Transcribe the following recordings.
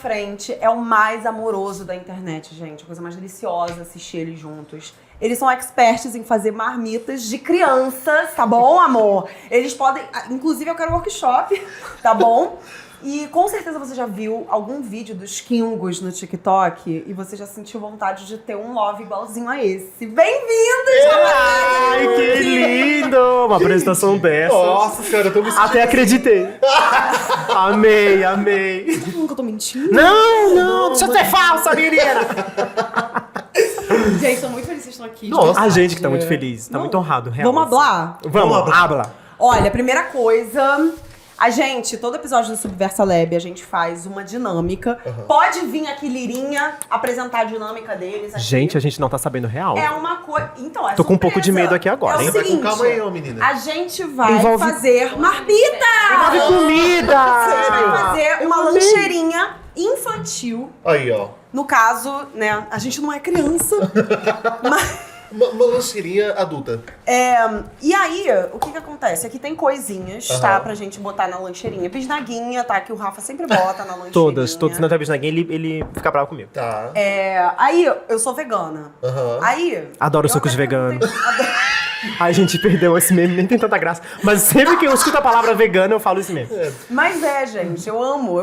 frente é o mais amoroso da internet, gente. A coisa mais deliciosa assistir eles juntos. Eles são experts em fazer marmitas de crianças, tá bom, amor? Eles podem... Inclusive, eu quero workshop, tá bom? E com certeza você já viu algum vídeo dos Kingos no TikTok e você já sentiu vontade de ter um love igualzinho a esse. Bem-vindos! Ai, que lindo! Uma apresentação dessa. Nossa senhora, eu tô me sentindo... Até acreditei. Amei. Você tá falando que eu tô mentindo? Não, deixa eu ser falsa, menina! Gente, tô muito feliz que vocês estão aqui. Nossa. A gente que tá muito feliz, tá Não. muito honrado, real. Vamos hablar? Vamos, habla. Olha, primeira coisa... A gente, todo episódio do Subversa Lab, a gente faz uma dinâmica. Pode vir aqui Lirinha apresentar a dinâmica deles aqui. Gente, a gente não tá sabendo real. É uma coisa... Então, é Tô com um pouco de surpresa. medo aqui agora, É hein? o Vai com seguinte, calma aí, ô menina. a gente vai Envolve- fazer marmita! Envolve comida! A gente vai fazer uma lancheirinha infantil. Aí, ó. No caso, né, a gente não é criança, mas... Uma lancheirinha adulta. E aí, o que acontece? Aqui tem coisinhas, tá? Pra gente botar na lancheirinha. Bisnaguinha, tá? Que o Rafa sempre bota na lancheirinha. Todos. Não tem bisnaguinha, ele fica bravo comigo. Tá. Aí, eu sou vegana. Aí... Adoro eu sucos até veganos. perguntei- Ai, gente, perdeu esse meme, nem tem tanta graça. Mas sempre que eu escuto a palavra vegana, eu falo esse meme. Mas gente, eu amo.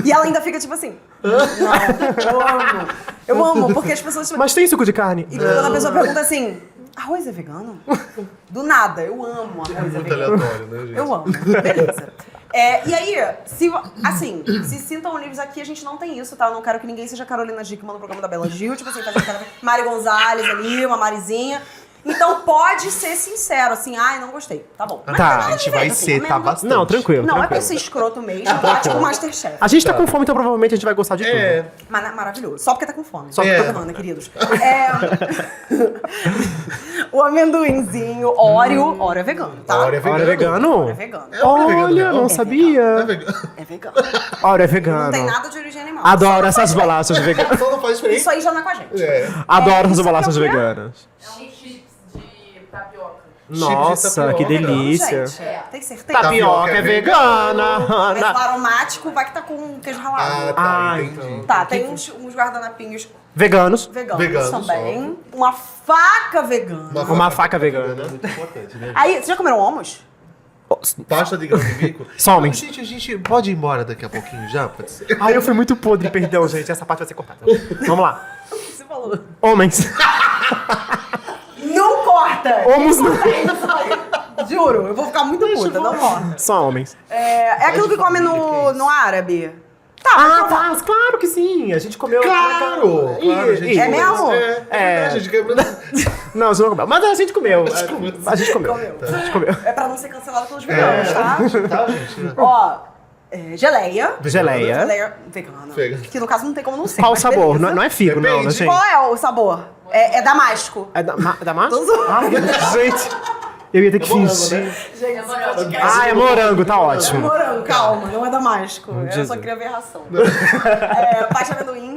E ela ainda fica tipo assim... Não, eu amo, porque as pessoas... Mas tem suco de carne? E quando a pessoa pergunta assim, arroz é vegano? Do nada, eu amo arroz é Muito vegano. aleatório, né, gente? Eu amo, beleza. E aí, se sintam livres aqui, a gente não tem isso, tá? Eu não quero que ninguém seja Carolina Dickman no programa da Bela Gil, tipo assim, fazer Mari Gonzalez ali, uma Marizinha. Então pode ser sincero, assim, ai, não gostei, tá bom. Mas Tá, não tem nada a gente ver, vai assim, ser, é tá mesmo- bastante. Não, tranquilo. Não, é pra tranquilo. ser escroto mesmo, tá? Tipo Masterchef. A gente tá com fome, então provavelmente a gente vai gostar de tudo. É. Maravilhoso. Só porque tá com fome. Só porque tá Tô com falando, queridos. O amendoinzinho, Oreo é vegano, tá? Oreo é Olha, vegano. Oreo vegano? é vegano. Olha, não É sabia. vegano. É vegano. Olha, é Não vegano. tem nada de origem animal. Adoro essas bolachas veganas. Só não faz diferença. Isso aí já não é com a gente. Adoro essas isso bolachas aqui é o quê? veganas. É um chips de tapioca. Nossa, que tapioca. delícia. Gente, tem certeza? Tapioca é É vegana. aromático, vai que tá com queijo ralado. Ah, então. entendi. Tá, tem uns guardanapinhos Veganos. veganos também. Uma faca vegana. Uma faca vegana. É muito importante, né? Aí, vocês já comeram hummus? Pasta de grão de bico. Só homens. Gente, a gente pode ir embora daqui a pouquinho já? Pode ser? Ai, eu fui muito podre, perdão, gente. Essa parte vai ser cortada. Vamos lá. O que você falou? Homens. Não corta! Homens não. Juro, eu vou ficar muito puta, não corta. Só homens. É aquilo que come no árabe. Tá, Ah, mas tá. Claro que sim. A gente comeu. Claro, a gente É mesmo? É, a gente quer... Não, você não comeu. Mas a gente comeu. comeu. A gente comeu. Comeu. A gente comeu. é pra não ser cancelado pelos veganos, tá? Tá, gente? Ó, geleia. Geleia. Geleia vegana. Vegana. Que no caso não tem como não ser. Qual o mas sabor? beleza. Não é figo, não, né, Depende. gente? Qual é o sabor? É damasco. É da massa? Tô zoando. Ai, gente. Eu ia ter que fingir. Gente, Ah, é morango, tá ótimo. morango, calma, não é damasco. Eu Jesus. só queria ver a ração. Pasta de amendoim.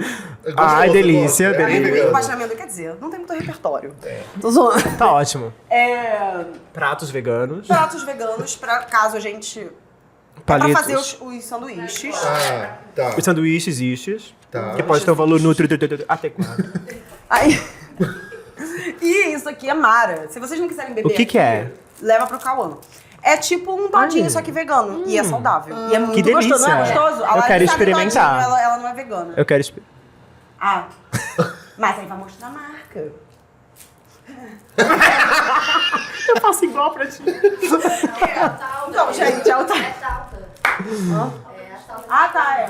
Ai, delícia, É bem delícia. Amendoim, vegano. pasta de amendoim, quer dizer, não tem muito repertório. Tô zoando. Tá ótimo. Pratos Pratos veganos. veganos, pra caso a gente... Palitos. Pra fazer os sanduíches. Ah, tá. Os sanduíches, istes. Tá. Que pode ter um valor até 4. Aí... E isso aqui é Mara. Se vocês não quiserem beber O que que aqui, é? leva pro Cauã. É tipo um todinho, só que vegano. E é saudável. E é muito delícia. gostoso. Não é gostoso? A Eu Lari quero sabe experimentar. todinho, ela não é vegana. Eu quero... Ah. Mas aí vai mostrar a marca. Eu faço igual pra ti. É a Talta. Não, gente, é o Talta. É Talta. É a Talta. Ah, tá, é.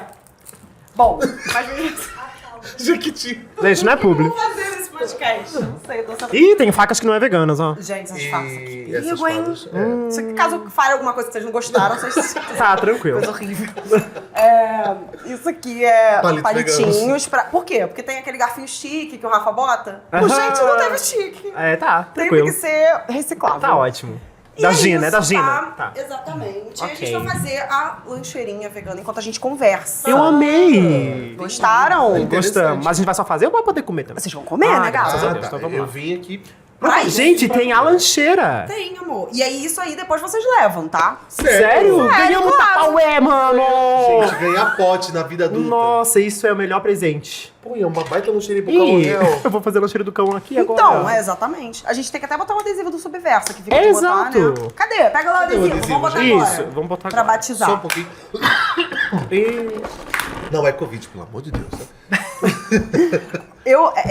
Bom, mas beleza. Jequiti. Gente, não é publi. Vou fazer esse podcast. Não sei, eu tô sabendo. Ih, tem facas que não é veganas, ó. Gente, essas faixas aqui. E essas Perigo, hein? fadas, Isso aqui, caso fale alguma coisa que vocês não gostaram, vocês... Tá, tranquilo. Coisa horrível. Isso aqui é Palitos palitinhos pra... Por quê? Porque tem aquele garfinho chique que o Rafa bota. O Aham. gente não teve chique. É, tá, Teve tranquilo. que ser reciclável. Tá ótimo. E Da é Gina, é isso, da Gina. Tá? Tá. Exatamente. E a Ok. gente vai fazer a lancheirinha vegana enquanto a gente conversa. Eu amei. Gostaram? Interessante. Gostamos. Mas a gente vai só fazer ou vai poder comer também? Vocês vão comer, né, graças a gata? Deus, então vamos Eu lá. vim aqui Pra isso. Gente, tem a lancheira. Tem, amor. E aí, isso aí depois vocês levam, tá? Sério? Ganhamos claro. Tupperware, mano! Gente, ganhar pote na vida adulta. Nossa, isso é o melhor presente. Pô, é uma baita lancheira pro Ih, Cão. eu vou fazer a lancheira do cão aqui agora. Então, exatamente. A gente tem que até botar o adesivo do Subversa, que fica É, de botar, exato. né? Cadê? Pega lá o Cadê o adesivo. adesivo, Vamos botar Isso, agora. vamos botar Pra agora. batizar. Só um pouquinho. E- Não, é Covid, pelo amor de Deus. Tá?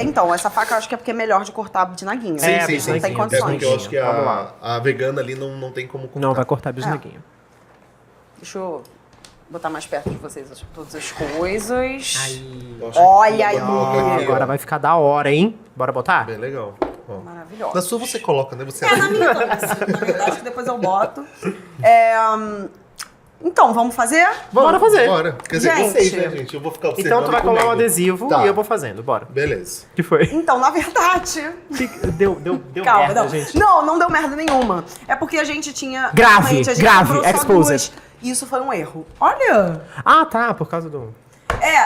Então, essa faca eu acho que é porque é melhor de cortar de naguinha. Sim, É, sim, bisnaguinha, sim. Não tem É condições. porque eu acho que Vamos lá. a vegana ali não tem como cortar. Não, vai cortar bisnaguinho. Deixa eu botar mais perto de vocês todas as coisas. Eu acho que Olha aí. dá pra colocar aqui, ó. Agora vai ficar da hora, hein? Bora botar? Bem legal. Ó. Maravilhosa. Na sua você coloca, né? Você É, na minha também, sim. Na verdade, que depois eu boto. Então, vamos fazer? Bora fazer. Bora. Quer dizer, Gente. vocês, né, gente? Eu vou ficar observando. Então tu vai e colar um comendo. adesivo Tá. e eu vou fazendo, bora. Beleza. O que foi? Então, na verdade... Deu Calma, merda, não. gente. Não deu merda nenhuma. É porque a gente tinha... Grave, realmente, a gente grave, comprou só exposed. duas. E isso foi um erro. Olha! Ah, tá, por causa do...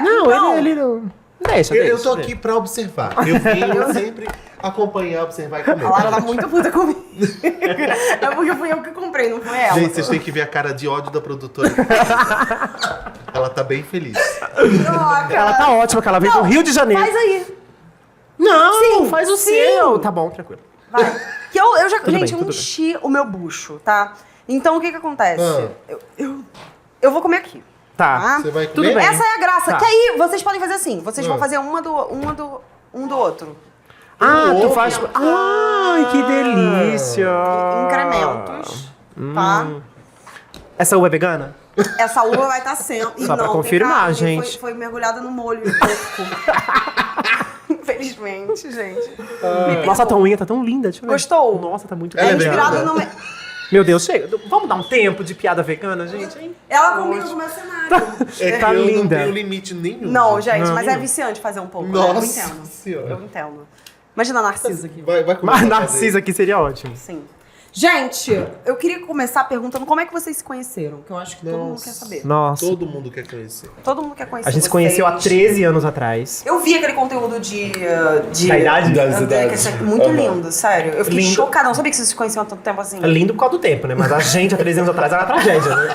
Não, Não, ele não... Deixa, Eu deixa. tô aqui pra observar. Eu venho sempre acompanhar, observar e comer. A Lara tá muito puta comigo. É porque fui eu que comprei, não foi ela. Gente, vocês têm que ver a cara de ódio da produtora. Ela tá bem feliz. Droga. Ela tá ótima, que ela veio do Rio de Janeiro. Faz aí. Não, Sim, faz o sim. seu. Tá bom, tranquilo. Vai. Que eu já, Tudo gente, bem, eu tudo enchi o meu bucho, tá? Então, o que que acontece? Ah. Eu vou comer aqui. Tá. Você vai Tudo comer? bem. Essa é a graça. Tá. Que aí, vocês podem fazer assim. Vocês vão Ah. fazer um do outro. Ah, tu outro? faz... Ai, que delícia. Incrementos, tá? Essa uva é vegana? Essa uva vai estar sendo... E Só pra não, tem confirmar, carne, gente. Foi mergulhada no molho de porco. Infelizmente, gente. Nossa, a tua unha tá tão linda. Deixa eu ver. Gostou? Nossa, tá muito Ela É é linda. inspirado vegana? no... Meu Deus, chega. Vamos dar um tempo de piada vegana, gente? Hein? Ela combina com o meu cenário. É que Tá eu linda. não tenho limite nenhum. Não, gente, Não, mas não. é viciante fazer um pouco. né? Nossa Eu entendo. Senhora. Eu entendo. Imagina a Narcisa aqui. Vai começar Mas a fazer. Narcisa aqui seria ótimo. Sim. Gente, eu queria começar perguntando como é que vocês se conheceram, que eu acho que todo mundo quer saber. Nossa. Todo mundo quer conhecer. Todo mundo quer conhecer A gente se vocês. conheceu há 13 anos atrás. Eu vi aquele conteúdo de Da idade? Das que idades. é muito Aham. lindo, sério. Eu fiquei Lindo. chocada, não sabia que vocês se conheciam há tanto tempo assim. É lindo por causa do tempo, né? Mas a gente há 13 anos atrás era uma tragédia, né?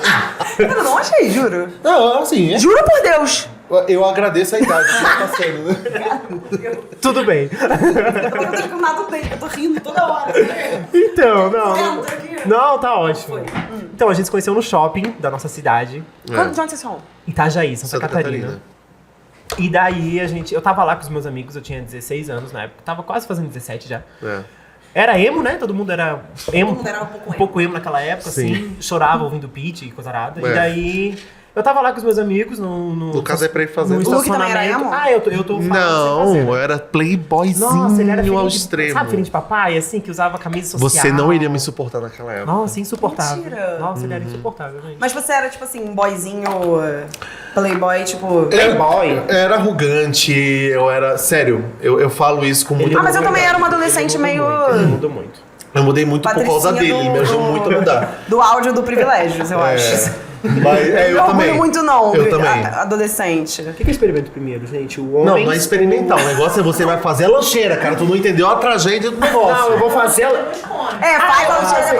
Eu não achei, juro. Não, assim, Juro por Deus. eu agradeço a idade que tá passando, né? Tudo bem. Eu não tô com nada bem, eu tô rindo toda hora. Então, não. Entra aqui. Não, tá ótimo. Então, a gente se conheceu no shopping da nossa cidade, De onde vocês são? Itajaí, Santa, Santa Catarina. E daí eu tava lá com os meus amigos, eu tinha 16 anos na época, tava quase fazendo 17 já. É. Era emo, né? Todo mundo era emo. Todo mundo era um pouco emo. pouco emo naquela época, Sim. assim. Chorava ouvindo Pitty e coisa arada. É. E daí, eu tava lá com os meus amigos no No caso é pra ir fazer. no O Luke também era estacionamento. emo? Ah, eu tô falando sem fazer. Não, eu era playboyzinho Nossa, ele era ao filhinho extremo. Sabe, filhinho de papai, assim, que usava camisa social. Você não iria me suportar naquela época. Nossa, insuportável. Mentira. Nossa, ele era insuportável, gente. Mas você era, tipo assim, um boyzinho, playboy, tipo... Playboy. Era arrogante, eu era. Sério, eu falo isso com muita Ah, mas eu também era uma verdade. adolescente meio... Ele mudou muito. Eu mudei muito por causa Patricinha dele, ele me ajudou muito a mudar. Do áudio do Privilégios, eu acho. Mas eu não também. orgulho muito, não. Eu também. Adolescente. O que eu experimento primeiro, gente? O Não, homem... não é experimental. O negócio é você vai fazer a lancheira, cara. Tu não entendeu a tragédia do negócio. Não, eu vou fazer...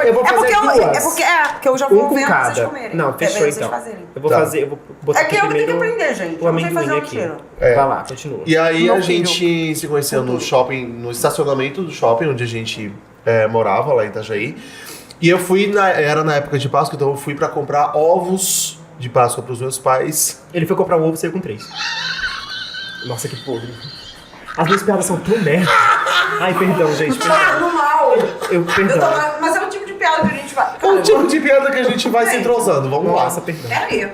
Eu vou fazer duas. porque eu já vou Um com vendo vocês cada. comerem. Não, Quer ver fechou vocês então. fazerem. Eu vou Tá. fazer... Eu vou botar É que aqui eu que tenho que primeiro aprender, gente. o Eu não sei fazer amendoim um aqui. cheiro. É. Vai lá, continua. E aí Meu a filho. gente se conheceu no shopping, no estacionamento do shopping, onde a gente morava, lá em Itajaí. E eu fui, era na época de Páscoa, então eu fui pra comprar ovos de Páscoa pros meus pais. Ele foi comprar um ovo e saiu com 3. Nossa, que podre. As minhas piadas são tão merda. Ai, perdão, gente. Perdão. Normal. Perdão. Mas é o tipo de piada que a gente vai... É o tipo de piada que a gente vai se entrosando, vamos lá. Nossa, perdão. Peraí.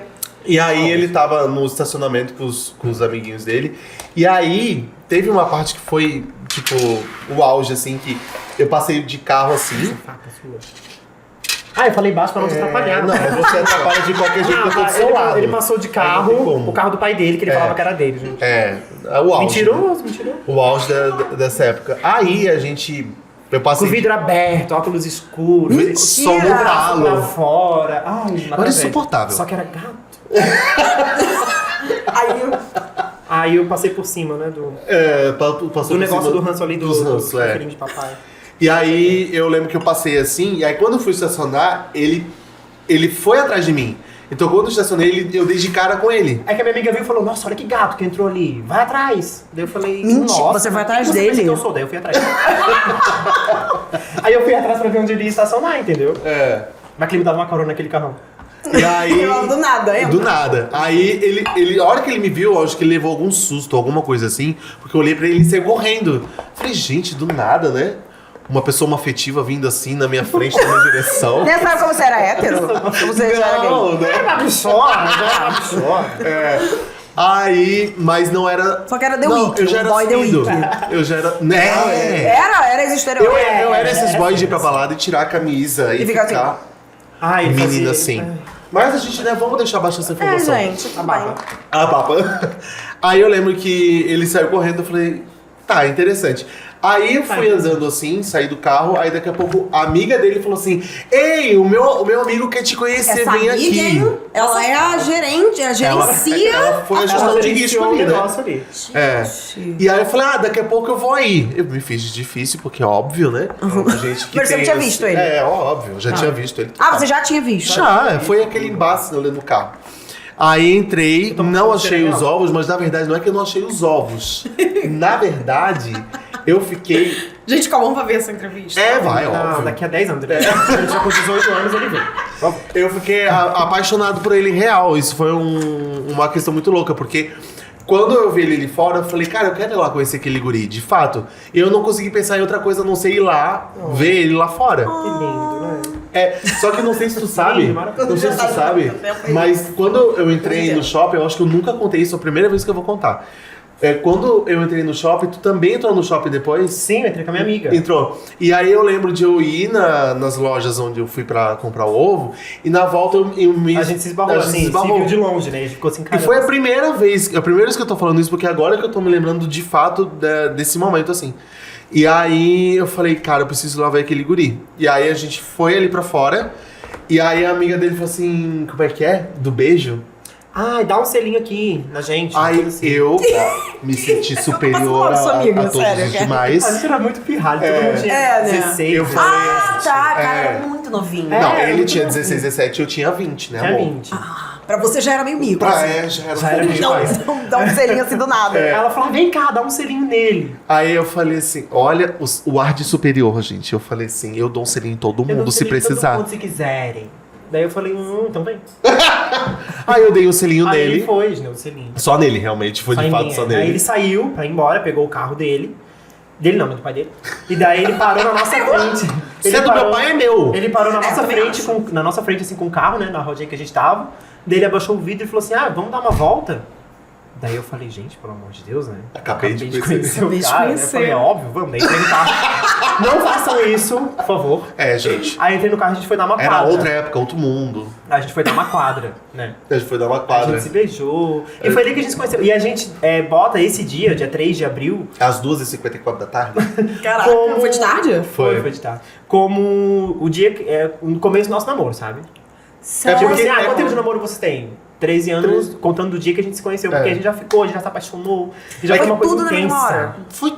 E aí ele tava no estacionamento com os amiguinhos dele. E aí teve uma parte que foi, tipo, o auge, assim, que eu passei de carro assim. Faca sua. Ah, eu falei baixo pra não te atrapalhar. Não, você atrapalha de qualquer jeito que eu tô do seu ele, lado. ele passou de Aí carro, não tem como. o carro do pai dele, que ele É. falava que era dele, gente. É o auge. Mentiroso, mentiroso. O auge dessa época. Aí a gente. Eu Com passei. o vidro aberto, óculos escuros. Mentira! Só no Pra talo. fora. Ai, nada Era velho. insuportável. Só que era gato. Aí Aí eu passei por cima, né, do Passou negócio por cima do ranço ali do dos ranços, do filhinho de papai. E aí eu lembro que eu passei assim, e aí quando eu fui estacionar, ele foi atrás de mim. Então quando eu estacionei, eu dei de cara com ele. Aí que a minha amiga viu e falou, nossa, olha que gato que entrou ali, vai atrás. Daí eu falei, Mentira, nossa, você foi atrás quem você pensa dele? que eu sou? Daí eu fui atrás. Aí eu fui atrás pra ver onde ele ia estacionar, entendeu? Mas que ele me dava uma carona naquele carrão. E aí... Do nada, Do nada. Aí a hora que ele me viu, eu acho que ele levou algum susto, alguma coisa assim, porque eu olhei pra ele e saí correndo. Falei, gente, do nada, né? Uma pessoa afetiva vindo assim na minha frente, na minha direção. Nessa época você era hétero? Ou você já era gay? Não, né? Era uma bichona, já era uma bichona. Aí, mas não era... Só que era The Não, Week, eu já era boy The sumido. Week. Eu já era... Né? Era esse estereótipo. Eu era esses boys de ir pra balada e tirar a camisa e ficar ficar assim. Ai, ele menina fazia- assim. Mas a gente, né, vamos deixar baixo essa informação. Gente, tudo bem. A baba. Aí eu lembro que ele saiu correndo, eu falei, tá, interessante. Aí eu fui andando assim, saí do carro, aí daqui a pouco a amiga dele falou assim, ei, o meu amigo quer te conhecer, Essa vem amiga, aqui. hein? Ela é a gerente, ela gerencia. Ela foi a gestão de risco ali, né? negócio ali. É. E aí eu falei, daqui a pouco eu vou aí. Eu me fiz de difícil, porque é óbvio, né? A gente que Mas você tem tinha esse- visto ele? É, óbvio, eu já tinha visto ele. Ah, você já tinha visto? Já, foi aquele embate ali no carro. Aí entrei, não achei os legal. ovos, mas na verdade não é que eu não achei os ovos. Na verdade, eu fiquei... Gente, calma, vamos ver essa entrevista. Vai, Não, óbvio. daqui a 10 anos. Ele já com 18 anos, ele vem. Eu fiquei apaixonado por ele real. Isso foi uma questão muito louca, porque quando eu vi ele ali fora, eu falei, cara, eu quero ir lá conhecer aquele guri, de fato. E eu não consegui pensar em outra coisa a não ser ir lá, ver ele lá fora. Que lindo, né? Só que não sei se tu sabe, Lindo, maravilhoso. não sei se tu sabe, mas quando eu entrei no shopping, eu acho que eu nunca contei isso, é a primeira vez que eu vou contar. Quando eu entrei no shopping, tu também entrou no shopping depois? Sim, eu entrei com a minha amiga. Entrou. E aí eu lembro de eu ir nas lojas onde eu fui pra comprar o ovo, e na volta A gente se esbarrou, a gente assim, se esbarrou. viu de longe, né? A gente ficou assim, E cara. foi a primeira vez que eu tô falando isso, porque agora que eu tô me lembrando de fato desse momento, assim. E aí eu falei, cara, eu preciso lá ver aquele guri. E aí a gente foi ali pra fora, e aí a amiga dele falou assim, como é que é? Do beijo? Ai, dá um selinho aqui na gente. Aí coisa assim. eu me senti superior Nossa, amiga, a todos sério, os cara. demais. A gente era muito pirralho, todo mundo tinha É, né? 16. Eu falei, Ah, tá, cara, É. era muito novinho. Não, É, ele muito tinha bom. 16, 17, eu tinha 20, né, Tinha amor? 20. Pra você já era meio mico. Pra assim. já era meio demais. Dá um selinho assim do nada. Ela falou, vem cá, dá um selinho nele. Aí eu falei assim, olha o ar de superior, gente. Eu falei assim, eu dou um selinho em todo Eu dou mundo um se selinho em todo precisar. mundo, se quiserem. Daí eu falei, então vem. Aí eu dei um selinho Aí nele. ele foi, deu um selinho. Só nele, realmente. Foi Só de em fato mim, só é. Aí ele nele. saiu pra ir embora, pegou o carro dele. Dele não, mas do pai dele. E daí ele parou na nossa frente. Se é do meu pai, é meu. Ele parou na nossa também frente, na nossa frente, assim, com o carro, né? Na rodinha que a gente tava. Daí ele abaixou o vidro e falou assim, vamos dar uma volta? Daí eu falei, gente, pelo amor de Deus, né? Acabei de conhecer Acabei o de cara, né? Eu conhecer. falei, óbvio, vamos. Daí entrei no carro. Não façam isso, por favor. Gente. Aí entrei no carro e a gente foi dar uma Era quadra. outra época, outro mundo. A gente foi dar uma quadra, né? A gente foi dar uma A quadra. gente se beijou. E foi ali que a gente se conheceu. E a gente bota esse dia 3 de abril, Às 2h54 da tarde. Caraca, Como- foi de tarde? foi de tarde, como o dia, no começo do nosso namoro, sabe? Sério? Tipo porque- assim, quanto tempo de namoro você tem? 13 anos, contando do dia que a gente se conheceu. Porque a gente já ficou, a gente já se apaixonou. Já Foi foi uma coisa tudo na mesma intensa. hora? Foi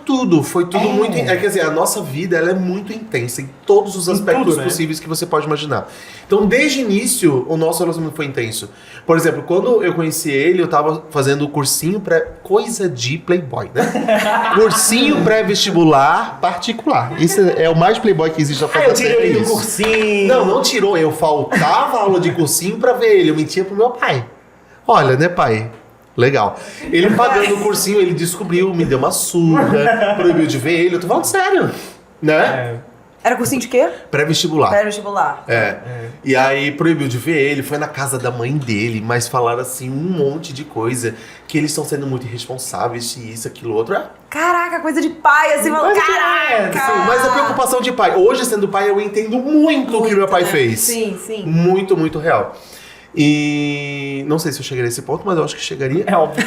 tudo muito... quer dizer, a nossa vida, ela é muito intensa em todos os Em aspectos tudo, né? possíveis que você pode imaginar. Então, desde o início, o nosso relacionamento foi intenso. Por exemplo, quando eu conheci ele, eu tava fazendo o cursinho coisa de playboy, né? Cursinho pré-vestibular particular. Isso é o mais playboy que existe na face Eu da tirei Terra, é ele do isso. cursinho. Não tirou. Eu faltava aula de cursinho pra ver ele. Eu mentia pro meu pai. Olha, né, pai? Legal. Ele pagando o cursinho, ele descobriu, me deu uma surra, proibiu de ver ele. Eu tô falando sério, né? Era cursinho de quê? Pré-vestibular. Pré-vestibular. E aí proibiu de ver ele, foi na casa da mãe dele, mas falaram assim um monte de coisa, que eles estão sendo muito irresponsáveis, isso, aquilo, outro. Caraca, coisa de pai, assim, falando, Coisa de caraca! pai, Mas a preocupação de pai. Hoje, sendo pai, eu entendo muito o que meu pai né? fez. Sim, sim. Muito, muito real. E não sei se eu chegaria a esse ponto, mas eu acho que chegaria. É óbvio.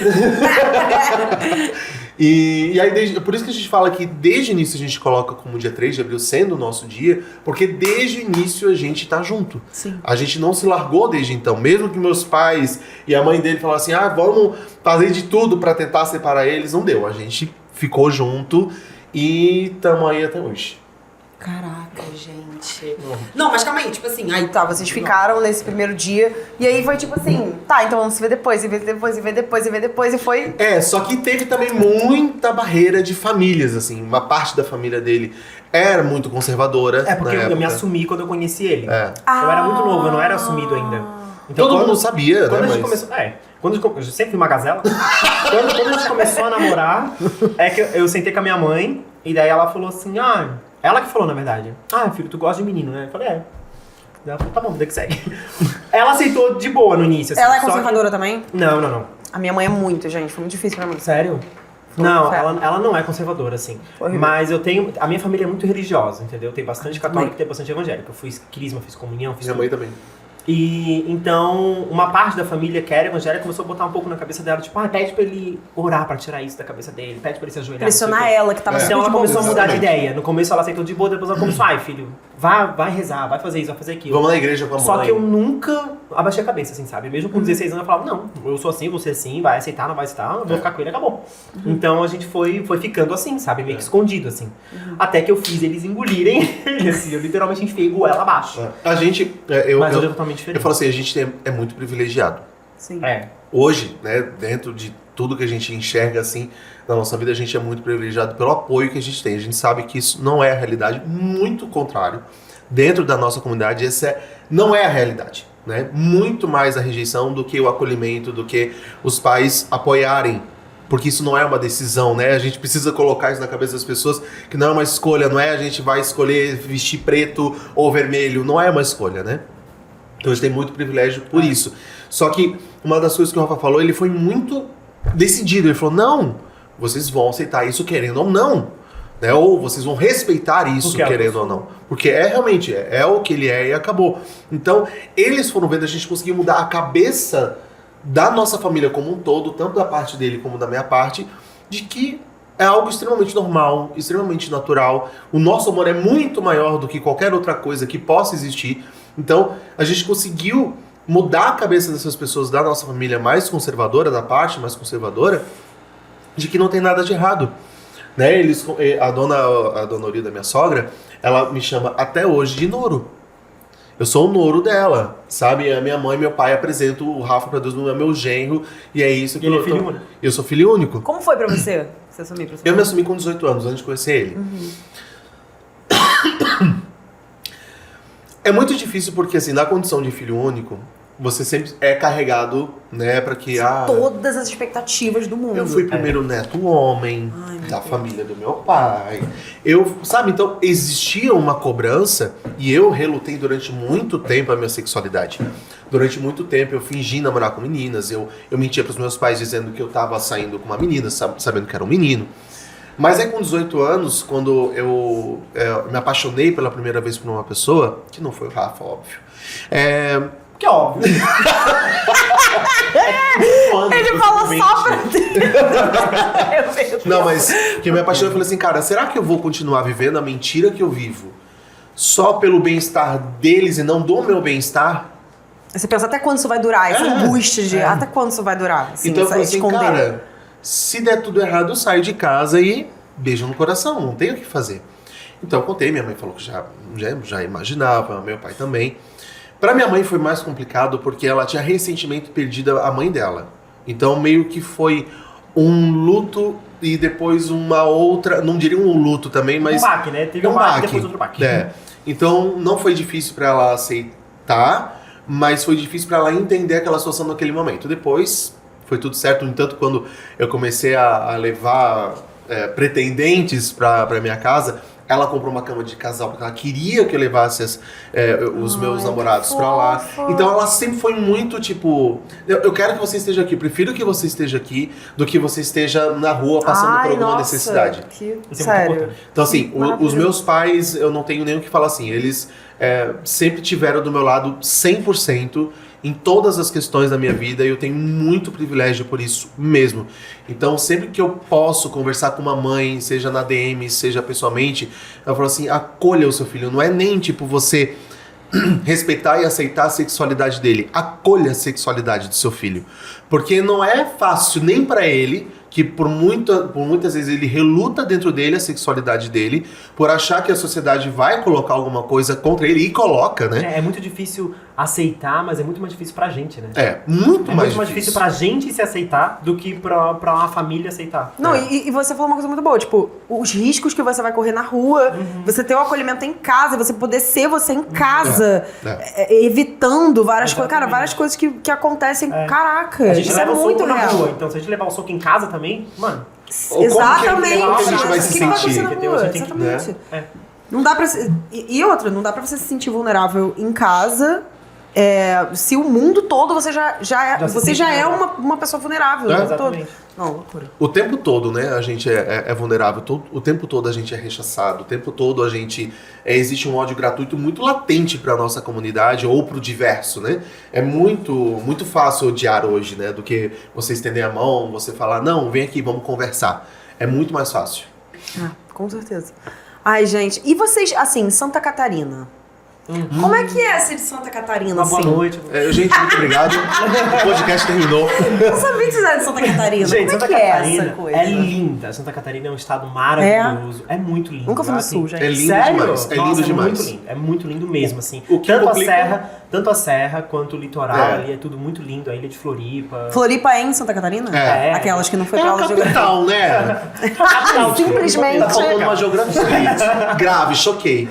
E aí, por isso que a gente fala que desde o início a gente coloca como dia 3 de abril sendo o nosso dia, porque desde o início a gente tá junto. Sim. A gente não se largou desde então. Mesmo que meus pais e a mãe dele falassem assim, vamos fazer de tudo pra tentar separar eles, não deu. A gente ficou junto e tamo aí até hoje. Caraca, gente. Não, mas calma aí, tipo assim, aí tá, vocês ficaram nesse primeiro dia, e aí foi tipo assim, tá, então vamos se ver depois, e ver depois, e ver depois, e ver depois, e foi... Só que teve também muita barreira de famílias, assim. Uma parte da família dele era muito conservadora. Porque na eu me época. assumi quando eu conheci ele. É. Eu era muito novo, eu não era assumido ainda. Então, Todo mundo sabia, quando né? a gente Mas... começou. Eu sempre fui uma gazela. quando a gente começou a namorar, é que eu sentei com a minha mãe, e daí ela falou assim, ela que falou, na verdade. Filho, tu gosta de menino, né? Eu falei, Ela falou, tá bom, vida que segue. Ela aceitou de boa no início. Assim, Ela é só que- conservadora também? Não. A minha mãe é muito, gente, foi muito difícil pra mim. Sério? Foi Não, inferno. ela não é conservadora, assim. Horrível. Mas eu tenho... A minha família é muito religiosa, entendeu? Tem bastante católico Também. e tem bastante evangélico. Eu fiz crisma, fiz comunhão, fiz Minha tudo. mãe também. E então, uma parte da família que era evangélica começou a botar um pouco na cabeça dela, tipo, pede pra ele orar pra tirar isso da cabeça dele, pede pra ele se ajoelhar. não sei o Pressionar quê. ela, que tava É. super Então de ela boa. começou a mudar de Exatamente. ideia. No começo ela aceitou de boa, depois ela começou, filho, vai rezar, vai fazer isso, vai fazer aquilo. Vamos na igreja com a mãe. Só que eu nunca abaixei a cabeça, assim, sabe? Mesmo com 16 anos eu falava, não, eu sou assim, você assim, vai aceitar, não vai aceitar, eu vou ficar com ele, acabou. Então a gente foi ficando assim, sabe? Meio que escondido, assim. Até que eu fiz eles engolirem ele, assim. Eu literalmente enfiei goela abaixo. A gente... Mas hoje é totalmente diferente. Eu falo assim, a gente é muito privilegiado. Sim. Hoje, né, dentro de tudo que a gente enxerga, assim, na nossa vida, a gente é muito privilegiado pelo apoio que a gente tem. A gente sabe que isso não é a realidade, muito contrário. Dentro da nossa comunidade, não é a realidade, né? Muito mais a rejeição do que o acolhimento, do que os pais apoiarem. Porque isso não é uma decisão, né? A gente precisa colocar isso na cabeça das pessoas, que não é uma escolha, não é a gente vai escolher vestir preto ou vermelho, não é uma escolha, né? Então a gente tem muito privilégio por isso. Só que uma das coisas que o Rafa falou, ele foi muito decidido. Ele falou, não, vocês vão aceitar isso querendo ou não. Né? Ou vocês vão respeitar isso Porque é a querendo pessoa. ou não. Porque realmente, é o que ele é e acabou. Então, eles foram vendo a gente conseguir mudar a cabeça da nossa família como um todo, tanto da parte dele como da minha parte, de que é algo extremamente normal, extremamente natural. O nosso amor é muito maior do que qualquer outra coisa que possa existir. Então, a gente conseguiu mudar a cabeça dessas pessoas da nossa família mais conservadora, da parte mais conservadora, de que não tem nada de errado. Né? A dona Uri, da minha sogra, ela me chama até hoje de Noro. Eu sou o Noro dela, sabe? A minha mãe e meu pai apresentam o Rafa pra Deus, não é meu genro, e é isso que Ele é filho único. Eu sou filho único. Como foi pra você se assumir pra você? Eu me assumi com 18 anos, antes de conhecer ele. É muito difícil porque, assim, na condição de filho único, você sempre é carregado, né, pra que... Todas as expectativas do mundo. Eu fui primeiro neto homem da família do meu pai. Sabe, então existia uma cobrança e eu relutei durante muito tempo a minha sexualidade. Durante muito tempo eu fingi namorar com meninas, eu mentia pros meus pais dizendo que eu tava saindo com uma menina, sabendo que era um menino. Mas aí com 18 anos, quando eu me apaixonei pela primeira vez por uma pessoa, que não foi o Rafa, óbvio. Que é óbvio. Ele falou só pra Não, mas que eu me apaixonei, eu falei assim, cara, será que eu vou continuar vivendo a mentira que eu vivo só pelo bem-estar deles e não do meu bem-estar? Você pensa, até quando isso vai durar? Essa angústia de até quando isso vai durar? Assim, Então eu falei assim, esconder. cara, se der tudo errado, eu saio de casa e beijo no coração, não tenho o que fazer. Então eu contei, minha mãe falou que já imaginava, meu pai também. Pra minha mãe foi mais complicado porque ela tinha recentemente perdido a mãe dela. Então meio que foi um luto e depois uma outra, não diria um luto também, mas... Um baque, né? Teve um baque, depois outro baque. Então não foi difícil pra ela aceitar, mas foi difícil pra ela entender aquela situação naquele momento. Depois foi tudo certo, no entanto, quando eu comecei a levar pretendentes pra minha casa, ela comprou uma cama de casal porque ela queria que eu levasse os meus namorados pra lá. fofa. Então ela sempre foi muito tipo, eu quero que você esteja aqui, prefiro que você esteja aqui do que você esteja na rua passando por alguma necessidade. Que... Isso é muito Sério. importante. Então, assim, os Maravilhoso. meus pais, eu não tenho nem o que falar assim, eles sempre tiveram do meu lado 100% em todas as questões da minha vida e eu tenho muito privilégio por isso mesmo. Então, sempre que eu posso conversar com uma mãe, seja na DM, seja pessoalmente, eu falo assim, acolha o seu filho. Não é nem, tipo, você respeitar e aceitar a sexualidade dele. Acolha a sexualidade do seu filho. Porque não é fácil nem pra ele que por muitas vezes ele reluta dentro dele a sexualidade dele, por achar que a sociedade vai colocar alguma coisa contra ele, e coloca, né? É muito difícil aceitar, mas é muito mais difícil pra gente, né? É, muito É mais muito mais difícil pra gente se aceitar do que pra uma família aceitar. Não, e você falou uma coisa muito boa, tipo, os riscos que você vai correr na rua, você ter o acolhimento em casa, você poder ser você em casa, evitando várias coisas. Cara, várias coisas que acontecem. Caraca, A gente isso é leva o muito soco na real. rua, então se a gente levar o soco em casa também, mano... Ou Exatamente. como que a gente vai se O que vai acontecer sentir? na Entendeu? rua? A gente tem que- Exatamente. É. Não dá pra... E outra, não dá pra você se sentir vulnerável em casa... se o mundo todo você já é uma pessoa vulnerável. É, o tempo todo. exatamente. Não, loucura. O tempo todo, né, a gente é vulnerável, o tempo todo a gente é rechaçado, o tempo todo a gente... existe um ódio gratuito muito latente pra nossa comunidade ou pro diverso, né? É muito fácil odiar hoje, né, do que você estender a mão, você falar, não, vem aqui, vamos conversar. É muito mais fácil. Ah, com certeza. Ai, gente, e vocês, assim, Santa Catarina? Como é que é ser de Santa Catarina, Uma assim? boa noite. Gente, muito obrigado. O podcast terminou. Eu sabia que vocês eram de Santa Catarina. Gente, Como Santa é que é Catarina essa coisa? é linda. Santa Catarina é um estado maravilhoso. É muito lindo. Nunca fui no assim. Sul, gente. É lindo Sério? demais. É Nossa, lindo demais. Muito lindo. É muito lindo mesmo, assim. O que tanto complica- tanto a serra quanto o litoral É. ali é tudo muito lindo. A ilha de Floripa. Floripa é em Santa Catarina? É. Aquelas que não foi É pra a aula de geografia. capital, né? Capital, Simplesmente. Tá faltando uma geografia. Grave, choquei.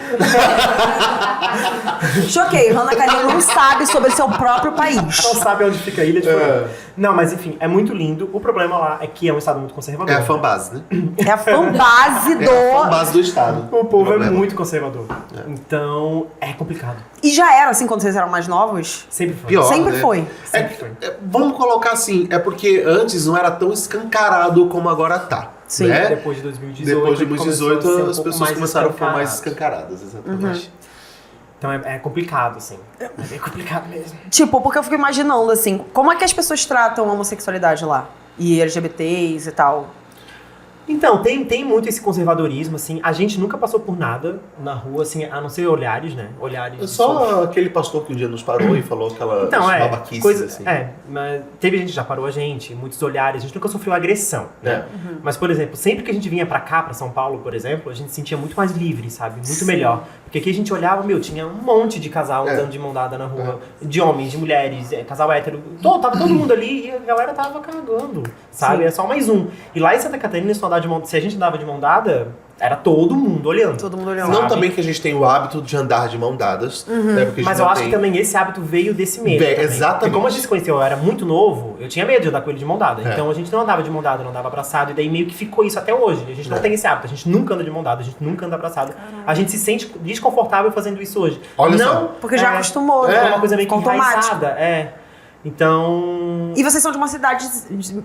Choquei, Rana Kalil não sabe sobre seu próprio país. Não sabe onde fica a ilha de Floripa. Não, mas enfim, é muito lindo. O problema lá é que é um estado muito conservador. É a fanbase, né? É a fanbase É a fanbase do estado. O povo é Problema. muito conservador. Então, é complicado. E já era assim quando vocês eram mais novos? Sempre foi. Pior, Sempre né? foi. Sempre foi. Vamos colocar assim, é porque antes não era tão escancarado como agora tá. Sim. Né? Depois de 2018, Depois de começou a ser 2018, um as pouco pessoas mais começaram a ficar mais escancarado. escancaradas, exatamente. Então é complicado, assim. É bem complicado mesmo. Tipo, porque eu fico imaginando assim, como é que as pessoas tratam a homossexualidade lá? E LGBTs e tal. Então, tem muito esse conservadorismo, assim. A gente nunca passou por nada na rua, assim, a não ser olhares, né? Olhares. Só aquele pastor que um dia nos parou e falou aquela Então, babaquice, coisa, assim. mas teve gente que já parou a gente, muitos olhares, a gente nunca sofreu agressão, né? Mas, por exemplo, sempre que a gente vinha pra cá, pra São Paulo, por exemplo, a gente se sentia muito mais livre, sabe? Muito melhor. Porque aqui a gente olhava, tinha um monte de casal andando de mão dada na rua, de homens, de mulheres, casal hétero, tava todo mundo ali e a galera tava cagando, sabe? Sim. É só mais um. E lá em Santa Catarina, se a gente andava de mão dada, era todo mundo olhando. Todo mundo olhando. Não sabe? também que a gente tem o hábito de andar de mão dadas, né? Porque a gente Mas eu não acho tem... que também esse hábito veio desse medo. Veio, também. exatamente. Porque como a gente se conheceu, eu era muito novo, eu tinha medo de andar com ele de mão dada. É. Então a gente não andava de mão dada, não andava abraçado. E daí meio que ficou isso até hoje. A gente não tem esse hábito, a gente nunca anda de mão dada, a gente nunca anda abraçado. A gente se sente desconfortável fazendo isso hoje. Olha não, só. Porque já acostumou, É né? uma coisa meio que Ficou automático. enraizada. Então... E vocês são de uma cidade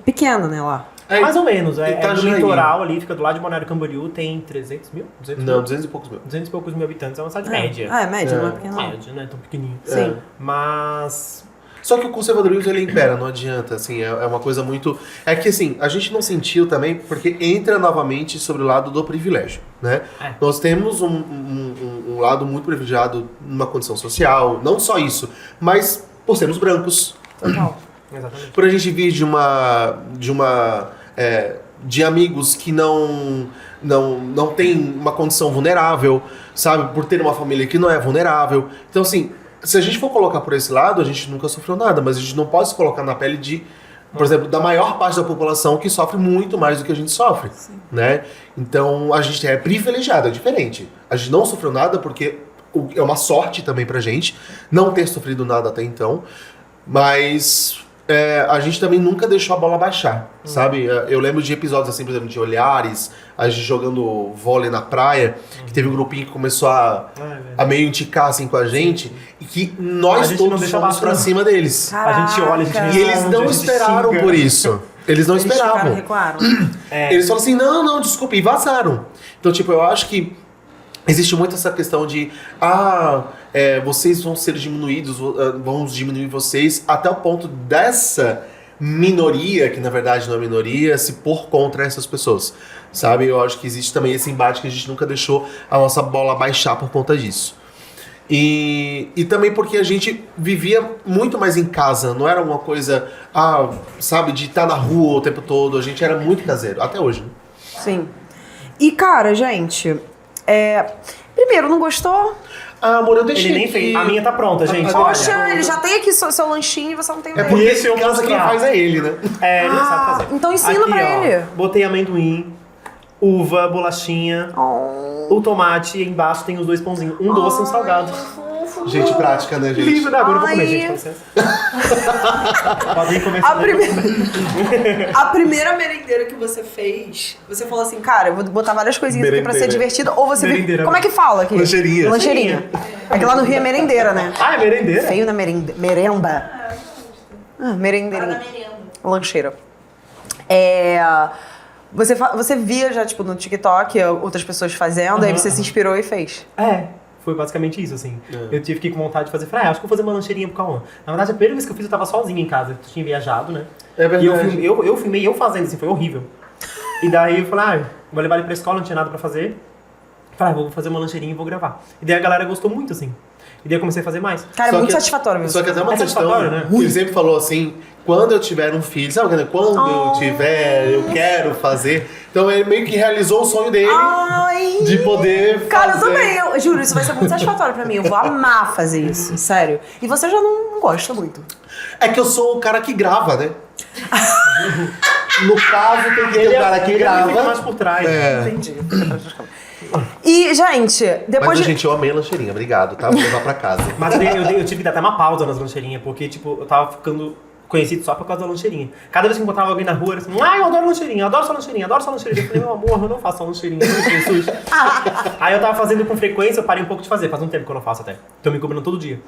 pequena, né, lá? mais ou menos. É do Itajaí. litoral ali, fica do lado de Balneário Camboriú, tem 300 mil? 200 Não, mil? 200 e poucos mil. 200 e poucos mil habitantes, é uma cidade média. Ah, é média, não é É. pequena. não. Média, não é tão pequenininho. Sim. Mas... Só que o conservadorismo, ele impera, não adianta, assim, é uma coisa muito... É que, assim, a gente não sentiu também, porque entra novamente sobre o lado do privilégio, né? É. Nós temos um lado muito privilegiado numa condição social, não só isso, mas por sermos brancos, Total. Exatamente. por a gente vir de amigos que não tem uma condição vulnerável, sabe? Por ter uma família que não é vulnerável. Então, assim, se a gente for colocar por esse lado, a gente nunca sofreu nada, mas a gente não pode se colocar na pele de, por exemplo, da maior parte da população que sofre muito mais do que a gente sofre, né? Então, a gente é privilegiado, é diferente. A gente não sofreu nada porque é uma sorte também pra gente não ter sofrido nada até então, mas... a gente também nunca deixou a bola baixar, sabe? Eu lembro de episódios assim, por exemplo, de olhares, a gente jogando vôlei na praia, que teve um grupinho que começou a meio indicar assim com a gente, e que A nós gente não todos deixa fomos baixo, pra não. cima deles. A gente olha, a gente Caraca. E eles não a gente esperaram xinga. por isso. Eles não Eles ficaram, esperavam. recuaram. Eles falam assim, não, desculpa, e vazaram. Então, tipo, eu acho que existe muito essa questão de vocês vão ser diminuídos, vamos diminuir vocês, até o ponto dessa minoria, que na verdade não é minoria, se pôr contra essas pessoas, sabe? Eu acho que existe também esse embate que a gente nunca deixou a nossa bola baixar por conta disso. E também porque a gente vivia muito mais em casa, não era uma coisa, sabe, de estar na rua o tempo todo. A gente era muito caseiro, até hoje. Né? Sim. E, cara, gente, primeiro, não gostou? Amor, eu deixei Ele nem aqui. fez. A minha tá pronta, gente. Poxa, olha. ele já tem aqui seu lanchinho e você não tem o É dele. porque Esse eu em casa quem mostrar. faz é ele, né? Ele não sabe fazer. então ensina Aqui, pra ó, ele. Botei amendoim, uva, bolachinha, o tomate e embaixo tem os 2 pãozinhos. Um doce e um salgado. Gente prática, né, gente? Lindo, né? Agora eu vou comer, Ai. gente, com licença. Podem começar. A primeira merendeira que você fez, você falou assim, cara, eu vou botar várias coisinhas aqui pra ser Merendeira. divertido. Ou você... Merendeira. Como é que fala aqui? Lancheirinha. Lancheirinha. É que lá no Rio é merendeira, né? Ah, é merendeira? Feio na merenda. Merendeirinha. Lancheira. Você via já, tipo, no TikTok outras pessoas fazendo, aí você se inspirou e fez. Foi basicamente isso, assim. Eu tive que ir com vontade de fazer. Falei, acho que vou fazer uma lancheirinha pro Cauã. Na verdade, a primeira vez que eu fiz, eu tava sozinho em casa. Eu tinha viajado, né? É verdade. E eu filmei eu fazendo, assim, foi horrível. E daí eu falei, vou levar ele pra escola, não tinha nada pra fazer. Falei, vou fazer uma lancheirinha e vou gravar. E daí a galera gostou muito, assim. E daí eu comecei a fazer mais. Cara, é Só muito que- satisfatório mesmo. Só que até uma É questão, satisfatório, né? Ele sempre falou assim, quando eu tiver um filho, sabe? Quando eu tiver, eu quero fazer. Então ele meio que realizou o sonho dele Ai! de poder Cara, eu fazer. também, eu juro, isso vai ser muito satisfatório pra mim. Eu vou amar fazer isso, sério. E você já não gosta muito. É que eu sou o cara que grava, né? No caso, tem que ter o cara que ele grava. fica mais por trás. Entendi. E, gente, depois Mas, de... gente, eu amei a lancheirinha. Obrigado, tá? Vou levar pra casa. Mas eu tive que dar até uma pausa nas lancheirinhas, porque, tipo, eu tava ficando conhecido só por causa da lancheirinha. Cada vez que eu encontrava alguém na rua, era assim, eu adoro lancheirinha, eu adoro sua lancheirinha, eu adoro sua lancheirinha. Eu falei, meu amor, eu não faço só lancheirinha, Jesus. Aí eu tava fazendo com frequência, eu parei um pouco de fazer, faz um tempo que eu não faço até. Tô me cobrando todo dia.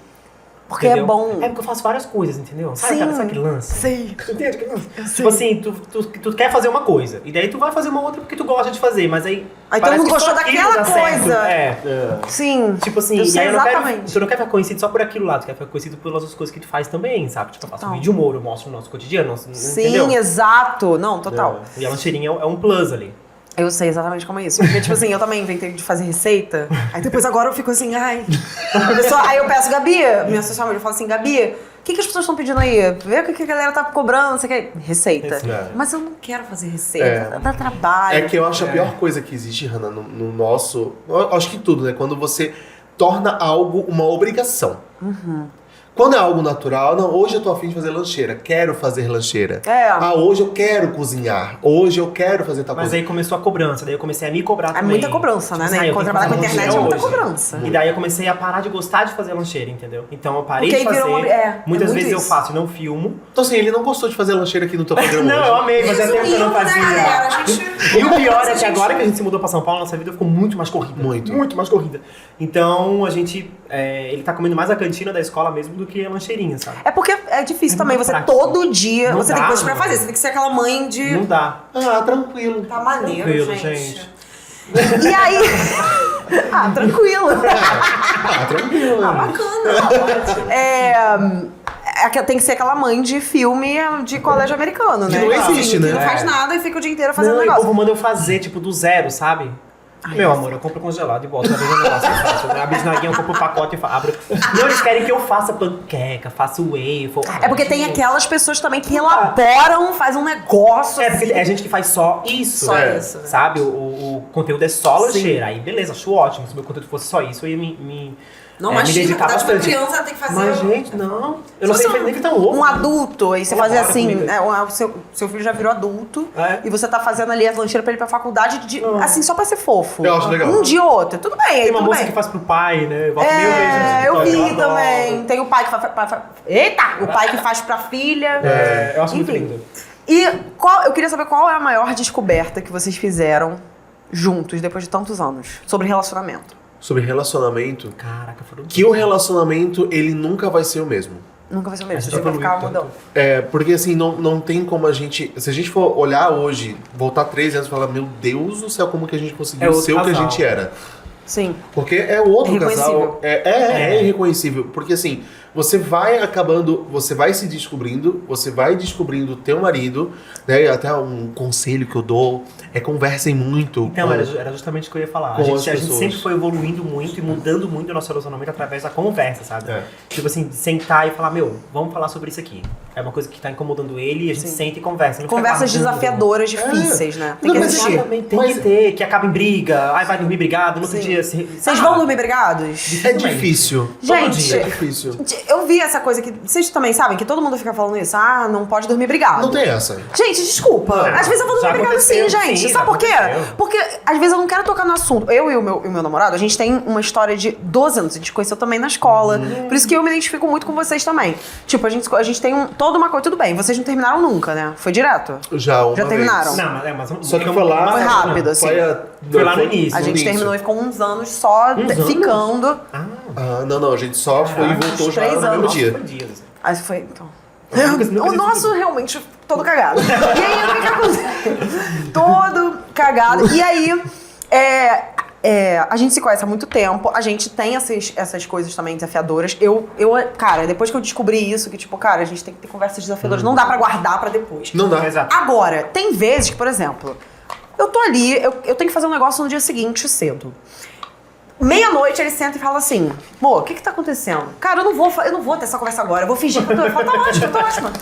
Porque Entendeu? é bom. É porque eu faço várias coisas, entendeu? Sabe, Sim. cara, sabe que lance? Sei. Tu entende que lance? Tipo assim, tu quer fazer uma coisa, e daí tu vai fazer uma outra porque tu gosta de fazer, mas aí... Aí todo parece mundo que só gostou aquilo daquela dá certo. coisa. É. Sim. Tipo assim, eu e sei aí eu não exatamente. quero, tu não quer ficar conhecido só por aquilo lá, tu quer ficar conhecido pelas outras coisas que tu faz também, sabe? Tipo, eu faço um Total. vídeo de humor, eu mostro o nosso cotidiano, Sim, entendeu? exato. Não, total. E a lancheirinha é um plus ali. Eu sei exatamente como é isso. Porque, tipo assim, eu também inventei de fazer receita. Aí depois agora eu fico assim, ai. Aí eu peço, Gabi, minha social media fala assim, Gabi, o que as pessoas estão pedindo aí? Vê o que a galera tá cobrando, não sei o que. Receita. Receita. Mas eu não quero fazer receita. É. Dá trabalho. É que eu acho a pior coisa que existe, Hannah, no nosso... Eu acho que tudo, né? Quando você torna algo uma obrigação. Quando é algo natural, não, hoje eu tô afim de fazer lancheira, quero fazer lancheira. Hoje eu quero cozinhar, hoje eu quero fazer tal Mas coisa. aí começou a cobrança, daí eu comecei a me cobrar É também. muita cobrança, né? Tipo assim, eu Quando tenho que trabalhar com fazer internet é lancheira muita hoje. cobrança. E daí eu comecei a parar de gostar de fazer lancheira, entendeu? Então eu parei Porque de aí fazer. virou Muitas muito vezes eu isso. faço e não filmo. Então assim, ele não gostou de fazer lancheira aqui no teu programa Não, hoje. eu amei, mas é tempo que eu não fazia. A gente... E o pior é que agora que a gente se mudou pra São Paulo, nossa vida ficou muito mais corrida. Muito. mais corrida. Então a gente. Ele tá comendo mais a cantina da escola mesmo do que a lancheirinha, sabe? É porque é difícil É também, muito você prático. todo dia, Não você tem dá, coisas pra não. fazer, você tem que ser aquela mãe de... Não dá. Tranquilo. Tá maneiro, Tranquilo, gente. E aí... tranquilo. Tranquilo. Bacana. Tem que ser aquela mãe de filme de colégio americano, né? Que não existe, Que né? não faz nada e fica o dia inteiro fazendo Não, e o negócio. povo manda eu fazer, tipo, do zero, sabe? Meu amor, eu compro congelado e boto na mesma negócio. Eu faço. A bisnaguinha eu compro o pacote e abro. Não, eles querem que eu faça panqueca, faça waffle. É porque tem aquelas pessoas também que elaboram, faz um negócio. É, porque é gente que faz só isso. Só né? isso, né? Sabe? O conteúdo é só lancheira. Aí, beleza, acho ótimo. Se o meu conteúdo fosse só isso, eu ia me dedicar bastante. criança tem que fazer... Mas, gente, não. Eu não sei nem que tá louco. Um adulto, aí você Elabora fazer assim, comigo. o seu filho já virou adulto, É. e você tá fazendo ali a lancheira pra ele ir pra faculdade, assim, só pra ser fofo. Eu acho legal. Um dia ou outro, tudo bem, aí Tem uma tudo moça bem. que faz pro pai, né? Eu boto mil vezes no Eu TikTok, vi adoro. também. Tem o pai que faz. Eita! O pai que faz pra filha. Eu acho muito Enfim. lindo. E eu queria saber qual é a maior descoberta que vocês fizeram juntos depois de tantos anos sobre relacionamento. Sobre relacionamento, Caraca, foram... que o relacionamento, ele nunca vai ser o mesmo. Nunca vai ser o mesmo. A gente Você vai evoluiu ficar tanto. mudando. Porque assim, não tem como a gente... Se a gente for olhar hoje, voltar 3 anos e falar, meu Deus do céu, como que a gente conseguiu É outro ser o que a casal. gente era. Sim. Porque é o outro É casal. irreconhecível. É irreconhecível. Porque assim, você vai acabando, você vai se descobrindo, você vai descobrindo o teu marido, né? E até um conselho que eu dou é conversem muito. Então, era justamente o que eu ia falar. com A as gente pessoas. sempre foi evoluindo muito e mudando muito o nosso relacionamento através da conversa, sabe? É. Tipo assim, de sentar e falar, vamos falar sobre isso aqui. É uma coisa que tá incomodando ele e a gente senta e conversa. Não fica Conversas guardando. desafiadoras, difíceis, né? Tem Não, que mas existir. Exatamente, tem Mas- que ter, que acaba em briga, aí vai dormir brigado, no outro Sim. dia... Vocês vão dormir brigados? É difícil. Gente, É difícil. eu vi essa coisa que... Vocês também sabem que todo mundo fica falando isso. Ah, não pode dormir brigado. Não tem essa. Gente, desculpa. Não, Às vezes eu vou já dormir brigado sim, aconteceu, gente. sim, Sabe já por quê? aconteceu. Porque às vezes eu não quero tocar no assunto. Eu e o meu namorado, a gente tem uma história de 12 anos. A gente conheceu também na escola. Por isso que eu me identifico muito com vocês também. Tipo, a gente tem toda uma coisa... Tudo bem, vocês não terminaram nunca, né? Foi direto? Já uma terminaram? vez. Não, mas... Só que foi lá... Foi rápido, assim. Foi lá no início. A gente início. terminou e ficou uns anos só Uns anos? ficando. Ah, não, a gente só foi e voltou uns já 3 no mesmo anos. dia. Foi dias. Aí foi, então... nunca O nosso realmente todo cagado. E aí, o que acontece? Todo cagado. E aí, a gente se conhece há muito tempo, a gente tem essas coisas também desafiadoras. Cara, depois que eu descobri isso, que tipo, cara, a gente tem que ter conversas desafiadoras, não dá pra guardar pra depois. Não dá. Exato. Agora, tem vezes que, por exemplo, eu tô ali, eu tenho que fazer um negócio no dia seguinte cedo. Meia-noite ele senta e fala assim: Mô, o que tá acontecendo? Cara, eu não vou ter essa conversa agora, eu vou fingir que eu tô. Eu falo, tá ótimo, eu tô ótima.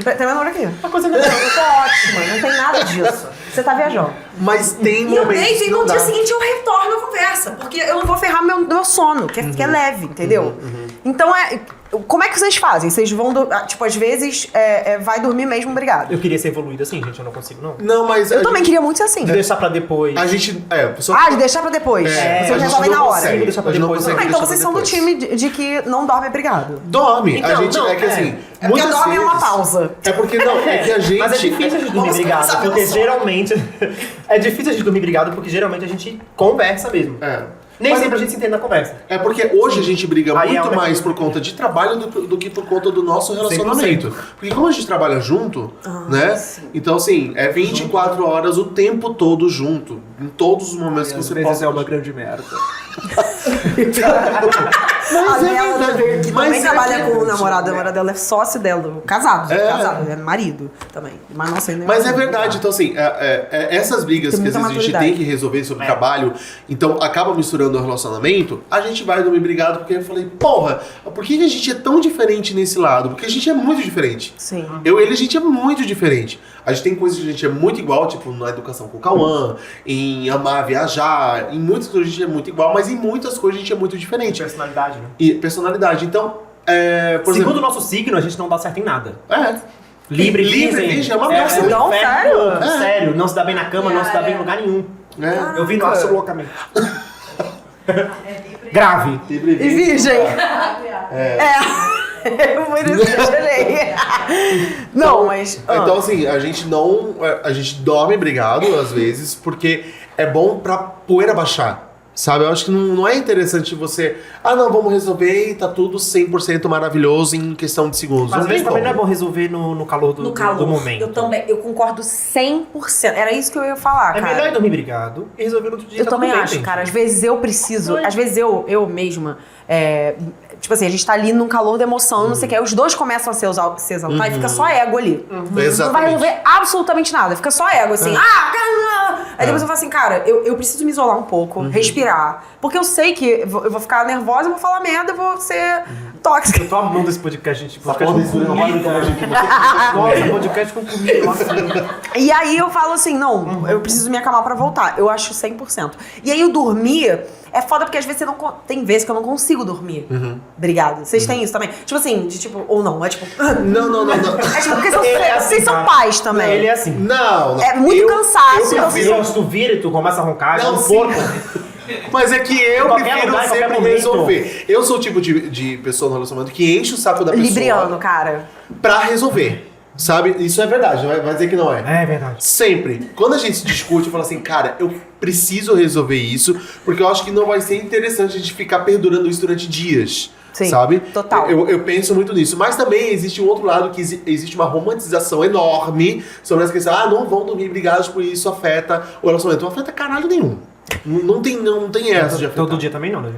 Tem meu número aqui. Uma coisa não, eu tô ótima, não tem nada disso. Você tá viajando. Mas tem E eu momentos deito que e não no dá. dia seguinte eu retorno a conversa, porque eu não vou ferrar meu sono, que é leve, entendeu? Então como é que vocês fazem? Vocês vão, tipo, às vezes vai dormir mesmo, obrigado. Eu queria ser evoluído assim, gente, eu não consigo, não. Não, mas... Eu também queria muito ser assim. De deixar pra depois. A gente... De deixar pra depois. a Vocês gente resolvem não na hora. consegue, Deixar pra a gente não depois. consegue Então deixar vocês pra são do depois. time de que não dorme brigado. Dorme. Então, a gente, não, é que assim... É porque muitas dorme é uma vezes- pausa. É porque não, é que a gente... Mas é difícil a gente dormir Vamos brigado, começar porque pelo sono. geralmente... É difícil a gente dormir brigado, porque geralmente a gente conversa mesmo. Nem Mas sempre a gente se entende na conversa. É porque hoje a gente briga Aí muito é uma- mais por conta de trabalho do que por conta do nosso relacionamento. Porque como a gente trabalha junto, né? Então, assim, é 24 horas o tempo todo junto. Em todos os momentos que você possa... grande merda. A Bela, verdade. que Mas também é trabalha com o verdade. namorado dela é sócio dela, casado, É. é marido também. Mas não sei nem. Mas é verdade, então assim, essas brigas Tem que às muita vezes a gente maturidade. tem que resolver sobre trabalho, então acaba misturando o relacionamento, a gente vai dormir brigado porque eu falei, porra, por que a gente é tão diferente nesse lado? Porque a gente é muito diferente. Sim. Eu e ele, a gente é muito diferente. A gente tem coisas que a gente é muito igual, tipo na educação com o Cauã, em amar viajar, em muitas coisas a gente é muito igual, mas em muitas coisas a gente é muito diferente. Personalidade, né? E personalidade. Então, por Segundo o exemplo... nosso signo, a gente não dá certo em nada. Livre, Virgem. Virgem, é uma É, bosta. Não, sério? Sério, não se dá bem na cama, não se dá bem em lugar nenhum. É. Eu vi no astro loucamente. Grave. E virgem. Por isso que eu chorei. Não, mas. Então, assim, a gente não. A gente dorme brigado, às vezes, porque é bom pra poeira baixar. Sabe? Eu acho que não é interessante você. Ah, não, vamos resolver e tá tudo 100% maravilhoso em questão de segundos. Mas às Não vezes tem também não é como. bom resolver no calor do, no calor. do momento. Eu também, eu concordo 100%. Era isso que eu ia falar, É cara. melhor dormir brigado e resolver no outro dia. Eu tá também tudo bem, acho, gente. cara. Às vezes eu preciso. Às vezes eu mesma. Tipo assim, a gente tá ali num calor da emoção, não sei o que. Aí os dois começam a se exaltar e fica só ego ali. Não vai Exatamente. resolver absolutamente nada. Fica só ego, assim. Cara. Aí depois eu falo assim, cara, eu preciso me isolar um pouco, respirar. Porque eu sei que eu vou ficar nervosa, eu vou falar merda, eu vou ser tóxica. Eu tô amando esse podcast, gente. Essa Podcast porra com desse comida. negócio Nossa, podcast com comida. Nossa. E aí eu falo assim, não, eu preciso me acalmar pra voltar. Eu acho 100%. E aí o dormir é foda porque às vezes você não... Tem vezes que eu não consigo dormir. Obrigada. Vocês têm isso também? Tipo assim, de tipo... Ou não, é tipo... Não. É tipo, porque Ele é assim, vocês são tá? pais também. Ele é assim. Não. É muito cansaço, Eu então prefiro, Se tu vira e tu começa a roncar, é Não, um sim. porco. mas é que eu Em qualquer prefiro lugar, em qualquer sempre momento. resolver. Eu sou o tipo de pessoa no relacionamento que enche o saco da pessoa Libriano, cara. pra resolver. Sabe? Isso é verdade, vai dizer que não é. É verdade. Sempre. Quando a gente se discute, eu falo assim, cara, eu preciso resolver isso, porque eu acho que não vai ser interessante a gente ficar perdurando isso durante dias. Sim, sabe? total. Eu penso muito nisso. Mas também existe um outro lado que existe uma romantização enorme sobre essa questão. Ah, não vão dormir brigados por isso, afeta o relacionamento. Não afeta caralho nenhum. Não tem essa de afetar. Todo dia também não, né?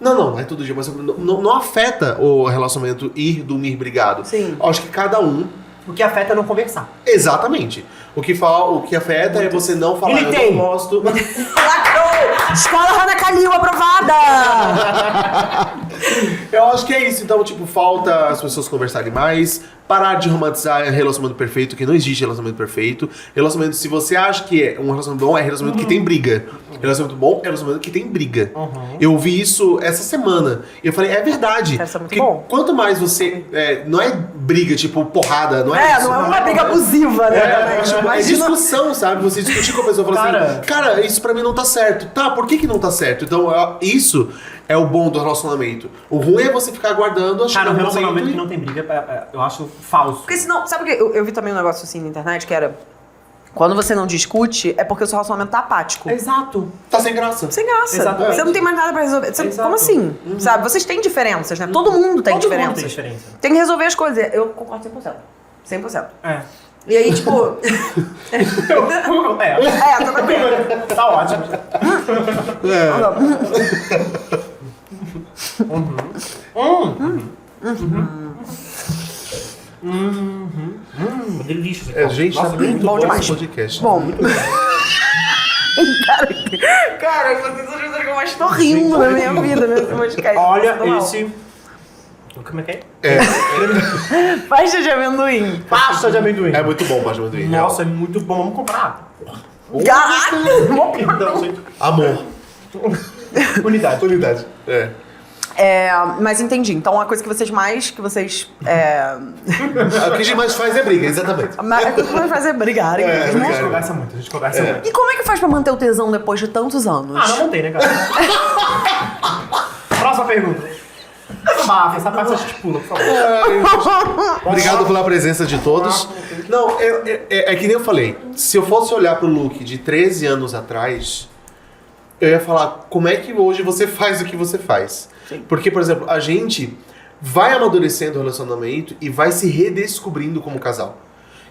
Não é todo dia, mas não afeta o relacionamento ir dormir brigado. Sim. Acho que cada um. O que afeta é não conversar. Exatamente. O que afeta é você não falar, eu Gritei. não gosto. Lacrou! Escola Rana Calil aprovada! Eu acho que é isso. Então, tipo, falta as pessoas conversarem mais, parar de romantizar relacionamento perfeito, que não existe relacionamento perfeito. Relacionamento, se você acha que é um relacionamento bom, é relacionamento que tem briga. Relacionamento bom é relacionamento que tem briga. Eu ouvi isso essa semana. E eu falei, é verdade. Deve ser muito Porque bom. quanto mais você... não é briga, tipo, porrada, não é isso. Não é uma briga abusiva, né? É Imagina- discussão, sabe? Você discutir com a pessoa e falar assim, cara, isso pra mim não tá certo. Tá, por que não tá certo? Então, isso é o bom do relacionamento. O ruim é você ficar aguardando, Cara, um um relacionamento momento que não tem briga, eu acho falso. Porque senão, sabe o que? Eu vi também um negócio assim na internet que era. Quando você não discute, é porque o seu relacionamento tá apático. Exato. Tá sem graça. Sem graça. Exatamente. Você não tem mais nada pra resolver. Exato. Como assim? Sabe? Vocês têm diferenças, né? Todo mundo tem Todo mundo diferenças. tem diferença. Tem que resolver as coisas. Eu concordo 100%. 100%. É. E aí, tipo. É, tá tranquilo. tá ótimo. Delícia. A gente tá muito bom bom demais. esse podcast. Bom. Cara, vocês são as pessoas que eu mais tô rindo na minha vida nesse podcast. Olha Tô mal. esse... Como é que é? Pasta de amendoim. Pasta de amendoim. É muito bom, Pasta de amendoim. Nossa, é muito bom. Vamos comprar. Caraca! Então, gente. Amor. Unidade. Unidade. É. Mas entendi. Então a coisa que vocês mais. O que a gente mais faz é briga, exatamente. A coisa que vocês fazem é brigarem. É, mesmo. A gente conversa muito, a gente conversa muito. E como é que faz pra manter o tesão depois de tantos anos? Ah, não montei, né, cara? Próxima pergunta. Bafa, essa parte a gente pula, por favor. Obrigado pela presença de todos. Não, é que nem eu falei. Se eu fosse olhar pro Luke de 13 anos atrás, eu ia falar, como é que hoje você faz o que você faz? Sim. Porque, por exemplo, a gente vai amadurecendo o relacionamento e vai se redescobrindo como casal.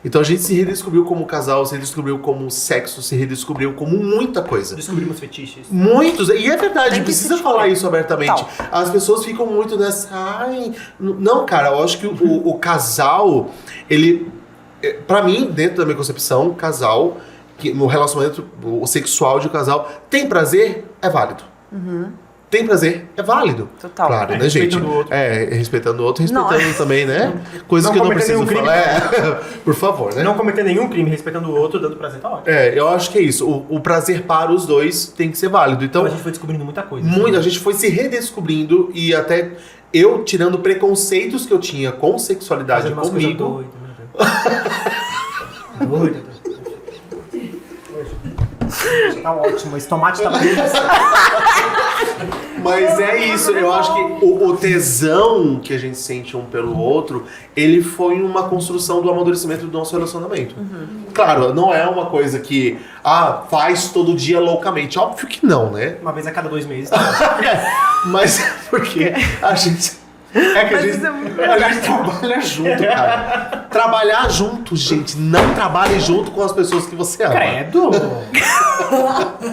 Então a gente se redescobriu como casal, se redescobriu como sexo, se redescobriu como muita coisa. Descobrimos fetiches. Muitos, e é verdade, Tem que precisa se falar isso abertamente. Então. As pessoas ficam muito nessa. Ai, não, cara, eu acho que o casal, ele. Pra mim, dentro da minha concepção, casal, no relacionamento o sexual de um casal, tem prazer, é válido. Tem prazer, é válido. Total. Claro, É, né, gente? respeitando o outro. Respeitando o outro, Não, respeitando também, né? Coisas Não que eu não cometer preciso nenhum falar. Por favor, né? Não cometer nenhum crime, respeitando o outro, dando prazer, tá ótimo. Eu acho que é isso. O prazer para os dois tem que ser válido. Então, Então a gente foi descobrindo muita coisa. a gente foi se redescobrindo e até eu tirando preconceitos que eu tinha com sexualidade Fazendo umas coisas comigo. doidas, meu Deus. Doida. Tá ótimo, esse tomate tá delícia. Mas é isso, eu acho que o tesão que a gente sente um pelo outro, ele foi uma construção do amadurecimento do nosso relacionamento. Claro, não é uma coisa que faz todo dia loucamente. Óbvio que não, né? Uma vez a cada 2 meses. Mas é porque a gente. É que a gente trabalha junto, cara. Trabalhar junto, gente. Não trabalhe junto com as pessoas que você ama. Credo!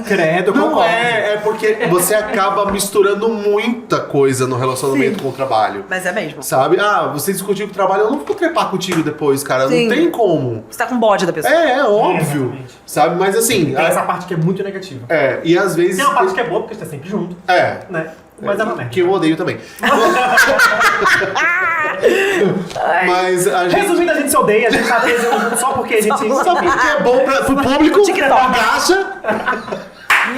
Credo, Não concordo. é porque você acaba misturando muita coisa no relacionamento com o trabalho. Mas é mesmo. Sabe? Você discutiu com o trabalho, eu não vou trepar contigo depois, cara. Sim. Não tem como. Você tá com bode da pessoa. É óbvio. Exatamente. Sabe? Mas assim. Tem essa parte que é muito negativa. E às vezes. Tem uma parte que é boa, porque você tá sempre junto, né? Mas é uma merda. Que eu odeio também. Mas a gente. Resumindo, a gente se odeia, a gente tá preso junto só porque a gente... Só porque é bom pro público, agacha.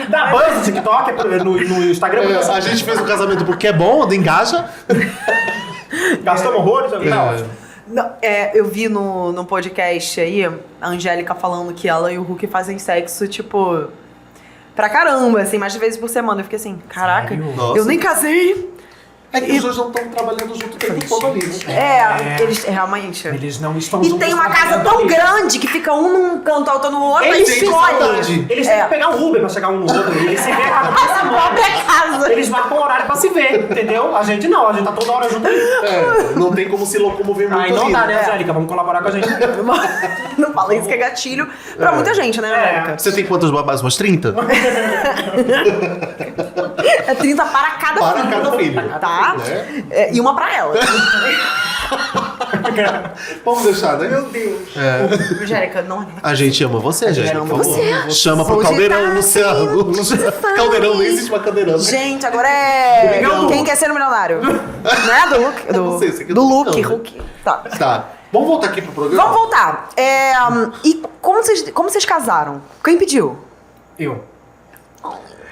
Dá buzz no TikTok, no Instagram. A gente fez um casamento porque é bom, engaja. Gastamos horrores, tá ótimo. Não, eu vi no podcast aí, a Angélica falando que ela e o Hulk fazem sexo, tipo, pra caramba, assim, mais de vezes por semana. Eu fiquei assim, caraca, Sério? Nossa. eu nem casei. É que os dois não estão trabalhando junto o tempo todo ali, né? Eles realmente... Eles não estão E juntos tem uma casa trabalhando tão ali. grande que fica um num canto, outro no outro, Eles eles sentem saudade. escolhem. Eles têm que pegar um Uber pra chegar um no outro. Eles se veem a cada A semana. própria casa. Eles marcam o horário pra se vê, entendeu? A gente não, a gente tá toda hora junto. Não tem como se locomover muito Aí não ali, dá, né? né, Angélica? Vamos colaborar com a gente. Não fala isso que é gatilho pra muita gente, né, Angélica? Você tem quantas babás? Umas 30? É 30 para cada Para filho. cada filho. Tá? Né? E uma pra ela. Vamos deixar, né? Meu Deus. Angélica, não. A gente ama você, Angélica. ama por favor. você. Chama pro Hoje caldeirão, tá Luciano. sendo Caldeirão, nem existe uma caldeirão. Gente, agora é. Domingão. Quem quer ser o milionário? Né? Do Luke? Eu não sei, isso aqui é do do Luke. Domingão, né? Luke. Tá. Tá. Vamos voltar aqui pro programa? Vamos voltar. E como vocês casaram? Quem pediu? Eu.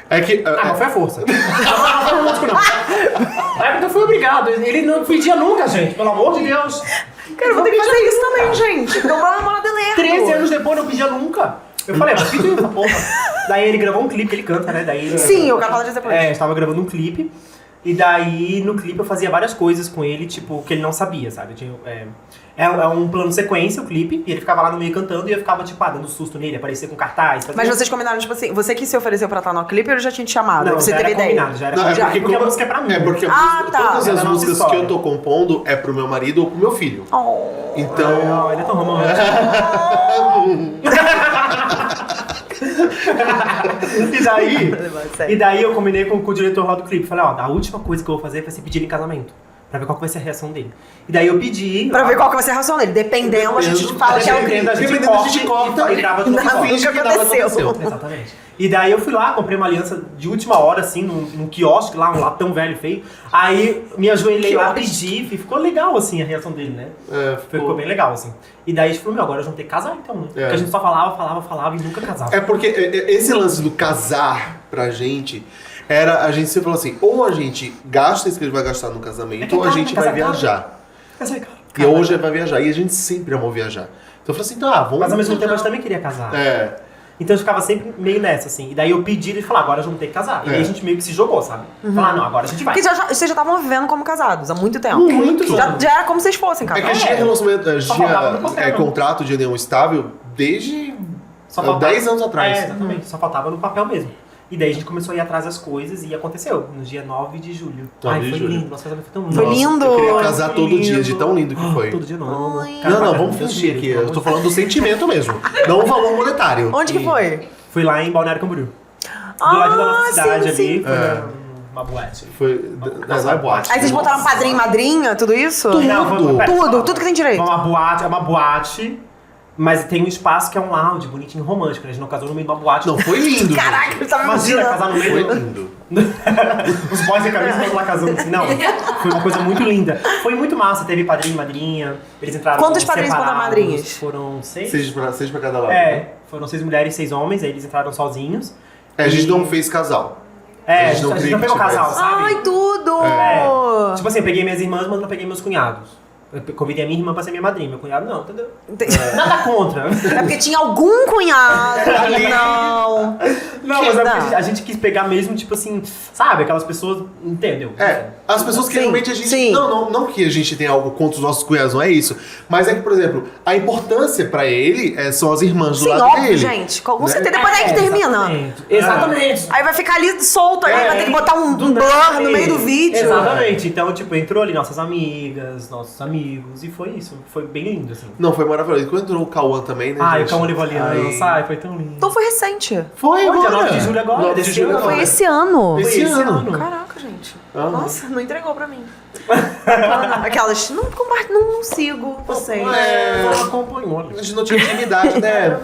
É que... Ah, mas foi a força. Não foi romântico, não. É porque eu fui obrigado. Ele não pedia nunca, gente. Pelo amor de Deus. Cara, eu vou ter que fazer isso também, gente. Porque eu vou namorar dele. 13 anos depois não pedia nunca. Eu falei, mas pediu essa porra. Daí ele gravou um clipe, ele canta, né? Daí, Sim, eu quero falar disso depois. eu estava gravando um clipe. E daí, no clipe, eu fazia várias coisas com ele, tipo, que ele não sabia, sabe? Eu tinha, é um plano sequência, o clipe, e ele ficava lá no meio cantando e eu ficava, tipo, dando susto nele, aparecer com cartaz. Mas vocês combinaram, tipo assim, você que se ofereceu pra estar no clipe, ele já tinha te chamado? Não, você já teve era ideia? combinado, já era Não, combinado, porque a música é pra mim. É porque Ah, tá. todas É as da nossa músicas história. que eu tô compondo é pro meu marido ou pro meu filho. Oh. Então... Não, ele é tão romântico. E daí eu combinei com o diretor lá do clipe. Falei, ó, a última coisa que eu vou fazer vai ser pedir ele em casamento. Pra ver qual que vai ser a reação dele. E daí eu pedi... Pra ver qual que vai ser a reação dele. Dependendo, a gente fala que é o clipe. Dependendo, a gente corta e grava tudo Não, igual. nunca aconteceu. Exatamente. E daí eu fui lá, comprei uma aliança de última hora, assim, num quiosque lá, um latão velho feio. Aí me ajoelhei lá, pedi, e ficou legal, assim, a reação dele, né? Ficou bem legal, assim. E daí a gente falou, meu, agora nós vamos ter que casar, então, né? Porque a gente só falava e nunca casava. É porque esse lance do casar pra gente era, a gente sempre falou assim, ou a gente gasta isso que a gente vai gastar no casamento, ou a gente vai viajar. Mas é, cara. E hoje vai viajar, e a gente sempre amou viajar. Então eu falei assim, tá, vamos... Mas ao mesmo tempo a gente também queria casar. Então eu ficava sempre meio nessa, assim. E daí eu pedi, ele falou, agora nós vamos ter que casar. E aí a gente meio que se jogou, sabe? Falar, não, agora a gente vai. Porque vocês já estavam vivendo como casados há muito tempo. Muito. Já era como se vocês fossem É que a casados. gente tinha relacionamento, Só faltava no papel, tinha né? contrato de união estável desde Só faltava- 10 anos atrás. Exatamente. Só faltava no papel mesmo. E daí a gente começou a ir atrás das coisas e aconteceu. No dia 9 de julho. 9 Ai, de foi julho. lindo. Nosso casamento foi tão lindo. Foi lindo. Eu queria casar Foi todo dia, lindo. de tão lindo que foi. Todo dia não. Ai. Não, vamos fingir aqui. Eu tô falando do sentimento mesmo. Não o valor monetário. Onde que foi? Fui lá em Balneário Camboriú. Do lado da nossa cidade sim, ali. sim. Foi uma boate. Foi. Não é boate. Aí vocês botaram padrinho e madrinha, tudo isso? Não, pera, Tudo que tem direito. É uma boate, mas tem um espaço que é um lounge, bonitinho, romântico. Né? A gente não casou no meio de uma boate. Não, foi lindo. Caraca, eu tava Imagina imaginando. casar no meio Foi do... lindo. Os boys de camisa estão lá casando assim. Não, foi uma coisa muito linda. Foi muito massa, teve padrinho e madrinha. Eles entraram Quantos padrinhos, quantas separados. madrinhas? Foram 6. Seja pra cada lado. Foram 6 mulheres e 6 homens, aí eles entraram sozinhos. A gente não fez casal. A A gente gente não não queria que pegou casal, tivesse. sabe? Ai, tudo! Tipo assim, eu peguei minhas irmãs, mas não peguei meus cunhados. Eu convidei a minha irmã pra ser minha madrinha, meu cunhado não, entendeu? Nada contra. É porque tinha algum cunhado ali, não. Não, mas é porque a gente quis pegar mesmo, tipo assim, sabe? Aquelas pessoas, entendeu? As pessoas que Sim, realmente a gente... sim. Não que a gente tenha algo contra os nossos cunhados, não é isso. Mas é que, por exemplo, a importância pra ele são as irmãs do Sim, lado óbvio, dele. gente. Com Né? certeza. Depois aí que termina. Exatamente. Aí vai ficar ali solto, aí vai ter que botar um blur no meio do vídeo. Exatamente. Então, tipo, entrou ali nossas amigas, nossos amigos, e foi isso. Foi bem lindo, assim. Não, foi maravilhoso. E quando entrou o Cauã também, né, Ah, e gente? o Cauã levou aliança. Ai, foi tão lindo. Então foi recente. Foi Foi dia agora. 9 de julho agora, 9 de desse julho ano. agora. Foi esse ano. Esse ano. Caraca, gente. Aham. Nossa, não entregou pra mim. Aquelas, não sigo vocês. Ela acompanhou. A gente não tinha intimidade, né?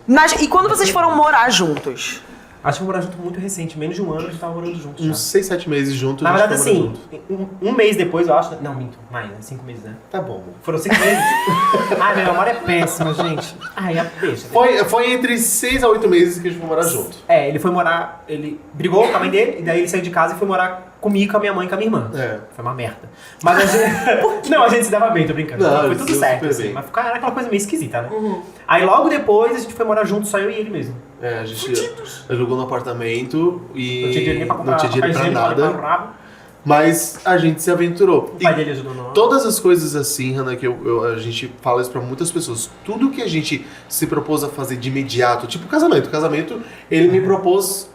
Mas, e quando vocês foram morar juntos? Acho que morar junto muito recente, menos de um ano a gente tava morando juntos já. Uns 6, 7 meses juntos. Na a gente verdade, foi morar assim, junto. um mês depois, eu acho... Não, minto. Mais, né? 5 meses, né? Tá bom. Foram 5 meses. Ai, minha memória é péssima, gente. Ai, deixa. Foi entre 6 a 8 meses que a gente foi morar junto. Ele foi morar... Ele brigou com a mãe dele, e daí ele saiu de casa e foi morar comigo, com a minha mãe e com a minha irmã. Foi uma merda. Mas a gente... Não, a gente se dava bem, tô brincando. Não, foi tudo deu certo, super assim. bem. Mas era aquela coisa meio esquisita, né? Aí logo depois a gente foi morar junto, só eu e ele mesmo. A gente alugou no apartamento e Não tinha dinheiro nem pra comprar não tinha dinheiro pra papel higiênico, nada. pra rabo. Mas a gente se aventurou. O pai dele ajudou nós. Todas as coisas assim, Hannah, que a gente fala isso pra muitas pessoas. Tudo que a gente se propôs a fazer de imediato, tipo casamento. O casamento, ele me propôs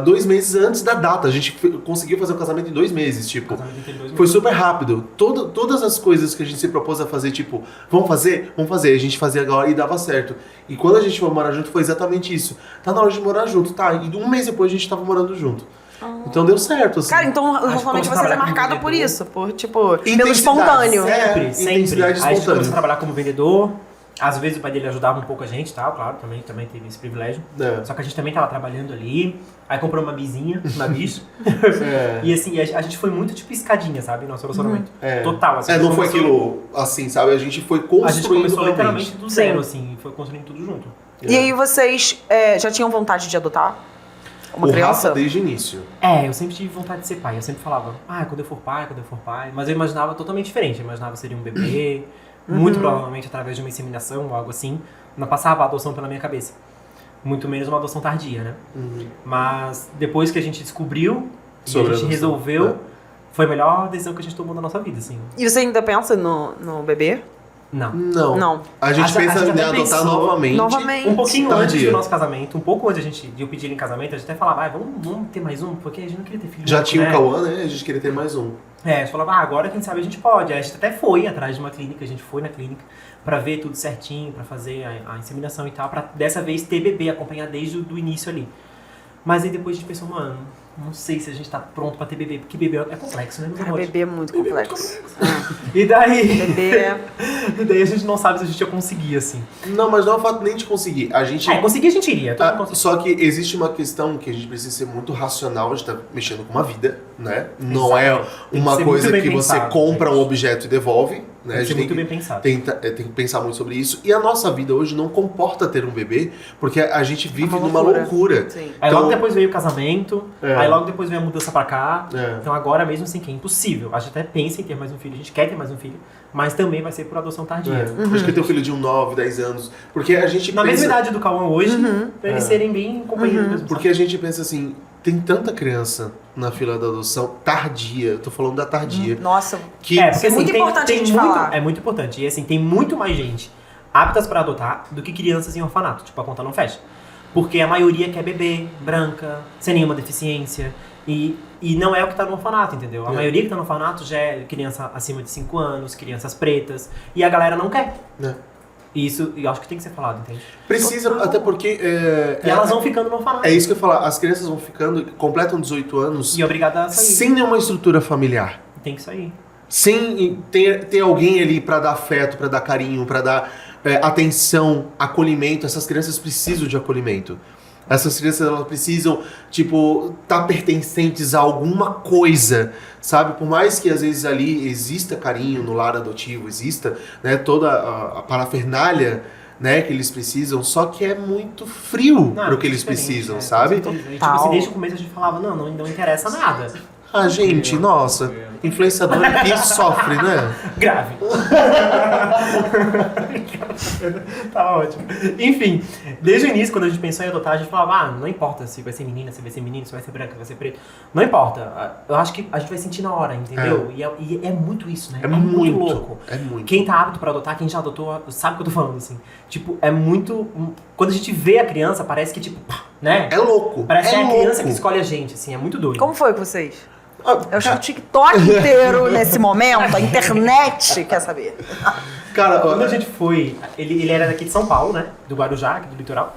2 meses antes da data. A gente conseguiu fazer o casamento em 2 meses, tipo. Casamento tem 2 meses. Foi super rápido. Todas as coisas que a gente se propôs a fazer, tipo, vamos fazer? Vamos fazer. A gente fazia agora e dava certo. E quando a gente foi morar junto, foi exatamente isso. Tá na hora de morar junto, tá? E 1 mês depois a gente tava morando junto. Então deu certo, assim. Cara, então o relacionamento começou a vai ser trabalhar marcado como por vendedor. isso, por, tipo, pelo Intensidade. espontâneo. Sempre. Intensidade Aí a gente começou a espontânea. trabalhar como vendedor. Às vezes o pai dele ajudava um pouco a gente, tá? Claro, também teve esse privilégio. É. Só que a gente também tava trabalhando ali. Aí comprou uma bizinha, uma bicha. É. E assim, a gente foi muito tipo escadinha, sabe? Nosso relacionamento. É. Total, assim. Não foi começou- aquilo assim, sabe? A gente foi construindo A gente começou realmente. literalmente do zero, assim. Foi construindo tudo junto. E aí vocês já tinham vontade de adotar uma O criança? Rafa desde o início. Eu sempre tive vontade de ser pai. Eu sempre falava, quando eu for pai, quando eu for pai. Mas eu imaginava totalmente diferente. Eu imaginava que seria um bebê, muito provavelmente através de uma inseminação ou algo assim. Não passava a adoção pela minha cabeça. Muito menos uma adoção tardia, né? Mas depois que a gente descobriu e Sobre a a gente adoção, resolveu, é. foi a melhor decisão que a gente tomou na nossa vida, assim. E você ainda pensa no bebê? Não. Não. A gente A pensa gente em até adotar pensou novamente. Novamente. Um pouquinho antes Tardia. do nosso casamento, um pouco antes de eu pedir ele em casamento, a gente até falava, vamos ter mais um, porque a gente não queria ter filho. Já único, tinha né? o Cauã, né? A gente queria ter mais um. A gente falava, agora quem sabe a gente pode. Aí a gente até foi atrás de uma clínica, a gente foi na clínica pra ver tudo certinho, pra fazer a inseminação e tal, pra dessa vez ter bebê, acompanhar desde o início ali. Mas aí depois a gente pensou, mano, não sei se a gente tá pronto pra ter bebê, porque bebê é complexo, né, meus Cara, amores? bebê é muito complexo. E daí, Bebê. e daí a gente não sabe se a gente ia conseguir, assim. Não, mas não é o fato nem de conseguir. A gente. Conseguir a gente iria, todo mundo consegue. Só que existe uma questão que a gente precisa ser muito racional, a gente tá mexendo com uma vida, né? Não é Tem que uma ser coisa muito bem que você pensado, compra gente. um objeto e devolve, né? Tem A que ser gente muito bem pensado. tem que pensar muito sobre isso. E a nossa vida hoje não comporta ter um bebê, porque a gente vive uma numa loucura. loucura. Sim. Aí Então- logo depois veio o casamento, É. aí logo depois veio a mudança pra cá. É. Então agora mesmo assim que é impossível. A gente até pensa em ter mais um filho, a gente quer ter mais um filho, mas também vai ser por adoção tardia. Acho que tem um filho de 9, 10 anos. Porque a gente Na pensa. mesma idade do Cauã hoje, pra eles É. serem bem companheiros mesmo. Porque a gente pensa assim, tem tanta criança na fila da adoção tardia, eu tô falando da tardia, Nossa, que Porque, é muito importante a gente muito, falar. É muito importante. E assim, tem muito mais gente aptas pra adotar do que crianças em orfanato. Tipo, a conta não fecha. Porque a maioria quer bebê, branca, sem nenhuma deficiência. E não é o que tá no orfanato, entendeu? A É. maioria que tá no orfanato já é criança acima de 5 anos, crianças pretas. E a galera não quer. né, E isso, eu acho que tem que ser falado, entende? precisa, até porque E elas vão ficando no orfanato. é isso que eu ia falar, as crianças vão ficando, completam 18 anos E obrigada a sair. sem nenhuma estrutura familiar. Tem que sair. Sem ter alguém ali pra dar afeto, pra dar carinho, pra dar atenção, acolhimento. Essas crianças precisam de acolhimento. Essas crianças, elas precisam, tipo, estar pertencentes a alguma coisa, sabe? Por mais que às vezes ali exista carinho no lar adotivo, exista, né, toda a parafernália, né, que eles precisam, só que é muito frio Não, pro que eles diferente, precisam, é, sabe? com certeza. E, tipo Total. assim, desde o começo a gente falava, não interessa nada. Ah, gente, nossa, influenciador que sofre, né? Grave. Tá ótimo. Enfim, desde o início, quando a gente pensou em adotar, a gente falava, não importa se vai ser menina, se vai ser menino, se vai ser branca, se vai ser preto. Não importa. Eu acho que a gente vai sentir na hora, entendeu? E é muito isso, né? É muito louco. É muito. Quem tá apto pra adotar, quem já adotou, sabe o que eu tô falando, assim. Tipo, é muito... Quando a gente vê a criança, parece que, tipo, pá, né? É louco. Parece que é a louco. criança que escolhe a gente, assim. É muito doido. como foi com vocês? Ah, Eu acho que o TikTok inteiro nesse momento, a internet quer saber. Cara, Quando a gente foi... Ele era daqui de São Paulo, né? Do Guarujá, aqui do litoral.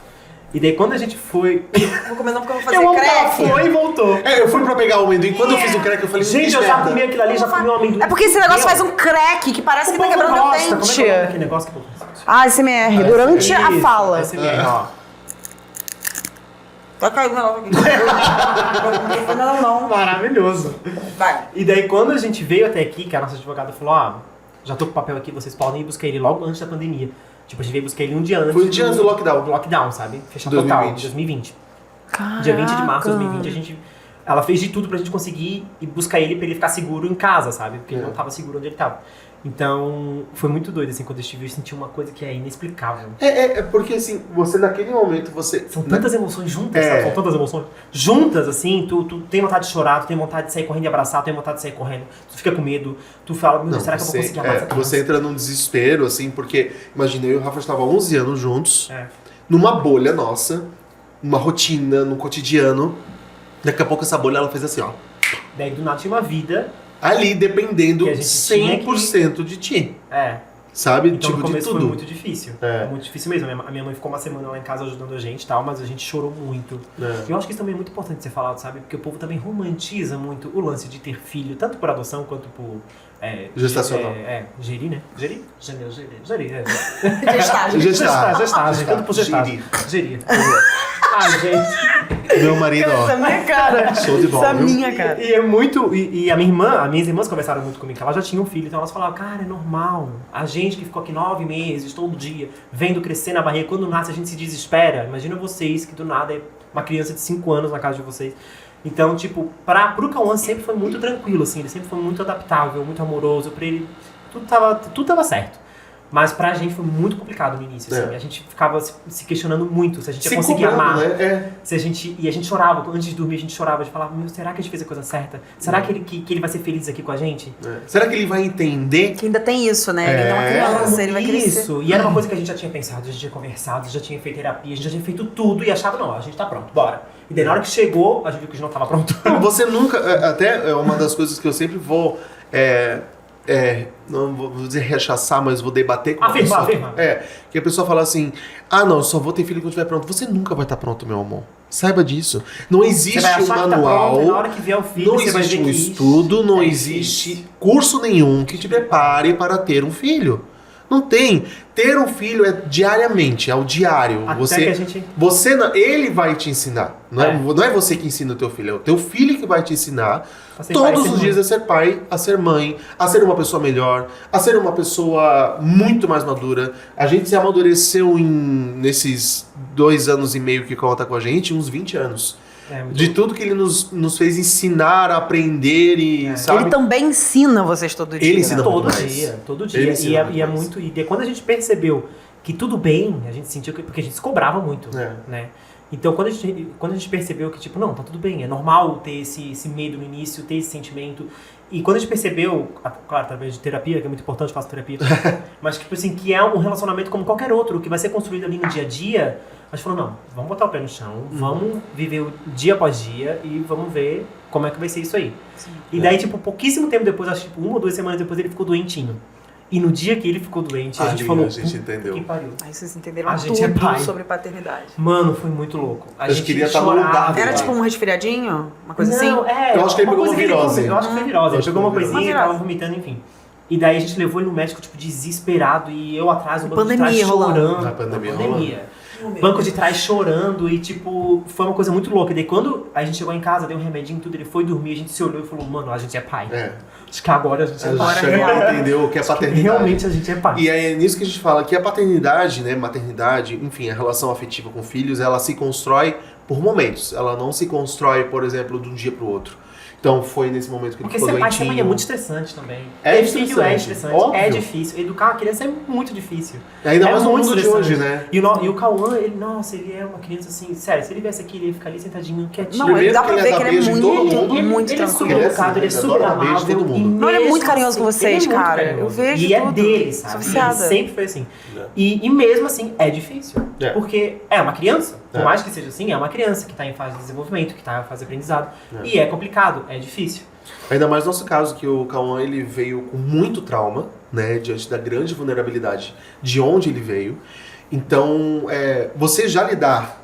E daí, quando a gente foi... Vou comer não porque eu vou fazer Eu amo que ela crepe. foi e voltou. eu fui pra pegar o amendoim. Quando eu fiz o crack, eu falei, Gente, eu já comi aquilo ali, já comi um amendoim. É porque esse negócio Meu, faz um crack que parece o que tá povo quebrando o gosta. Como é dente. que é o nome daquele negócio que o povo gosta? Ah, SMR, durante a Isso, fala. SMR, ó. Vai cair o negócio aqui. Não. Maravilhoso. Vai. E daí, quando a gente veio até aqui, que a nossa advogada falou, já tô com o papel aqui, vocês podem ir buscar ele logo antes da pandemia. Tipo, a gente veio buscar ele um dia antes. Foi um dia antes do lockdown. Do lockdown, sabe? Fechar 2020. total, 2020. Dia 20 de março de 2020, ela fez de tudo pra gente conseguir ir buscar ele pra ele ficar seguro em casa, sabe? Porque ele não tava seguro onde ele tava. Então, foi muito doido, assim, quando eu estive, eu senti uma coisa que é inexplicável. É porque assim, você naquele momento, você... São tantas emoções juntas, É. sabe? São tantas emoções juntas, assim, tu tem vontade de chorar, tu tem vontade de sair correndo e abraçar, tu tem vontade de sair correndo, tu fica com medo, tu fala, meu Deus, será que eu vou conseguir amar essa criança? você entra num desespero, assim, porque, imagina, eu e o Rafa estavam 11 anos juntos, É. numa bolha nossa, numa rotina, num cotidiano. Daqui a pouco essa bolha, ela fez assim, ó. Daí, do nada, tinha uma vida, Ali, dependendo Que a gente tinha 100% de ti. Sabe? Então, no tipo, de começo foi tudo. muito difícil. É. Muito difícil mesmo. A minha mãe ficou uma semana lá em casa ajudando a gente e tal, mas a gente chorou muito. É. Eu acho que isso também é muito importante ser falado, sabe? Porque o povo também romantiza muito o lance de ter filho, tanto por adoção quanto por... Gestacional. Gerir, né? Gerir? Gerir, é. Gestagem, tanto por gestagem. Gerir. Ai, gente. Meu marido, Essa ó. minha cara. Show de bola, Essa viu? minha cara. E é muito. E a minha irmã, as minhas irmãs conversaram muito comigo, que elas já tinham filho, então elas falavam, cara, é normal. A gente que ficou aqui 9 meses, todo dia, vendo crescer na barriga, quando nasce a gente se desespera. Imagina vocês que do nada é uma criança de 5 anos na casa de vocês. Então, tipo, pro Cauã sempre foi muito tranquilo, assim, ele sempre foi muito adaptável, muito amoroso, pra ele tudo tava certo. Mas pra gente foi muito complicado no início, assim. É. A gente ficava se questionando muito se a gente Se ia conseguir cobrando, amar. né? Se a gente, e a gente chorava, antes de dormir a gente chorava, de falar, meu, será que a gente fez a coisa certa? Será que ele vai ser feliz aqui com a gente? Será que ele vai entender? Que ainda tem isso, né? Ele é uma criança, ele vai crescer. Isso, e era uma coisa que a gente já tinha pensado, a gente tinha conversado, já tinha feito terapia, a gente já tinha feito tudo e achava, não, a gente tá pronto, bora. E daí na hora que chegou, a gente viu que a gente não tava pronto. Não, você nunca... Até é uma das coisas que eu sempre vou... não vou dizer rechaçar, mas vou debater com a pessoa. Afirma. Que a pessoa fala assim, não, eu só vou ter filho quando estiver pronto. Você nunca vai estar pronto, meu amor. Saiba disso. Não existe Você vai um achar que manual, tá pronto, e na hora que vier o filho, não você vai existe ver um que estudo, não é existe curso nenhum que te prepare para ter um filho. Não tem. Ter um filho é diariamente, é o diário. Até que a gente... Ele vai te ensinar. Não é você que ensina o teu filho, é o teu filho que vai te ensinar A ser pai, todos ser os mãe. dias a ser pai, a ser mãe, a ser uma pessoa melhor, a ser uma pessoa muito mais madura. A gente se amadureceu nesses 2 anos e meio que conta com a gente, uns 20 anos. muito De tudo que ele nos fez ensinar, aprender e, sabe? Ele também ensina vocês todo dia. Ele ensina né? muito mais. Todo Ele dia. ensina E é mais. muito. E daí quando a gente percebeu que tudo bem, a gente sentiu que. Porque a gente se cobrava muito, É. né? Então quando a gente percebeu que, tipo, não, tá tudo bem, é normal ter esse medo no início, ter esse sentimento. E quando a gente percebeu, claro, através de terapia, que é muito importante, faço terapia, mas tipo assim, que é um relacionamento como qualquer outro, que vai ser construído ali no dia a dia, a gente falou, não, vamos botar o pé no chão, vamos viver o dia após dia e vamos ver como é que vai ser isso aí. E daí, tipo, pouquíssimo tempo depois, acho que tipo, 1 ou 2 semanas depois, ele ficou doentinho. E no dia que ele ficou doente, a gente falou, a gente entendeu. que pariu. Aí vocês entenderam A gente é tudo pai. sobre paternidade. Mano, foi muito louco. A Eu gente queria estar no chorava. lugar dele. Era tipo um resfriadinho? Uma coisa assim? Não, Eu acho que ele uma pegou coisa uma que ele virose. Eu acho que foi virose. Ele Acho pegou que uma foi coisinha e virose. tava vomitando, enfim. E daí a gente levou ele no médico, tipo, desesperado. E eu atrás, o banco de Pandemia trás rolando. chorando. Na pandemia Banco de trás chorando e, tipo, foi uma coisa muito louca. E daí quando a gente chegou em casa, deu um remedinho e tudo, ele foi dormir, a gente se olhou e falou, mano, a gente é pai. Acho que agora a gente é A gente pai. chegou a entender o que é paternidade. Realmente a gente é pai. E é nisso que a gente fala que a paternidade, né, maternidade, enfim, a relação afetiva com filhos, ela se constrói por momentos. Ela não se constrói, por exemplo, de um dia pro outro. Então foi nesse momento que ele Porque ficou ser pai e ser doentinho. mãe é muito estressante também. É Ter filho estressante, é estressante, óbvio. é difícil. Educar uma criança é muito difícil. Ainda É mais no muito mundo de estressante. hoje, né? E o Cauã, ele, nossa, ele é uma criança assim, sério, se ele viesse aqui, ele ia ficar ali sentadinho, quietinho. Não, ele dá pra Primeiro ver que que ele ele é dá beijo em todo muito, mundo. muito Ele é super tranquilo. educado, ele é Ele super adora dar beijo em todo amável. mundo. Não, ele é muito mesmo carinhoso com assim, vocês, ele é muito cara. carinhoso. Eu vejo E é tudo. dele, Sou sabe? Ele viciada. sempre foi assim. É. E mesmo assim, é difícil. É. Porque é uma criança. Por É. mais que seja assim, é uma criança que tá em fase de desenvolvimento, que tá em fase de aprendizado. É. E é complicado, é difícil. Ainda mais no nosso caso, que o Cauã ele veio com muito trauma, né, diante da grande vulnerabilidade de onde ele veio. Então, você já lidar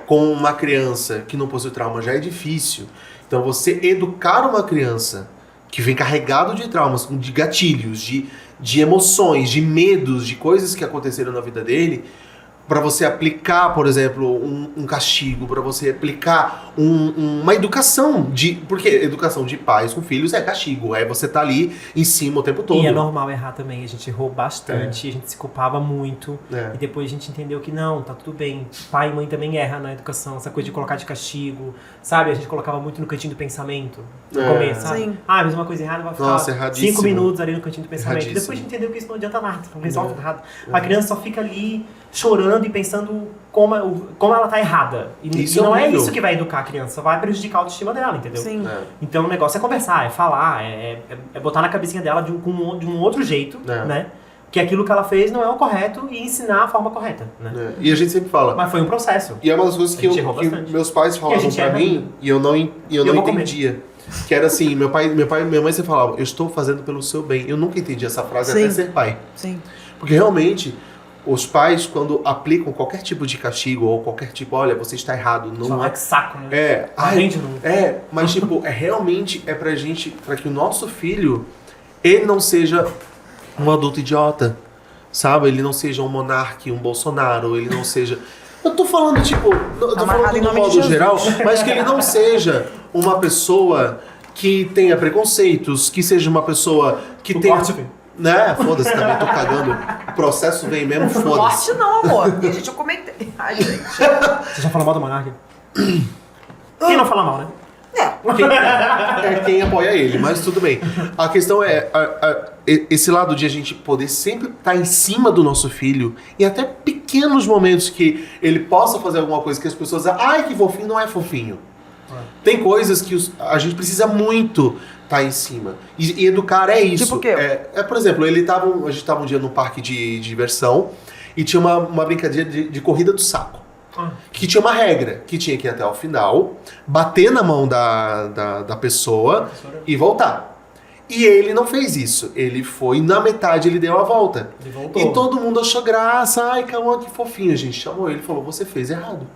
com uma criança que não possui trauma já é difícil. Então, você educar uma criança que vem carregado de traumas, de gatilhos, de emoções, de medos, de coisas que aconteceram na vida dele, para você aplicar, por exemplo, um castigo, para você aplicar uma educação porque educação de pais com filhos é castigo, é você tá ali em cima o tempo todo. E é normal errar também, a gente errou bastante, a gente se culpava muito, É. e depois a gente entendeu que não, tá tudo bem, pai e mãe também erram na educação, essa coisa de colocar de castigo, sabe? A gente colocava muito no cantinho do pensamento, no É. começo, sabe? Sim. Ah, fez uma coisa errada, vai ficar Nossa, erradíssimo. 5 minutos ali no cantinho do pensamento. Erradíssimo. Depois a gente entendeu que isso não adianta nada, não resolve nada. A criança só fica ali chorando e pensando como ela tá errada. E Isso é não é horrível. isso que vai educar a criança, só vai prejudicar a autoestima dela, entendeu? Sim. É. Então o negócio é conversar, é falar, é botar na cabecinha dela de um outro jeito, É. né? Que aquilo que ela fez não é o correto e ensinar a forma correta, né? É. E a gente sempre fala. Mas foi um processo. E é uma das coisas que, A gente errou que bastante. meus pais E a falavam gente pra erra mim ainda. e eu não vou comer. entendia. Que era assim, minha mãe sempre falava, eu estou fazendo pelo seu bem. Eu nunca entendi essa frase Sim. até ser pai. Sim. Porque realmente, os pais, quando aplicam qualquer tipo de castigo ou qualquer tipo, olha, você está errado, Só não vai é. que saco, né? É, Aprende no... mas tipo, realmente é pra que o nosso filho, ele não seja um adulto idiota, sabe? Ele não seja um monarca, um Bolsonaro, ele não seja... Eu tô falando, tipo, eu tô Amarrado falando em no nome de modo Jesus. geral, mas que ele não seja uma pessoa que tenha preconceitos, que seja uma pessoa que O tenha... corte, filho. Né? Foda-se, também tô cagando. O processo vem mesmo, foda-se. Corte não, amor. E, gente, eu comentei. Ai, gente. Você já falou mal da monarca? Quem não fala mal, né? Quem apoia ele, mas tudo bem. A questão é esse lado de a gente poder sempre estar em cima do nosso filho e até pequenos momentos que ele possa fazer alguma coisa que as pessoas dizem, ai que fofinho, não é fofinho. Tem coisas que a gente precisa muito estar em cima. E educar é isso. Tipo o quê? Por exemplo, a gente tava um dia num parque de diversão e tinha uma brincadeira de corrida do saco. Que tinha uma regra, que tinha que ir até o final, bater na mão da pessoa e voltar. E ele não fez isso. Ele foi, na metade ele deu a volta. Ele voltou. E todo mundo achou graça. Ai, Cauã, que fofinho. A gente chamou ele e falou, você fez errado.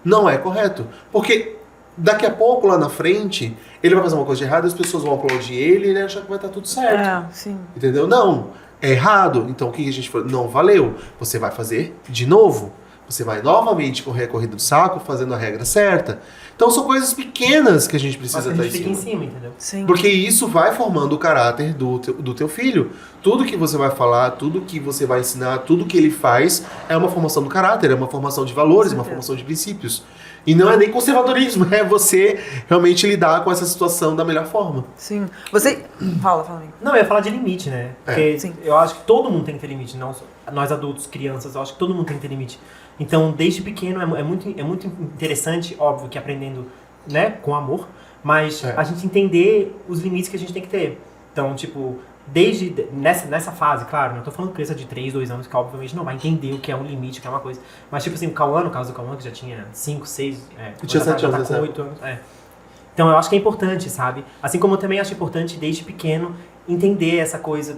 Não é correto. Porque daqui a pouco, lá na frente, ele vai fazer uma coisa de errado, as pessoas vão aplaudir ele e ele acha que vai estar tudo certo. É, sim. Entendeu? Não, é errado. Então o que a gente falou? Não valeu. Você vai fazer de novo. Você vai novamente correr a corrida do saco, fazendo a regra certa. Então são coisas pequenas que a gente Mas precisa a estar gente em fica em cima. cima, entendeu? Sim. Porque isso vai formando o caráter do teu filho. Tudo que você vai falar, tudo que você vai ensinar, tudo que ele faz é uma formação do caráter, é uma formação de valores, é uma formação de princípios. E não é nem conservadorismo, é você realmente lidar com essa situação da melhor forma. Sim. Você... Fala, amigo. Não, eu ia falar de limite, né? Porque Sim. eu acho que todo mundo tem que ter limite, não só nós adultos, crianças, eu acho que todo mundo tem que ter limite. Então, desde pequeno é muito interessante, óbvio que aprendendo, né, com amor, mas a gente entender os limites que a gente tem que ter. Então, tipo, desde nessa fase, claro, não tô falando criança de 3, 2 anos, que obviamente não vai entender o que é um limite, o que é uma coisa. Mas, tipo assim, o Cauã, no caso do Cauã, que já tinha 5, 6, tinha 7 anos, com 8 anos. Então, eu acho que é importante, sabe? Assim como eu também acho importante, desde pequeno, entender essa coisa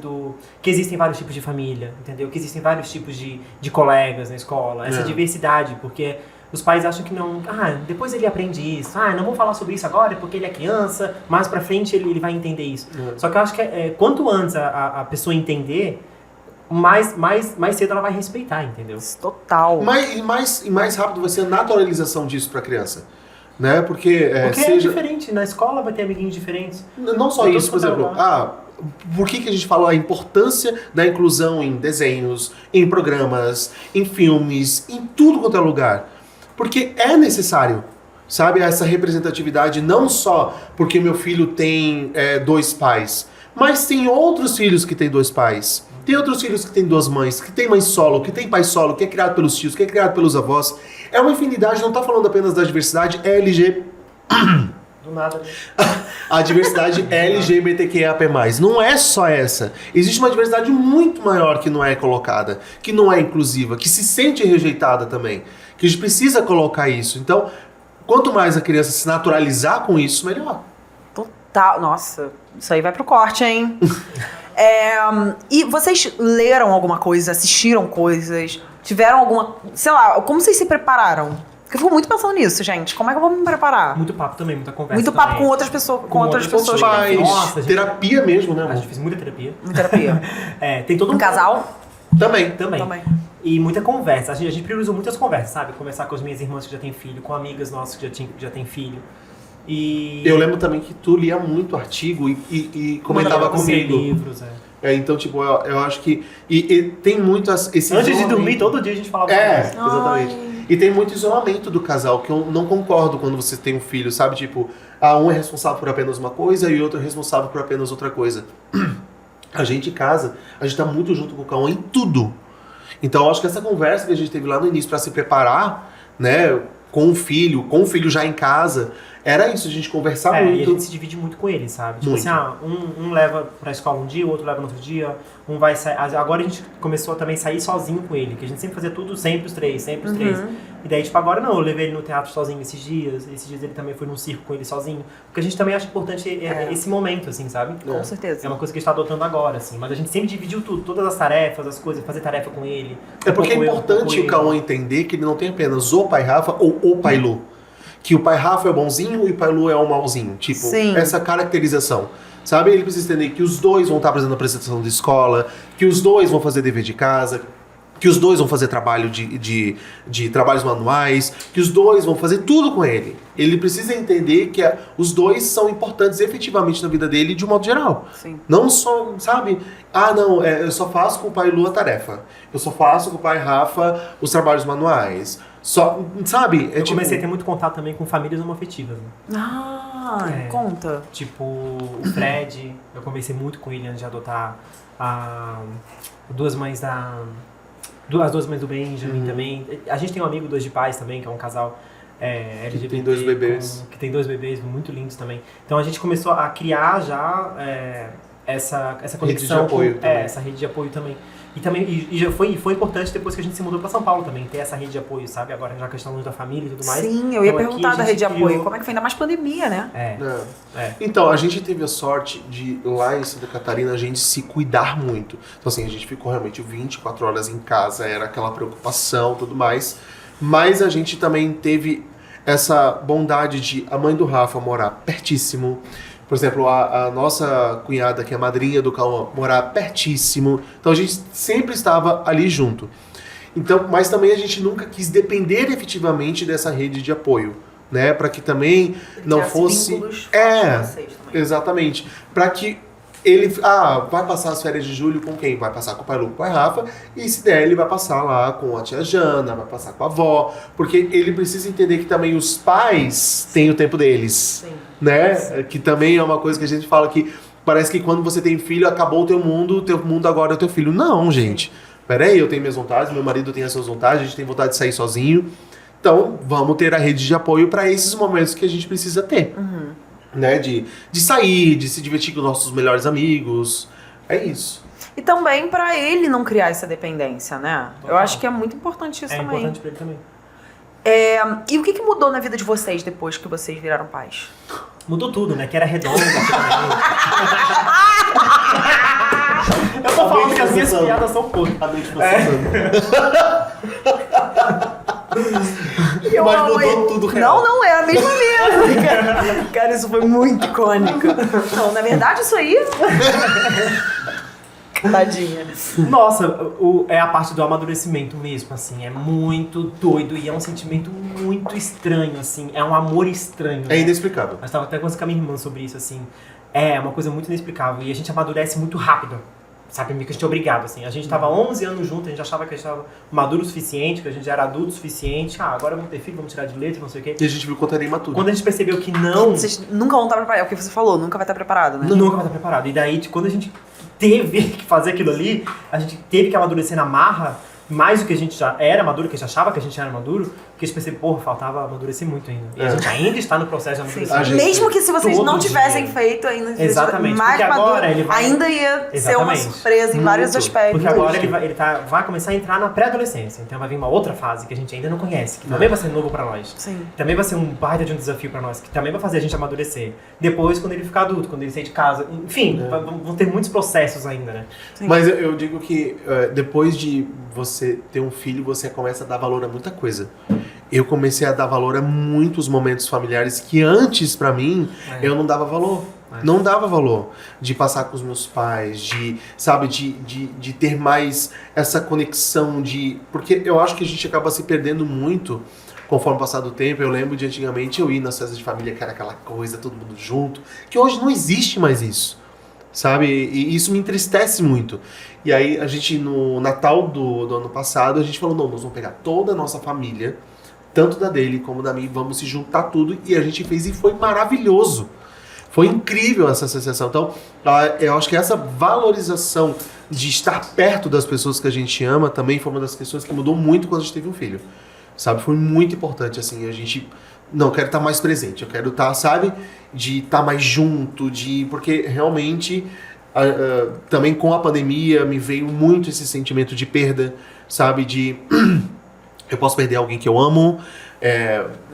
que existem vários tipos de família, entendeu? Que existem vários tipos de colegas na escola, essa diversidade, porque os pais acham que não... depois ele aprende isso. Não vou falar sobre isso agora porque ele é criança, mais pra frente ele vai entender isso. Só que eu acho que quanto antes a pessoa entender, mais cedo ela vai respeitar, entendeu? Total. E mais rápido vai ser a naturalização disso para a criança. Né? Porque É diferente, na escola vai ter amiguinhos diferentes. Não só isso, por exemplo, por que a gente fala a importância da inclusão em desenhos, em programas, em filmes, em tudo quanto é lugar? Porque é necessário, sabe, essa representatividade não só porque meu filho tem 2 pais, mas tem outros filhos que têm 2 pais. Tem outros filhos que têm 2 mães, que tem mãe solo, que tem pai solo, que é criado pelos tios, que é criado pelos avós. É uma infinidade, não está falando apenas da diversidade Do nada. a diversidade LGBTQIAP+. Não é só essa. Existe uma diversidade muito maior que não é colocada, que não é inclusiva, que se sente rejeitada também. Que a gente precisa colocar isso. Então, quanto mais a criança se naturalizar com isso, melhor. Total. Nossa, isso aí vai pro corte, hein? E vocês leram alguma coisa, assistiram coisas, tiveram alguma... Sei lá, como vocês se prepararam? Porque eu fico muito pensando nisso, gente. Como é que eu vou me preparar? Muito papo também, muita conversa Muito papo também. com outras pessoas. Com outras pessoas. Mas Nossa, gente. terapia mesmo, né, A amor? gente fez muita terapia. Muita terapia. Tem todo Um casal? Também. Também. Também. E muita conversa. A gente priorizou muitas conversas, sabe? Conversar com as minhas irmãs que já têm filho, com amigas nossas que já têm filho. E Eu lembro também que tu lia muito artigo e comentava comigo. livros, Então, tipo, eu acho que... E tem muito esse Antes de isolamento. dormir, todo dia a gente falava É, sobre isso. exatamente. Ai. E tem muito isolamento do casal, que eu não concordo quando você tem um filho, sabe? Tipo, um é responsável por apenas uma coisa e o outro é responsável por apenas outra coisa. A gente em casa, a gente tá muito junto com o Cauã em tudo. Então, eu acho que essa conversa que a gente teve lá no início pra se preparar, né, com o filho já em casa, era isso, a gente conversar E a muito. gente se divide muito com ele, sabe? Tipo Muito. assim, um leva pra escola um dia, o outro leva no outro dia, um vai sair. Agora a gente começou a também sair sozinho com ele, que a gente sempre fazia tudo sempre os três. E daí, tipo, agora não, eu levei ele no teatro sozinho esses dias ele também foi num circo com ele sozinho. Porque a gente também acha importante esse momento, assim, sabe? Com certeza. É uma coisa que a gente tá adotando agora, assim. Mas a gente sempre dividiu tudo, todas as tarefas, as coisas, fazer tarefa com ele. É porque é pouco eu, importante pouco o ele. Cauã entender que ele não tem apenas o pai Rafa ou o pai Lu. Que o pai Rafa é o bonzinho e o pai Lu é o malzinho. Tipo, Sim. essa caracterização. Sabe? Ele precisa entender que os dois vão estar fazendo apresentação de escola, que os dois vão fazer dever de casa, que os dois vão fazer trabalho de trabalhos manuais, que os dois vão fazer tudo com ele. Ele precisa entender que os dois são importantes efetivamente na vida dele de um modo geral. Sim. Não só, sabe? Eu só faço com o pai Lu a tarefa. Eu só faço com o pai Rafa os trabalhos manuais. Só, sabe? Eu comecei a ter muito contato também com famílias homoafetivas, né? Conta. Tipo, o Fred, eu conversei muito com ele antes de adotar as duas mães do Benjamin também. A gente tem um amigo, Dois de Pais também, que é um casal LGBT. tem dois bebês. Que tem dois bebês muito lindos também. Então a gente começou a criar já essa conexão. Rede de apoio também. Essa rede de apoio também. E já foi importante depois que a gente se mudou pra São Paulo também, ter essa rede de apoio, sabe? Agora já que a gente tá longe da família e tudo mais. Sim, eu ia Então, aqui perguntar a da gente rede de apoio. criou- Como é que foi? Ainda mais pandemia, né? Então, a gente teve a sorte de, lá em Santa Catarina, a gente se cuidar muito. Então, assim, a gente ficou realmente 24 horas em casa, era aquela preocupação e tudo mais. Mas a gente também teve essa bondade de a mãe do Rafa morar pertíssimo. Por exemplo, a nossa cunhada, que é a madrinha do Cauã, morar pertíssimo. Então, a gente sempre estava ali junto. Então, mas também a gente nunca quis depender efetivamente dessa rede de apoio, né? Para que também não Criasse fosse... vínculos fortes com vocês também. Exatamente. Para que ele vai passar as férias de julho com quem? Vai passar com o pai Lu, com o pai Rafa, e se der ele vai passar lá com a tia Jana, vai passar com a avó, porque ele precisa entender que também os pais têm o tempo deles, Sim. né? Que também é uma coisa que a gente fala que parece que quando você tem filho, acabou o teu mundo agora é o teu filho. Não, gente. Peraí, eu tenho minhas vontades, meu marido tem as suas vontades, a gente tem vontade de sair sozinho. Então, vamos ter a rede de apoio para esses momentos que a gente precisa ter. Né? De sair, de se divertir com nossos melhores amigos. É isso. E também pra ele não criar essa dependência, né? Eu Total. acho que é muito importante isso É também. importante pra ele também. E o que mudou na vida de vocês depois que vocês viraram pais? Mudou tudo, né? Que era redondo. Eu tô falando que as minhas piadas são podres. A mente processando. Eu Mas amo mudou ele. tudo real. Não, é a mesma mesa. Cara, isso foi muito icônico. Não, na verdade, isso aí... Tadinha. Nossa, é a parte do amadurecimento mesmo, assim. É muito doido e é um sentimento muito estranho, assim. É um amor estranho. É né? inexplicável. Eu estava até conversando com a minha irmã sobre isso, assim. É uma coisa muito inexplicável. E a gente amadurece muito rápido. Sabe, meio que a gente é obrigado, assim. A gente tava 11 anos junto, a gente achava que a gente tava maduro o suficiente, que a gente já era adulto o suficiente. Agora vamos ter filho, vamos tirar de letra, não sei o quê. E a gente viu quanto era imaturo. Quando a gente percebeu que não... Vocês nunca vão estar preparados. É o que você falou, nunca vai estar preparado, né? Nunca vai estar preparado. E daí, quando a gente teve que fazer aquilo ali, a gente teve que amadurecer na marra, mais do que a gente já era maduro, que a gente achava que a gente era maduro, porque a gente percebeu, porra, faltava amadurecer muito ainda. E a gente ainda está no processo de amadurecer. A gente- Mesmo que se vocês todo não tivessem dia. feito ainda, Exatamente, mais porque agora maduro, ele vai- ainda ia ser uma Exatamente. surpresa em vários Muito. aspectos. Porque agora ele vai começar a entrar na pré-adolescência. Então vai vir uma outra fase que a gente ainda não conhece, que também vai ser novo pra nós. Sim. Também vai ser um baita de um desafio pra nós, que também vai fazer a gente amadurecer. Depois, quando ele ficar adulto, quando ele sair de casa. Enfim, vão ter muitos processos ainda, né? Sim. Mas eu digo que depois de você ter um filho, você começa a dar valor a muita coisa. Eu comecei a dar valor a muitos momentos familiares que antes, pra mim, eu não dava valor. Não dava valor de passar com os meus pais, de, sabe, de ter mais essa conexão de... Porque eu acho que a gente acaba se perdendo muito conforme o passar do tempo. Eu lembro de antigamente eu ir nas festas de família, que era aquela coisa, todo mundo junto, que hoje não existe mais isso, sabe? E isso me entristece muito. E aí a gente, no Natal do ano passado, a gente falou, não, nós vamos pegar toda a nossa família, tanto da dele como da minha, vamos se juntar tudo, e a gente fez e foi maravilhoso. Foi incrível essa sensação. Então, eu acho que essa valorização de estar perto das pessoas que a gente ama também foi uma das questões que mudou muito quando a gente teve um filho. Sabe? Foi muito importante, assim, a gente... Não, eu quero estar mais presente, eu quero estar, sabe? De estar mais junto, porque realmente, também com a pandemia, me veio muito esse sentimento de perda, sabe? De... eu posso perder alguém que eu amo,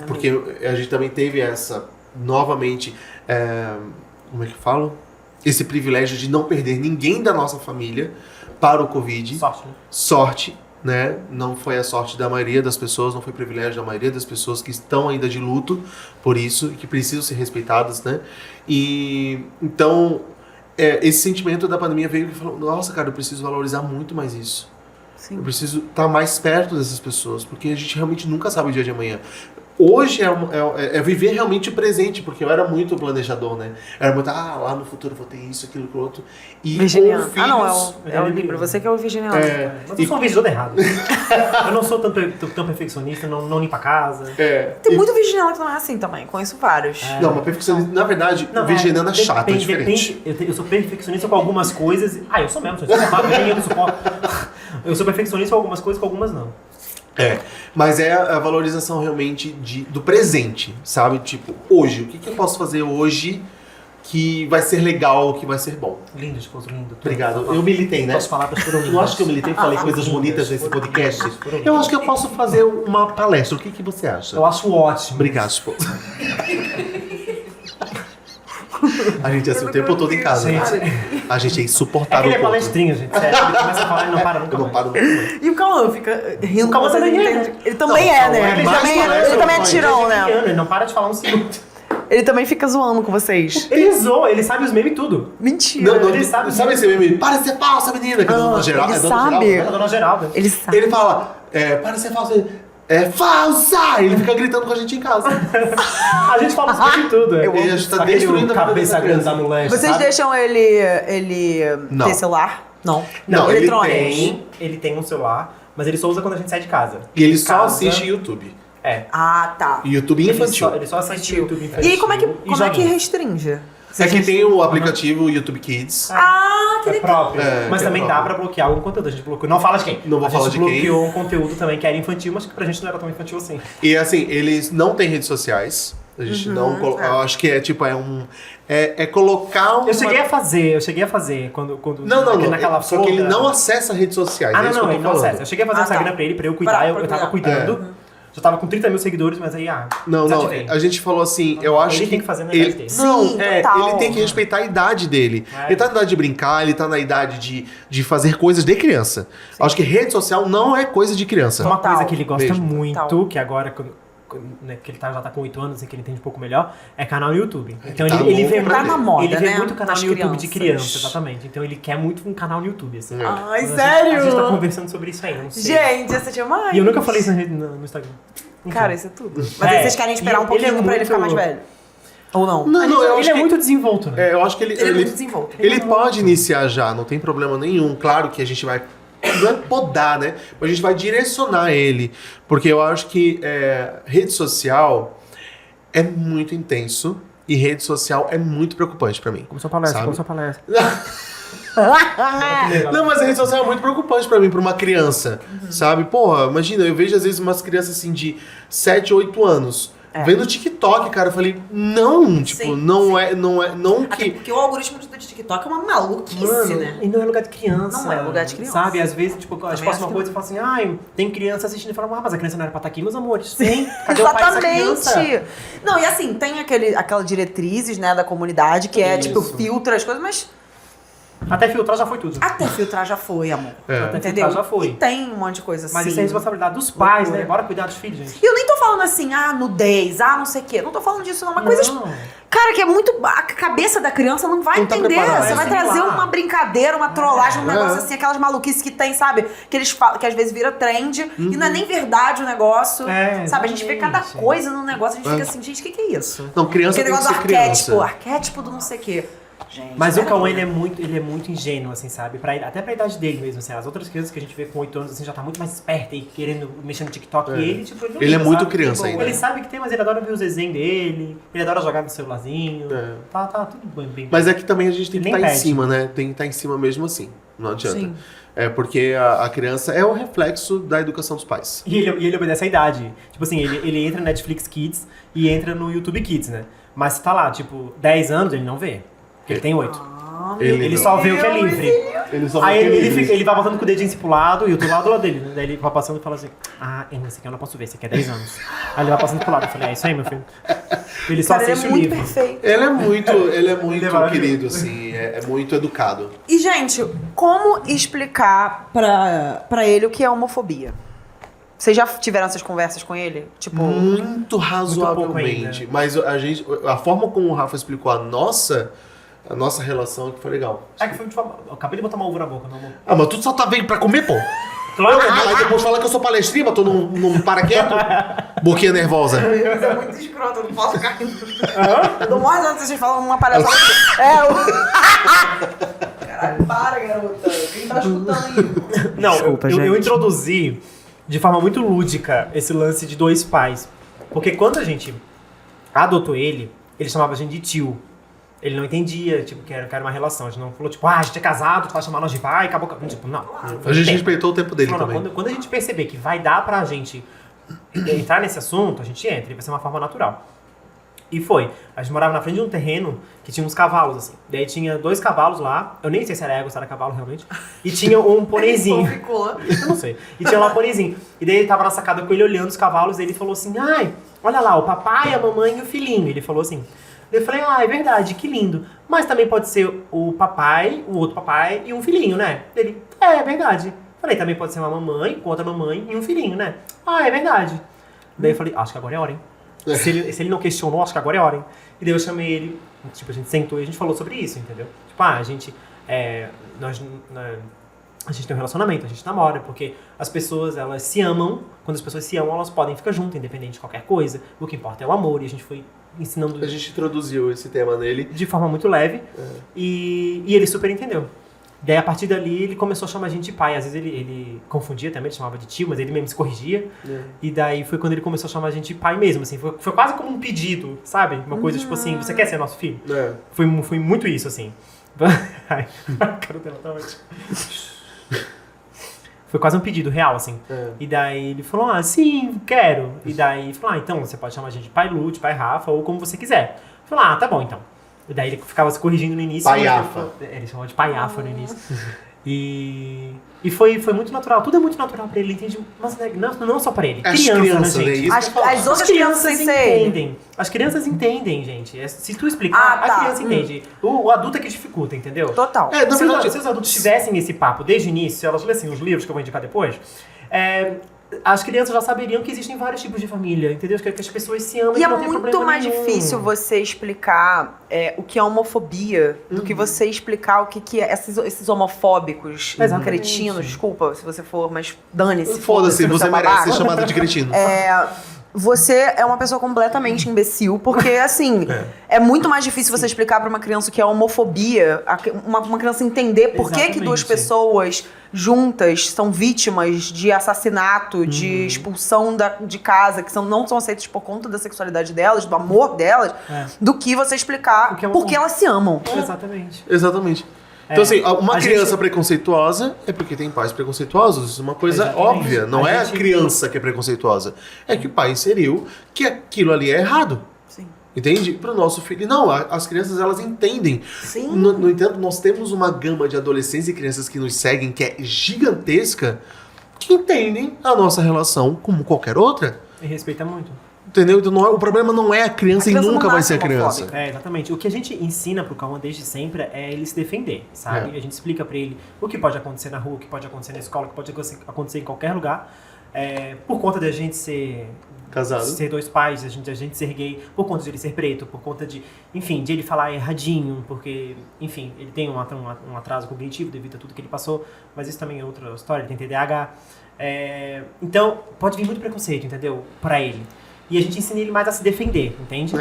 porque a gente também teve essa, novamente... como é que eu falo? Esse privilégio de não perder ninguém da nossa família para o Covid. Sorte, né? Sorte, né? Não foi a sorte da maioria das pessoas, não foi o privilégio da maioria das pessoas que estão ainda de luto por isso e que precisam ser respeitadas, né? E então, esse sentimento da pandemia veio e falou, nossa, cara, eu preciso valorizar muito mais isso. Sim. Eu preciso estar mais perto dessas pessoas, porque a gente realmente nunca sabe o dia de amanhã. Hoje é viver realmente o presente, porque eu era muito planejador, né? Era muito, lá no futuro eu vou ter isso, aquilo, aquilo outro. E Virginiano. com filhos, É o Libra. Você que é o Virginiano. Mas eu sou um visor errado. Eu não sou tão perfeccionista, não limpo a casa. Tem muito Virginiano que não é assim também. Conheço vários. Não, mas perfeccionista, na verdade, o virginiano é chato, é diferente. Eu sou perfeccionista com algumas coisas. Eu sou mesmo, eu não suporto. Eu sou perfeccionista com algumas coisas, com algumas não. Mas é a valorização realmente do presente, sabe? Tipo, hoje, o que eu posso fazer hoje que vai ser legal, que vai ser bom? Lindo, esposo, lindo. Obrigado. Eu militei, né? As palavras foram lindas. Eu acho que eu militei e falei coisas bonitas nesse podcast. Eu acho que eu posso fazer uma palestra. O que você acha? Eu acho ótimo. Obrigado, esposa. A gente é assim o tempo todo em casa, né? A gente é insuportável. Ele é palestrinha, gente. Sério. Ele começa a falar e não para nunca. Eu não paro nunca mais. E o Cauã fica rindo. O Cauã vocês também é, entendem? né? Ele também Não, é, né? ele Ele também é tirão, né? Ele não para de falar um segundo. Ele também fica zoando com vocês. Ele zoa, ele sabe os memes e tudo. Mentira. Não, Ele sabe esse meme? Para de ser falsa, menina! Que é dona Geralda. ele sabe. É a dona Geralda. Ele sabe. Ele fala, para de ser falsa. Falsa! Ele fica gritando com a gente em casa. A gente fala os memes e tudo. E a gente tá Aquele destruindo a vida cabeça dessa grande criança. da no leste, Vocês sabe? deixam ele Não. ter celular? Não. Não, Eletrônicos. Ele tem um celular, mas ele só usa quando a gente sai de casa. E ele Em só casa, assiste YouTube. Ah, tá. YouTube infantil. Ele só assiste YouTube infantil. E aí, como é que joguinhos. restringe? É que tem o aplicativo YouTube Kids. Ah, que É legal. próprio. Mas é também dá próprio. pra bloquear algum conteúdo. A gente bloqueou. Não fala de quem. Não vou falar de quem. A gente bloqueou um conteúdo também que era infantil, mas que pra gente não era tão infantil assim. E assim, eles não têm redes sociais. A gente não coloca. Eu acho que é colocar uma... Eu cheguei a fazer quando Não. naquela Só que ele folga. não acessa redes sociais. Ah, é isso que eu tô ele não falando. acessa. Eu cheguei a fazer um Instagram tá. pra ele eu cuidar. Eu tava cuidando. Já tava com 30 mil seguidores, mas aí, Não, desativei. a gente falou assim, eu acho Ele que... tem que fazer na idade dele. Não, Sim, total. ele tem que respeitar a idade dele. É. Ele tá na idade de brincar, ele tá na idade de fazer coisas de criança. Acho que rede social não é coisa de criança. Uma Total. coisa que ele gosta Mesmo. muito, Total. que agora, né, que ele já tá com 8 anos e que ele entende um pouco melhor, é canal no YouTube. Então Tá ele vê louco, muito, tá na moda, ele vê né? muito canal Das no YouTube de crianças. criança, exatamente. Então ele quer muito um canal no YouTube, assim. Ai, Então, sério? A gente tá conversando sobre isso aí, não sei. Gente, essa tinha mais. E eu nunca falei isso no Instagram. Enfim. Cara, isso é tudo. Mas aí vocês querem esperar E um pouquinho ele é pra ele ficar mais muito- velho? Ou não? Não, eu Ele acho é que... muito desenvolto, né? eu acho que Ele é muito desenvolto. Ele pode iniciar já, não tem problema nenhum. Claro que a gente vai... Não é podar, né? Mas a gente vai direcionar ele. Porque eu acho que rede social é muito intenso. E rede social é muito preocupante pra mim. Começou a palestra, Sabe? começou a palestra. Não, mas a rede social é muito preocupante pra mim, pra uma criança, sabe? Porra, imagina, eu vejo às vezes umas crianças assim de 7, 8 anos vendo TikTok, cara, eu falei, não, tipo, Sim, não Até que... porque o algoritmo do TikTok é uma maluquice, Mano, né? e não é lugar de criança. Não é lugar de criança. Sabe? Às vezes, tipo, a gente Também posta acho uma que coisa e fala assim, tem criança assistindo e fala, mas a criança não era pra estar aqui, meus amores. Sim, cadê o pai dessa criança? Exatamente. Não, e assim, tem aquela diretrizes, né, da comunidade que é, tipo, Isso. filtra as coisas, mas Até filtrar já foi tudo. Até filtrar já foi, amor. Até Entendeu? filtrar já foi. E tem um monte de coisa assim. Mas isso é responsabilidade dos pais, Loucura. né? Bora cuidar dos filhos, gente. E eu nem tô falando assim, nudez, não sei o quê. Não tô falando disso, não. Mas coisas. Cara, que é muito. A cabeça da criança não vai Não tá entender. preparada. Você vai Sei trazer lá. uma brincadeira, uma trollagem, um É. negócio assim, aquelas maluquices que tem, sabe? Que eles falam, que às vezes vira trend e não é nem verdade o negócio. É, sabe? A gente vê cada exatamente. coisa no negócio, a gente É. fica assim, gente, o que é isso? Não, criança Aquele tem que negócio ser do arquétipo, criança. arquétipo do não sei o quê. Gente, Mas o peraí. Cauã, ele é muito ingênuo, assim, sabe? Até pra idade dele mesmo, assim. As outras crianças que a gente vê com 8 anos, assim, já tá muito mais esperta e querendo mexer no TikTok. E ele, tipo, não Ele é liga, muito sabe? criança ainda. Ele sabe que tem, mas ele adora ver os desenhos dele. Ele adora jogar no celularzinho. É. Tá tudo bem. Mas é que também a gente tem que Nem estar em pede. cima, né? Tem que estar em cima mesmo assim. Não adianta. Sim. É porque a criança é o reflexo da educação dos pais. E ele obedece a idade. Tipo assim, ele entra no Netflix Kids e entra no YouTube Kids, né? Mas se tá lá, tipo, 10 anos, ele não vê. Porque ele tem 8. Ele só vê o que é livre. Ele só Aí vê ele vai botando com o dedinho assim pro lado e o outro lado do lado dele, né? Daí ele vai passando e fala assim: esse aqui eu não posso ver, esse aqui é 10 anos. Aí ele vai passando pro lado. Eu falei: é isso aí, meu filho. Ele só Cara, ele é assiste o muito livro. perfeito. Ele é muito maravilhoso. querido, assim. É muito educado. E, gente, como explicar pra ele o que é homofobia? Vocês já tiveram essas conversas com ele? Tipo, Muito razoavelmente. pouco ainda. Mas a forma como o Rafa explicou a nossa relação é que foi legal. É que foi de forma. Eu acabei de botar uma uva na boca, meu amor. Ah, mas tu só tá vendo pra comer, pô. Claro, Aí depois fala que eu sou palestrinha, tô num paraquedo. Boquinha nervosa. Isso é muito escroto, eu não posso ficar rindo. Eu dou mais antes vocês falam uma palhaçada. Caralho, para, garota. Quem tá escutando aí? Não, Desculpa, eu gente. introduzi de forma muito lúdica esse lance de dois pais. Porque quando a gente adotou ele chamava a gente de tio. Ele não entendia, tipo, que era uma relação. A gente não falou, tipo, a gente é casado, tu vai chamar nós de pai, acabou. Tipo, não. A gente respeitou o tempo dele Falou, também. não, quando a gente perceber que vai dar pra gente entrar nesse assunto, a gente entra. E vai ser uma forma natural. E foi. A gente morava na frente de um terreno que tinha uns cavalos, assim. Daí tinha 2 cavalos lá. Eu nem sei se era égua ou se era cavalo, realmente. E tinha um ponezinho. Ficou. Eu não sei. E tinha lá um ponezinho. E daí ele tava na sacada com ele olhando os cavalos. E ele falou assim, ai, olha lá, o papai, a mamãe e o filhinho. Ele falou assim. Eu falei, é verdade, que lindo. Mas também pode ser o papai, o outro papai e um filhinho, né? Ele, é verdade. Falei, também pode ser uma mamãe, com outra mamãe e um filhinho, né? É verdade. Daí eu falei, acho que agora é hora, hein? Se ele não questionou, acho que agora é hora, hein? E daí eu chamei ele, tipo, a gente sentou e a gente falou sobre isso, entendeu? Tipo, a gente tem um relacionamento, a gente namora, porque as pessoas, elas se amam. Quando as pessoas se amam, elas podem ficar juntas, independente de qualquer coisa. O que importa é o amor, e a gente foi ensinando A gente introduziu esse tema nele. de forma muito leve, e ele super entendeu. Daí, a partir dali, ele começou a chamar a gente de pai. Às vezes ele confundia também, ele chamava de tio, mas ele mesmo se corrigia. E daí foi quando ele começou a chamar a gente de pai mesmo, assim. Foi quase como um pedido, sabe? Uma coisa tipo assim, você quer ser nosso filho? É. Foi muito isso, assim. Ai, a cara dela tá ótima. Foi quase um pedido real, assim. É. E daí ele falou, sim, quero. E daí ele falou, então você pode chamar a gente de pai Lute, pai Rafa, ou como você quiser. Eu falei, tá bom então. E daí ele ficava se corrigindo no início. Pai mas Afa. ele chamava de pai Afa no início. E foi muito natural. Tudo é muito natural pra ele, entende? Mas não só pra ele. As Criança, crianças, né, né? gente? Isso As, que eu falo. as outras crianças sem ser ele. entendem. As crianças entendem, gente. Se tu explicar, tá. a criança entende. O adulto é que dificulta, entendeu? Total. É, na verdade, Se os adultos tivessem esse papo desde o início, se elas lessem os livros que eu vou indicar depois, as crianças já saberiam que existem vários tipos de família, entendeu? Que as pessoas se amam E e é não tem muito problema mais nenhum. difícil você explicar o que é homofobia do que você explicar o que é esses homofóbicos Exatamente. cretinos. Desculpa se você for, mas dane-se. Foda-se, você é merece ser babaca. chamado de cretino. Você é uma pessoa completamente imbecil, porque, assim, é muito mais difícil você explicar pra uma criança o que é homofobia, uma criança entender por que duas Exatamente. pessoas juntas são vítimas de assassinato, de expulsão de casa, que não são aceitas por conta da sexualidade delas, do amor delas, do que você explicar O que é por que elas se amam. Exatamente. Exatamente. Então, assim, uma a criança gente- preconceituosa é porque tem pais preconceituosos. Isso é uma coisa Exatamente. óbvia. Não A é gente- a criança que é preconceituosa. É que o pai inseriu que aquilo ali é errado. Sim. Entende? Para o nosso filho. Não, as crianças, elas entendem. Sim. No entanto, nós temos uma gama de adolescentes e crianças que nos seguem que é gigantesca, que entendem a nossa relação como qualquer outra. E respeita muito. Entendeu? Então o problema não é a criança A e criança nunca não vai nasce ser a criança. homofóbica. Exatamente. O que a gente ensina pro Cauã desde sempre é ele se defender, sabe? A gente explica pra ele o que pode acontecer na rua, o que pode acontecer na escola, o que pode acontecer em qualquer lugar. Por conta de a gente ser dois pais, a gente ser gay, por conta de ele ser preto, por conta de, enfim, de ele falar erradinho, porque, enfim, ele tem um atraso cognitivo devido a tudo que ele passou, mas isso também é outra história, ele tem TDAH. Então, pode vir muito preconceito, entendeu? Pra ele. E a gente ensina ele mais a se defender, entende?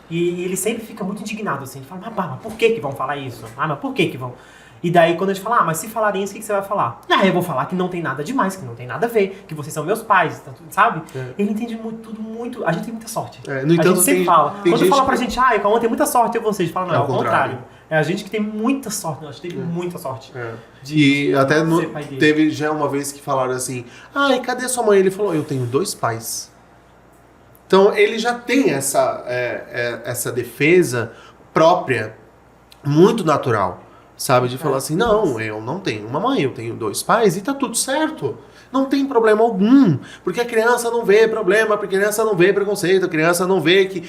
E ele sempre fica muito indignado, assim. Ele fala, mas por que vão falar isso? Mas por que vão? E daí, quando a gente fala, mas se falarem isso, o que você vai falar? Eu vou falar que não tem nada demais, que não tem nada a ver, que vocês são meus pais, sabe? Ele entende tudo muito... A gente tem muita sorte. No entanto, a gente sempre fala. Quando fala pra que... gente, o Cauã tem muita sorte, vocês falam, não, é o contrário. contrário. É a gente que tem muita sorte, nós teve muita sorte. E até pai dele. teve já uma vez que falaram assim, e cadê sua mãe? Ele falou, eu tenho 2 pais. Então ele já tem essa defesa própria, muito natural, sabe? De falar assim, não, eu não tenho uma mãe, eu tenho 2 pais e tá tudo certo. Não tem problema algum, porque a criança não vê problema, porque a criança não vê preconceito, a criança não vê que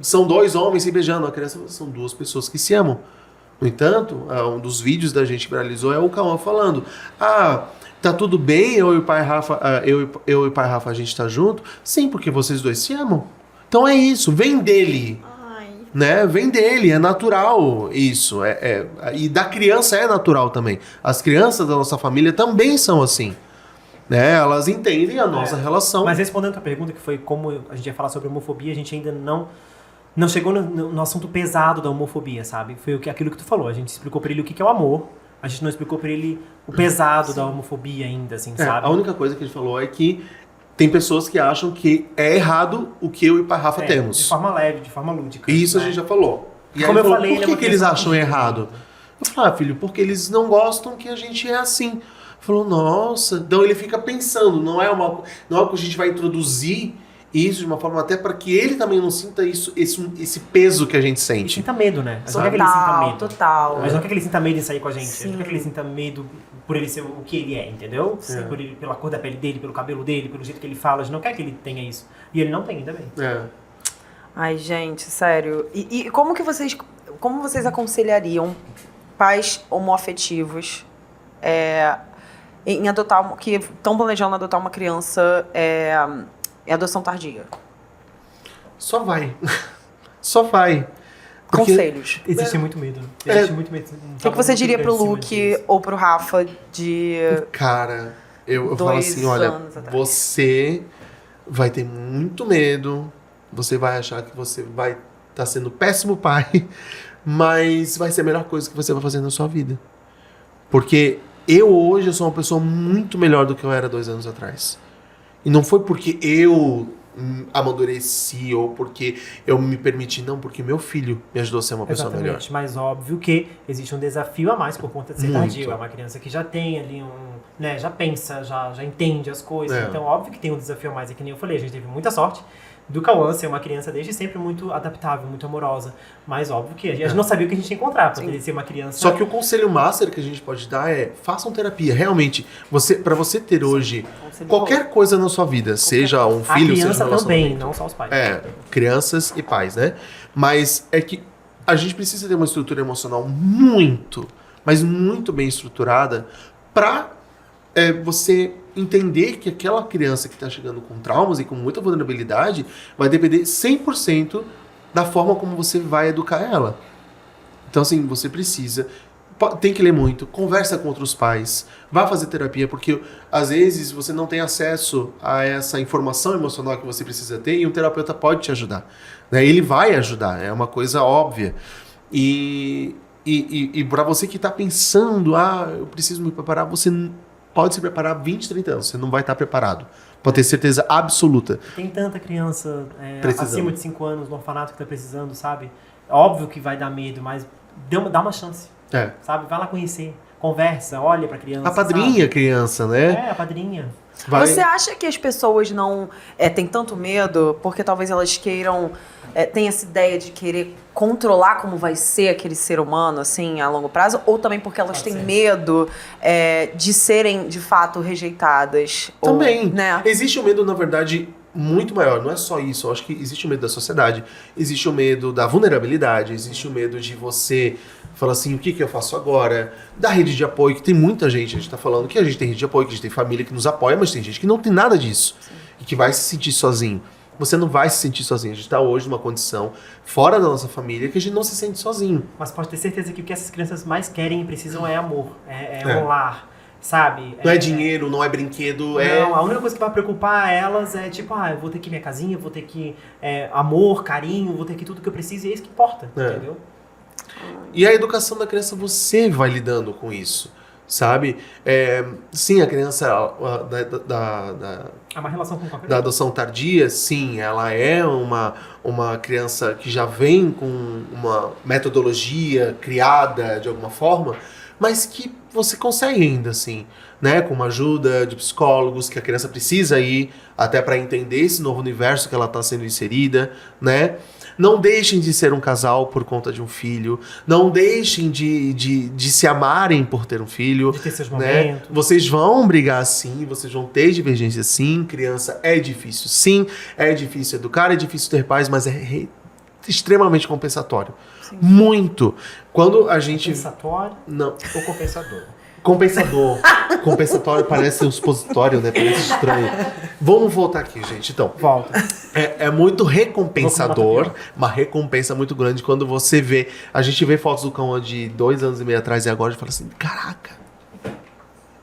são 2 homens se beijando, a criança são 2 pessoas que se amam. No entanto, um dos vídeos da gente que viralizou é o Cauã falando, tá tudo bem, eu e o pai Rafa, a gente tá junto? Sim, porque vocês 2 se amam. Então é isso, vem dele. Né? Vem dele, é natural isso. E da criança é natural também. As crianças da nossa família também são assim. Né? Elas entendem a nossa relação. Mas respondendo a tua pergunta, que foi como a gente ia falar sobre homofobia, a gente ainda não chegou no assunto pesado da homofobia, sabe? Foi aquilo que tu falou. A gente explicou pra ele o que é o amor. A gente não explicou pra ele o pesado da homofobia ainda, assim, sabe? A única coisa que a gente falou é que tem pessoas que acham que é errado o que eu e o pai Rafa temos. De forma leve, de forma lúdica. Isso a gente já falou. E como aí eu falei, por que eles acham errado? Eu falei, filho, porque eles não gostam que a gente é assim. Falou, nossa. Então ele fica pensando, não é que a gente vai introduzir isso de uma forma até para que ele também não sinta esse peso que a gente E sente. sinta medo, né? Mas não quer que ele sinta medo. Total. Mas não quer que ele sinta medo em sair com a gente. Sim. Não quer que ele sinta medo por ele ser o que ele é, entendeu? Pela cor da pele dele, pelo cabelo dele, pelo jeito que ele fala. A gente não quer que ele tenha isso. E ele não tem, ainda bem. Ai, gente, sério. E como vocês aconselhariam pais homoafetivos em adotar, que estão planejando adotar uma criança em adoção tardia? Só vai. Só vai. Porque Conselhos. Existe muito medo. Existe muito medo. O que você diria pro Luke ou pro Rafa de... Cara, eu falo 2 assim, olha, anos atrás. você vai ter muito medo, você vai achar que você vai estar sendo péssimo pai, mas vai ser a melhor coisa que você vai fazer na sua vida. Porque hoje eu sou uma pessoa muito melhor do que eu era 2 anos atrás. E não foi porque eu amadureci ou porque eu me permiti, não, porque meu filho me ajudou a ser uma pessoa melhor. Exatamente, mas óbvio que existe um desafio a mais por conta de ser Muito. tardio. É uma criança que já tem ali né, já pensa, já entende as coisas. Então, óbvio que tem um desafio a mais. É que nem eu falei, a gente teve muita sorte do Cauã ser uma criança desde sempre muito adaptável, muito amorosa. Mas óbvio que a gente não sabia o que a gente ia encontrar pra ele ser uma criança... Só que o conselho master que a gente pode dar é façam terapia. Realmente, para você ter hoje qualquer coisa na sua vida, seja um filho, seja um criança também, relacionamento. não só os pais. Crianças e pais, né? Mas é que a gente precisa ter uma estrutura emocional muito, mas muito bem estruturada pra você entender que aquela criança que está chegando com traumas e com muita vulnerabilidade vai depender 100% da forma como você vai educar ela. Então, assim, você precisa... Tem que ler muito, conversa com outros pais, vá fazer terapia, porque às vezes você não tem acesso a essa informação emocional que você precisa ter e um terapeuta pode te ajudar. Né? Ele vai ajudar, é uma coisa óbvia. E para você que está pensando, eu preciso me preparar, você pode se preparar 20, 30 anos, você não vai estar preparado. Pode ter certeza absoluta. Tem tanta criança Precisando. acima de 5 anos no orfanato que tá precisando, sabe? Óbvio que vai dar medo, mas dá uma chance, sabe? Vai lá conhecer, conversa, olha pra criança. A padrinha, sabe? criança, né? A padrinha. Você acha que as pessoas não têm tanto medo porque talvez elas queiram... tem essa ideia de querer controlar como vai ser aquele ser humano, assim, a longo prazo? Ou também porque elas têm medo de serem, de fato, rejeitadas? Também. Ou, né? Existe o medo, na verdade, muito maior. Não é só isso. Eu acho que existe o medo da sociedade, existe o medo da vulnerabilidade, existe o medo de você falar assim, o que eu faço agora? Da rede de apoio, que tem muita gente, a gente tá falando que a gente tem rede de apoio, que a gente tem família que nos apoia, mas tem gente que não tem nada disso. Sim. E que vai se sentir sozinho. Você não vai se sentir sozinho. A gente está hoje numa condição fora da nossa família que a gente não se sente sozinho. Mas pode ter certeza que o que essas crianças mais querem e precisam é amor, é um lar, sabe? Não é dinheiro, não é brinquedo, não, a única coisa que vai preocupar elas é tipo, eu vou ter que minha casinha, vou ter que amor, carinho, vou ter que tudo que eu preciso e é isso que importa, entendeu? E a educação da criança, você vai lidando com isso. Sabe? Sim, a criança é uma relação com qualquer da adoção tardia, sim, ela é uma criança que já vem com uma metodologia criada de alguma forma, mas que você consegue ainda assim, né? Com uma ajuda de psicólogos, que a criança precisa ir até para entender esse novo universo que ela está sendo inserida, né? Não deixem de ser um casal por conta de um filho. Não deixem de se amarem por ter um filho. De ter seus né? momentos. Vocês vão brigar sim, vocês vão ter divergência sim. Criança é difícil sim. É difícil educar, é difícil ter paz, mas é extremamente compensatório. Sim. Muito. Quando a gente... Compensatório não. Ou compensador? Compensador. Compensatório parece um supositório, né? Parece estranho. Vamos voltar aqui, gente. Então, volta. É muito recompensador, uma recompensa muito grande quando você vê. A gente vê fotos do cão de 2 anos e meio atrás e agora a gente fala assim: caraca,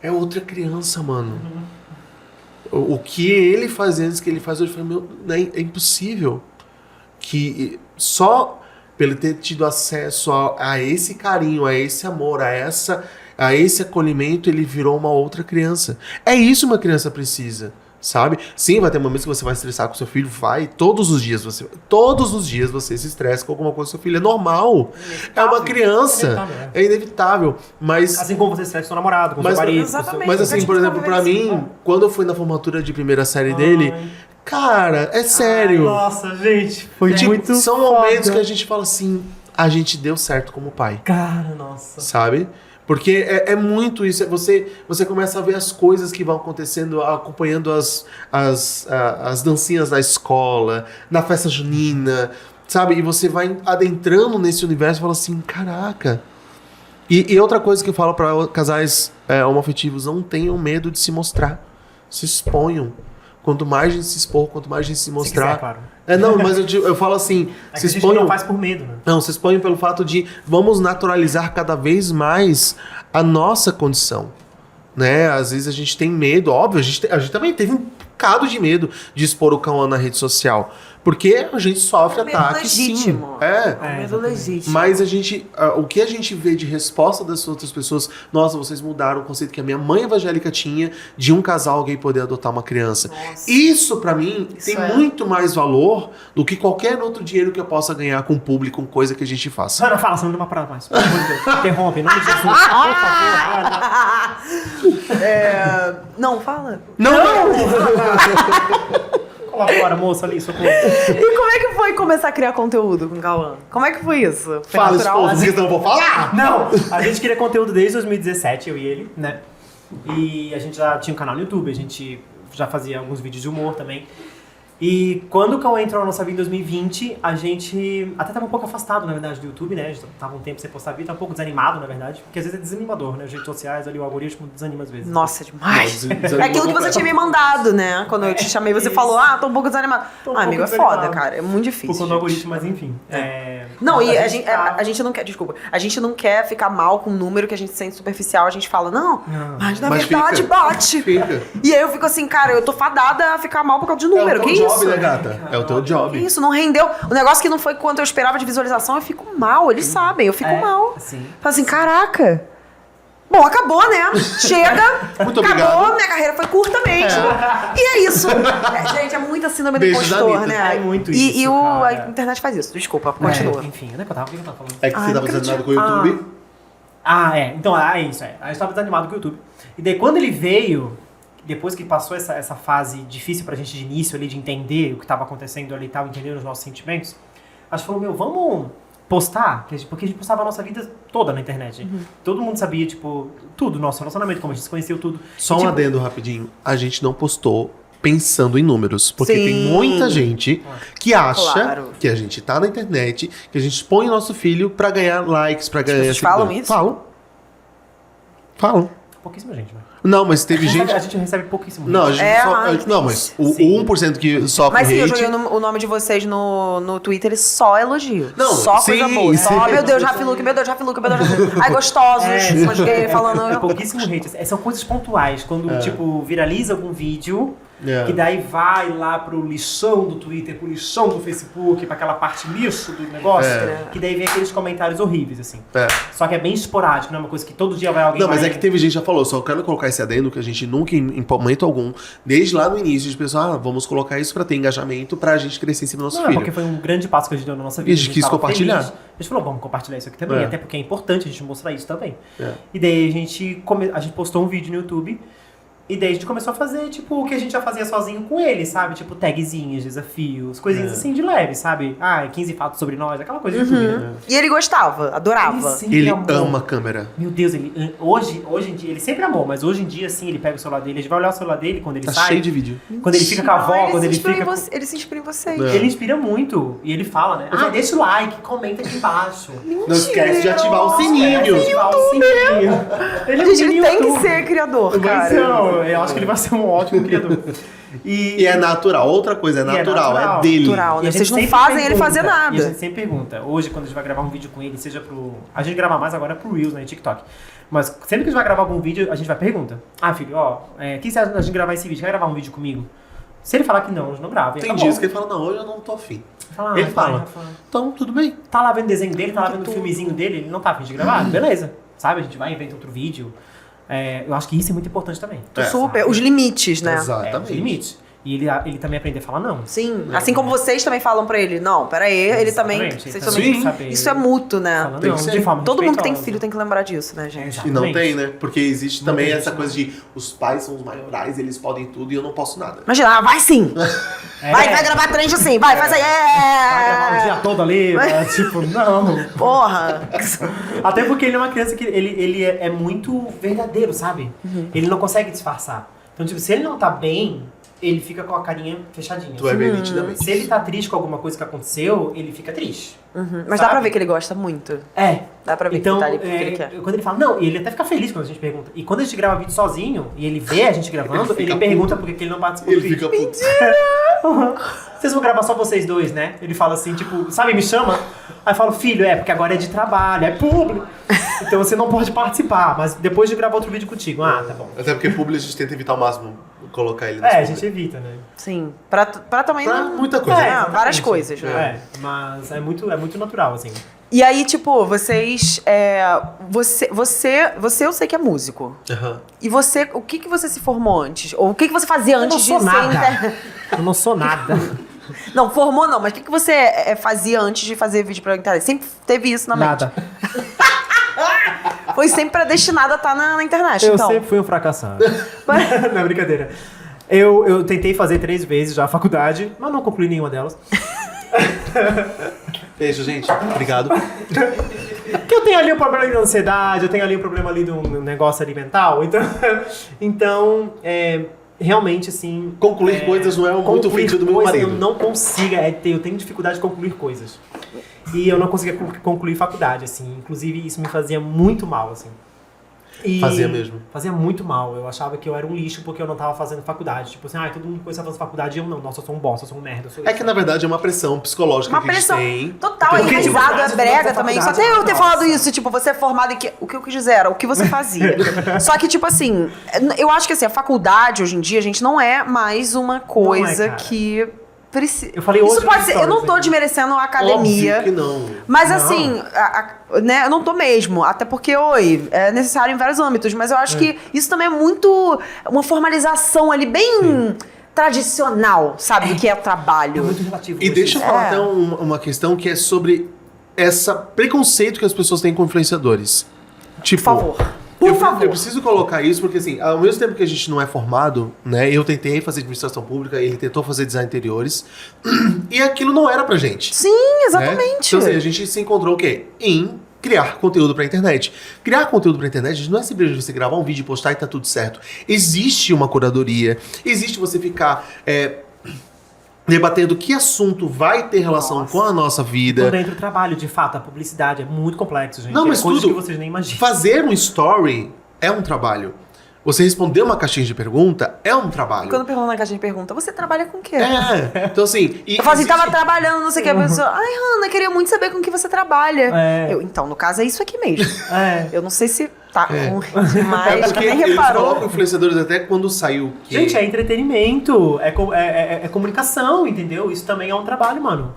é outra criança, mano. O que ele faz antes que ele faz hoje, é impossível. Que só pelo ter tido acesso a esse carinho, a esse amor, a esse acolhimento, ele virou uma outra criança. É isso que uma criança precisa, sabe? Sim, vai ter momentos que você vai estressar com seu filho, vai, todos os dias você se estressa com alguma coisa com seu filho, é normal. É uma criança, é inevitável, mas... Assim como você estressa com seu namorado, com seu marido. Exatamente. Mas assim, por exemplo, pra mim, quando eu fui na formatura de primeira série dele, cara, é sério. Nossa, gente, foi muito são momentos que a gente fala assim, a gente deu certo como pai. Cara, nossa. Sabe? Porque é muito isso, você começa a ver as coisas que vão acontecendo, acompanhando as dancinhas da escola, na festa junina, sabe? E você vai adentrando nesse universo e fala assim, caraca. E outra coisa que eu falo para casais homoafetivos, não tenham medo de se mostrar, se exponham. Quanto mais a gente se expor, quanto mais a gente se mostrar... Se quiser, claro. Não, mas eu falo assim... Se exponham, não faz por medo, né? Não, se exponham pelo fato de vamos naturalizar cada vez mais a nossa condição. Né? Às vezes a gente tem medo, óbvio, a gente também teve um bocado de medo de expor o cão na rede social. Porque a gente sofre ataques, sim. É medo legítimo. Mas o que a gente vê de resposta das outras pessoas, nossa, vocês mudaram o conceito que a minha mãe evangélica tinha de um casal gay poder adotar uma criança. Nossa. Isso, pra mim, tem muito mais valor do que qualquer outro dinheiro que eu possa ganhar com o público, com coisa que a gente faça. Não, fala, você não dá uma parada mais. Pelo amor de Deus. Interrompe, em nome de Jesus. Por favor. Não, fala. Não! Colabora, moça, ali, socorro. E como é que foi começar a criar conteúdo com o Cauã? Como é que foi isso? Foi Fala, natural? esposa, porque eu vou falar! Não! A gente queria conteúdo desde 2017, eu e ele, né? E a gente já tinha um canal no YouTube, a gente já fazia alguns vídeos de humor também. E quando o Cauã entrou na nossa vida em 2020, a gente até tava um pouco afastado, na verdade, do YouTube, né? A gente tava um tempo sem postar vídeo, tava um pouco desanimado, na verdade. Porque às vezes é desanimador, né? As redes sociais, ali, o algoritmo desanima às vezes. Nossa, demais. É aquilo que você tinha me mandado, né? Quando eu te chamei, você falou, tô um pouco desanimado. Amigo, é foda, cara. É muito difícil. Por conta do algoritmo, mas enfim. Não, e a gente não quer, desculpa, a gente não quer ficar mal com um número que a gente sente superficial, a gente fala, mas na verdade bate. Fica. E aí eu fico assim, cara, eu tô fadada a ficar mal por causa de número, que job, isso? Né, gata? É o teu job. Que isso, não rendeu. O negócio que não foi quanto eu esperava de visualização, eu fico mal, eles sabem, eu fico mal. Sim. Falo assim, caraca. Bom, acabou, né? Chega. Muito acabou, obrigado. minha carreira foi curta mesmo. E é isso. Gente, é muita síndrome do Beijo da impostor, Anitta. né? É muito e isso, a cara. internet faz isso. Desculpa, continua. Enfim, o que eu tava falando? É que você tava desanimado com o YouTube. Então, é isso. A gente tava desanimado com o YouTube. E daí, quando ele veio, depois que passou essa fase difícil pra gente de início ali, de entender o que tava acontecendo ali e tal, entender os nossos sentimentos, a gente falou, vamos postar, porque a gente postava a nossa vida toda na internet. Todo mundo sabia, tudo, nosso relacionamento, como a gente se conheceu, tudo. Só um adendo rapidinho. A gente não postou pensando em números. Porque Sim. tem muita gente que acha Claro. que a gente tá na internet, que a gente expõe o nosso filho pra ganhar likes, pra ganhar... pessoas falam seguidores. isso? Pouquíssima gente, né? Não, mas teve gente... A gente recebe pouquíssimo. Não, a gente não, mas o Sim. 1% que sofre Mas sim, eu hate... joguei o nome de vocês no Twitter e só elogio. Não, só sim, coisa boa. Só, sim. meu Deus, Rafiluque, meu Deus, Rafiluque, meu Deus, Rafiluque. Ai, gostosos. Umas gays É falando... pouquíssimo hate. São coisas pontuais. Quando, tipo, viraliza algum vídeo, É. que daí vai lá pro lixão do Twitter, pro lixão do Facebook, pra aquela parte lixo do negócio, que daí vem aqueles comentários horríveis, assim. É. Só que é bem esporádico, não é uma coisa que todo dia vai alguém... Não, mas vai- é que teve gente que já falou, só quero colocar esse adendo que a gente nunca, em momento algum, desde lá no início, a gente pensou, vamos colocar isso pra ter engajamento, pra gente crescer em cima do nosso Não, é filho. porque foi um grande passo que a gente deu na nossa vida. E a gente quis tava compartilhar. feliz. A gente falou, vamos compartilhar isso aqui também, É. até porque é importante a gente mostrar isso também. É. E daí a gente postou um vídeo no YouTube, e daí a gente começou a fazer, tipo, o que a gente já fazia sozinho com ele, sabe? Tipo, tagzinhas, desafios, coisinhas assim de leve, sabe? 15 fatos sobre nós, aquela coisa de YouTube, né? E ele gostava, adorava. sempre Ele amou. ama a câmera. Meu Deus, hoje em dia, ele sempre amou, mas hoje em dia, assim, ele pega o celular dele, a gente vai olhar o celular dele quando ele Tá sai. cheio de vídeo. Quando ele fica com a avó, Ele quando se ele inspira fica... em você- Ele se inspira em vocês. É. Ele inspira muito. E ele fala, né? Deixa o like, comenta aqui embaixo. Não esquece de ativar o sininho. Ativar o sininho. Ele é um Gente, ele mini tem que YouTube. ser criador, Mas cara. não, eu acho que ele vai ser um ótimo criador. E é natural. Outra coisa, é natural. É dele. Natural, né? E a gente Vocês não sempre fazem ele pergunta, fazer nada. E a gente sempre pergunta. Hoje, quando a gente vai gravar um vídeo com ele, seja pro... A gente grava mais agora pro Reels, né? TikTok. Mas sempre que a gente vai gravar algum vídeo, a gente vai pergunta. Filho, o que você acha da gente gravar esse vídeo? Quer gravar um vídeo comigo? Se ele falar que não, a gente não grava. E Tem acabou. dias que ele fala, não, hoje eu não tô afim. Fala, Ele vai, fala. Rafa. Então, tudo bem. Tá lá vendo o desenho dele, tá lá vendo o filmezinho dele, ele não tá a fim de gravar, beleza. Sabe, a gente vai e inventa outro vídeo. Eu acho que isso é muito importante também. Super. Sabe? Os limites, né? Os Exatamente. limites. E ele também aprender a falar não. Sim. Assim como vocês também falam pra ele. Não, peraí, ele também. Exatamente. Vocês Ele também. tem que saber Isso é mútuo, né? falar Tem não, que ser. de forma Todo mundo que tem respeitosa. filho tem que lembrar disso, né, gente? Exato. E não Exatamente. tem, né? Porque existe Não também tem essa isso, coisa de os pais são os maiorais, eles podem tudo e eu não posso nada. Imagina, vai sim! Vai gravar trecho sim, vai, faz aí. Vai gravar o dia todo ali, tipo, não. Porra! Até porque ele é uma criança que ele é muito verdadeiro, sabe? Ele não consegue disfarçar. Então, tipo, se ele não tá bem, ele fica com a carinha fechadinha. Tu é bem nitidamente. Se ele tá triste com alguma coisa que aconteceu, ele fica triste. Mas dá pra ver que ele gosta muito. Dá pra ver Então, que tá ali porque ele quer. quando ele fala, não, e ele até fica feliz quando a gente pergunta. E quando a gente grava vídeo sozinho, e ele vê a gente gravando, ele pergunta por que ele não participou do Ele vídeo. fica puto. Vocês vão gravar só vocês dois, né? Ele fala assim, tipo, sabe, me chama? Aí eu falo, filho, porque agora é de trabalho, é público. Então você não pode participar, mas depois de gravar outro vídeo contigo. Tá bom. Até porque público a gente tenta evitar ao máximo colocar ele A gente evita, né? Sim. Pra também. Pra não- muita coisa. Várias exatamente. coisas, né? Mas é muito natural, assim. E aí, tipo, vocês. Você eu sei que é músico. Aham. E você, o que você se formou antes? Ou o que você fazia Eu não antes de sou ser nada. Eu não sou nada. Não, formou não, mas o que você fazia antes de fazer vídeo pra internet? Sempre teve isso na mente. Nada. Foi sempre predestinado a estar na internet, Eu então. sempre fui um fracassado. Não, é brincadeira. Eu tentei fazer 3 vezes já a faculdade, mas não concluí nenhuma delas. Beijo, gente. Obrigado. Porque eu tenho ali um problema de ansiedade, eu tenho ali um problema ali de um negócio alimentar, então realmente, assim... Concluir coisas não é muito concluir feito do meu coisas marido. Eu não consigo, eu tenho dificuldade de concluir coisas. E eu não conseguia concluir faculdade, assim. Inclusive, isso me fazia muito mal, assim. E Fazia mesmo. Fazia muito mal. Eu achava que eu era um lixo porque eu não tava fazendo faculdade. Tipo assim, todo mundo começa a fazer faculdade e eu não. Nossa, eu sou um bosta, eu sou um merda. Eu sou É que na verdade é uma pressão psicológica Uma que a gente pressão tem. total, é Porque, tipo, enraizado, é faculdade, brega faculdade, também. Só até eu ter nossa. falado isso, tipo, você é formado em que... O que eu quis dizer era o que você fazia. Só que, tipo assim, eu acho que assim, a faculdade, hoje em dia, gente, não é mais uma coisa cara. que precisa... Eu falei Isso hoje pode no ser... Eu não tô stories, desmerecendo a academia. Óbvio que não. Mas Não. assim, né, eu não tô mesmo. Até porque, é necessário em vários âmbitos. Mas eu acho que isso também é muito uma formalização ali bem tradicional, sabe? Do que é o trabalho. É muito relativo. E deixa eu falar É. até uma questão que é sobre esse preconceito que as pessoas têm com influenciadores. Tipo, Por favor. Por favor. Eu preciso colocar isso porque, assim, ao mesmo tempo que a gente não é formado, né? Eu tentei fazer administração pública, ele tentou fazer design interiores, e aquilo não era pra gente. Sim, exatamente. Né? Então, assim, a gente se encontrou o quê? Em criar conteúdo pra internet. Criar conteúdo pra internet não é simplesmente você gravar um vídeo, postar e tá tudo certo. Existe uma curadoria, existe você ficar debatendo que assunto vai ter relação com a nossa vida. Tudo dentro do trabalho, de fato, a publicidade é muito complexo, gente. Não, mas coisas tudo, que vocês nem imaginam. fazer um story é um trabalho. Você responder uma caixinha de pergunta é um trabalho. Quando perguntam na caixinha de pergunta, você trabalha com o quê? Então assim... Eu falo assim, tava trabalhando, não sei o que. A pessoa, ai, Hannah, queria muito saber com que você trabalha. Eu, então, no caso, é isso aqui mesmo. Eu não sei se tá ruim demais, porque nem eles reparou. colocam influenciadores até quando saiu. Que... Gente, é entretenimento, é comunicação, entendeu? Isso também é um trabalho, mano.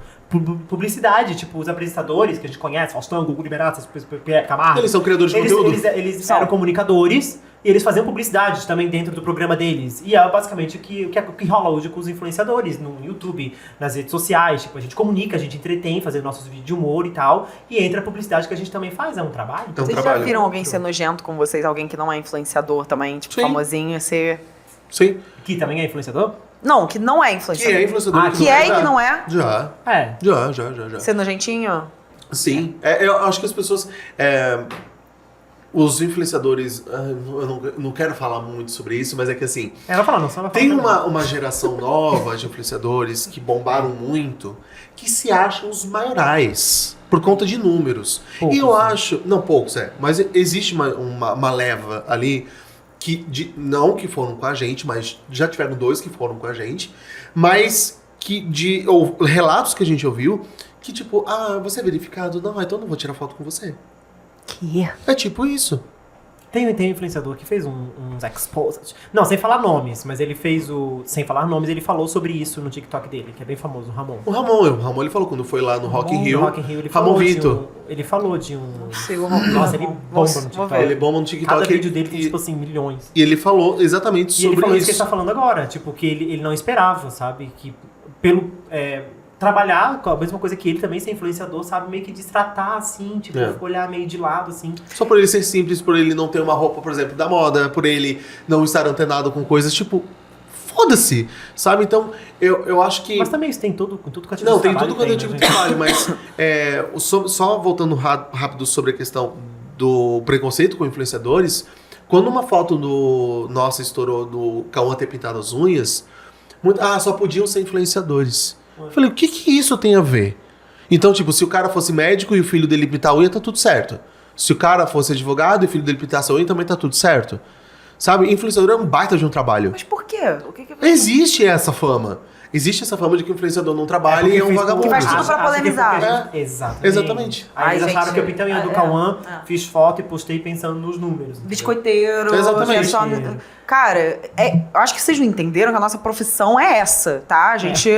Publicidade, tipo, os apresentadores que a gente conhece, Faustão, Gugu Liberato, Pierre Camargo. Eles são criadores de conteúdo. Eles eram comunicadores e eles faziam publicidade também dentro do programa deles. E é basicamente o que rola hoje com os influenciadores no YouTube, nas redes sociais. Tipo, a gente comunica, a gente entretém, fazendo nossos vídeos de humor e tal. E entra a publicidade que a gente também faz, é um trabalho. É um Vocês trabalho. já viram alguém ser nojento com vocês? Alguém que não é influenciador também, tipo, Sim. famosinho, ser... Sim. Que também é influenciador? Não, que não é Que influenciador. é influenciador. Que é e que não é? Já. Já. Ser nojentinho? Sim. Eu acho que as pessoas... os influenciadores... eu não quero falar muito sobre isso, mas é que assim... Ela fala, não, só vai falar. Tem também. uma geração nova de influenciadores que bombaram muito, que se acham os maiorais, por conta de números. Poucos, e eu né? acho... Não, poucos, mas existe uma leva ali, não que foram com a gente, mas já tiveram 2 que foram com a gente, mas ou relatos que a gente ouviu, que tipo, você é verificado? Não, então eu não vou tirar foto com você. Que? É tipo isso. Tem um influenciador que fez uns exposed. Não, sem falar nomes, mas ele fez Sem falar nomes, ele falou sobre isso no TikTok dele, que é bem famoso, o Ramon. O Ramon, ele falou quando foi lá no Rock in Rio. No Rock in Rio ele Ramon falou Vitor. ele falou de um... Sigo o Ramon. Nossa, ele bomba no Vou TikTok. ver. Ele bomba no TikTok. Cada vídeo dele tem, e, tipo assim, milhões. e ele falou exatamente E ele sobre falou isso. que ele tá falando agora, tipo, que ele não esperava, sabe? Que pelo... trabalhar com a mesma coisa que ele também, ser influenciador, sabe? Meio que destratar, assim, tipo, olhar meio de lado, assim. Só por ele ser simples, por ele não ter uma roupa, por exemplo, da moda, por ele não estar antenado com coisas, tipo, foda-se, sabe? Então, eu acho que... Mas também isso tem tudo com a Não, tem tudo quanto é tipo de trabalho, mas só voltando rápido sobre a questão do preconceito com influenciadores, quando uma foto nossa estourou do Cauã ter pintado as unhas, só podiam ser influenciadores. Eu falei, o que isso tem a ver? Então, tipo, se o cara fosse médico e o filho dele pintar a unha, tá tudo certo. Se o cara fosse advogado e o filho dele pintasse a unha, também tá tudo certo. Sabe? Influenciador é um baita de um trabalho. Mas por quê? O que Existe essa fama. Existe essa fama de que o influenciador não trabalha e é um vagabundo. Que faz tudo pra polemizar. Exatamente. Aí eles Ai, acharam gente, que eu pintei a unha do Cauã, fiz foto e postei pensando nos números. entendeu? Biscoiteiro. Exatamente. Cara, eu acho que vocês não entenderam que a nossa profissão é essa, tá? A gente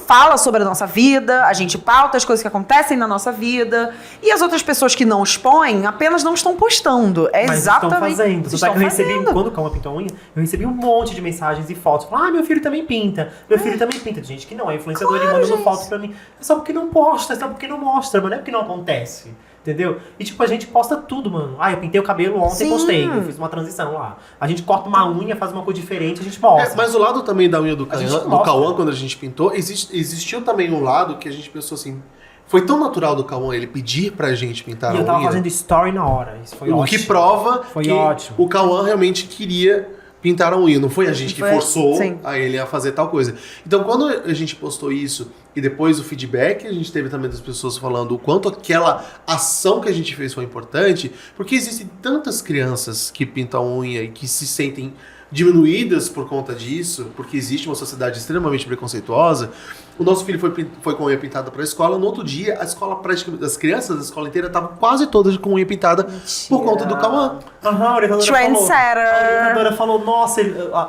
fala sobre a nossa vida, a gente pauta as coisas que acontecem na nossa vida. E as outras pessoas que não expõem apenas não estão postando. É Mas exatamente. estão fazendo. Só Estão que eu recebi, fazendo. quando o Cauã pintou a unha, eu recebi um monte de mensagens e fotos. Falaram, meu filho também pinta. Meu filho também pinta. De gente que não é influenciador, Claro, ele mandando gente. foto pra mim. É só porque não posta, é só porque não mostra, mas não é porque não acontece. Entendeu? E tipo, a gente posta tudo, mano. Eu pintei o cabelo ontem e Sim. postei. Eu fiz uma transição lá. A gente corta uma unha, faz uma cor diferente, a gente mostra. Mas o lado também da unha do A gente Cauã, mostra. quando a gente pintou, existiu também um lado que a gente pensou assim, foi tão natural do Cauã ele pedir pra gente pintar E a eu tava unha, fazendo story na hora. Isso foi o ótimo. que prova Foi que ótimo. o Cauã realmente queria pintar a unha. Não foi a gente que Foi- forçou sim. a ele a fazer tal coisa. Então, quando a gente postou isso e depois o feedback, a gente teve também das pessoas falando o quanto aquela ação que a gente fez foi importante, porque existem tantas crianças que pintam unha e que se sentem diminuídas por conta disso, porque existe uma sociedade extremamente preconceituosa. O nosso filho foi com a unha pintada para a escola. No outro dia, a escola praticamente, as crianças da escola inteira estavam quase todas com unha pintada por conta do Cauã. Aham, a orientadora Trendsetter. falou. A orientadora falou, nossa,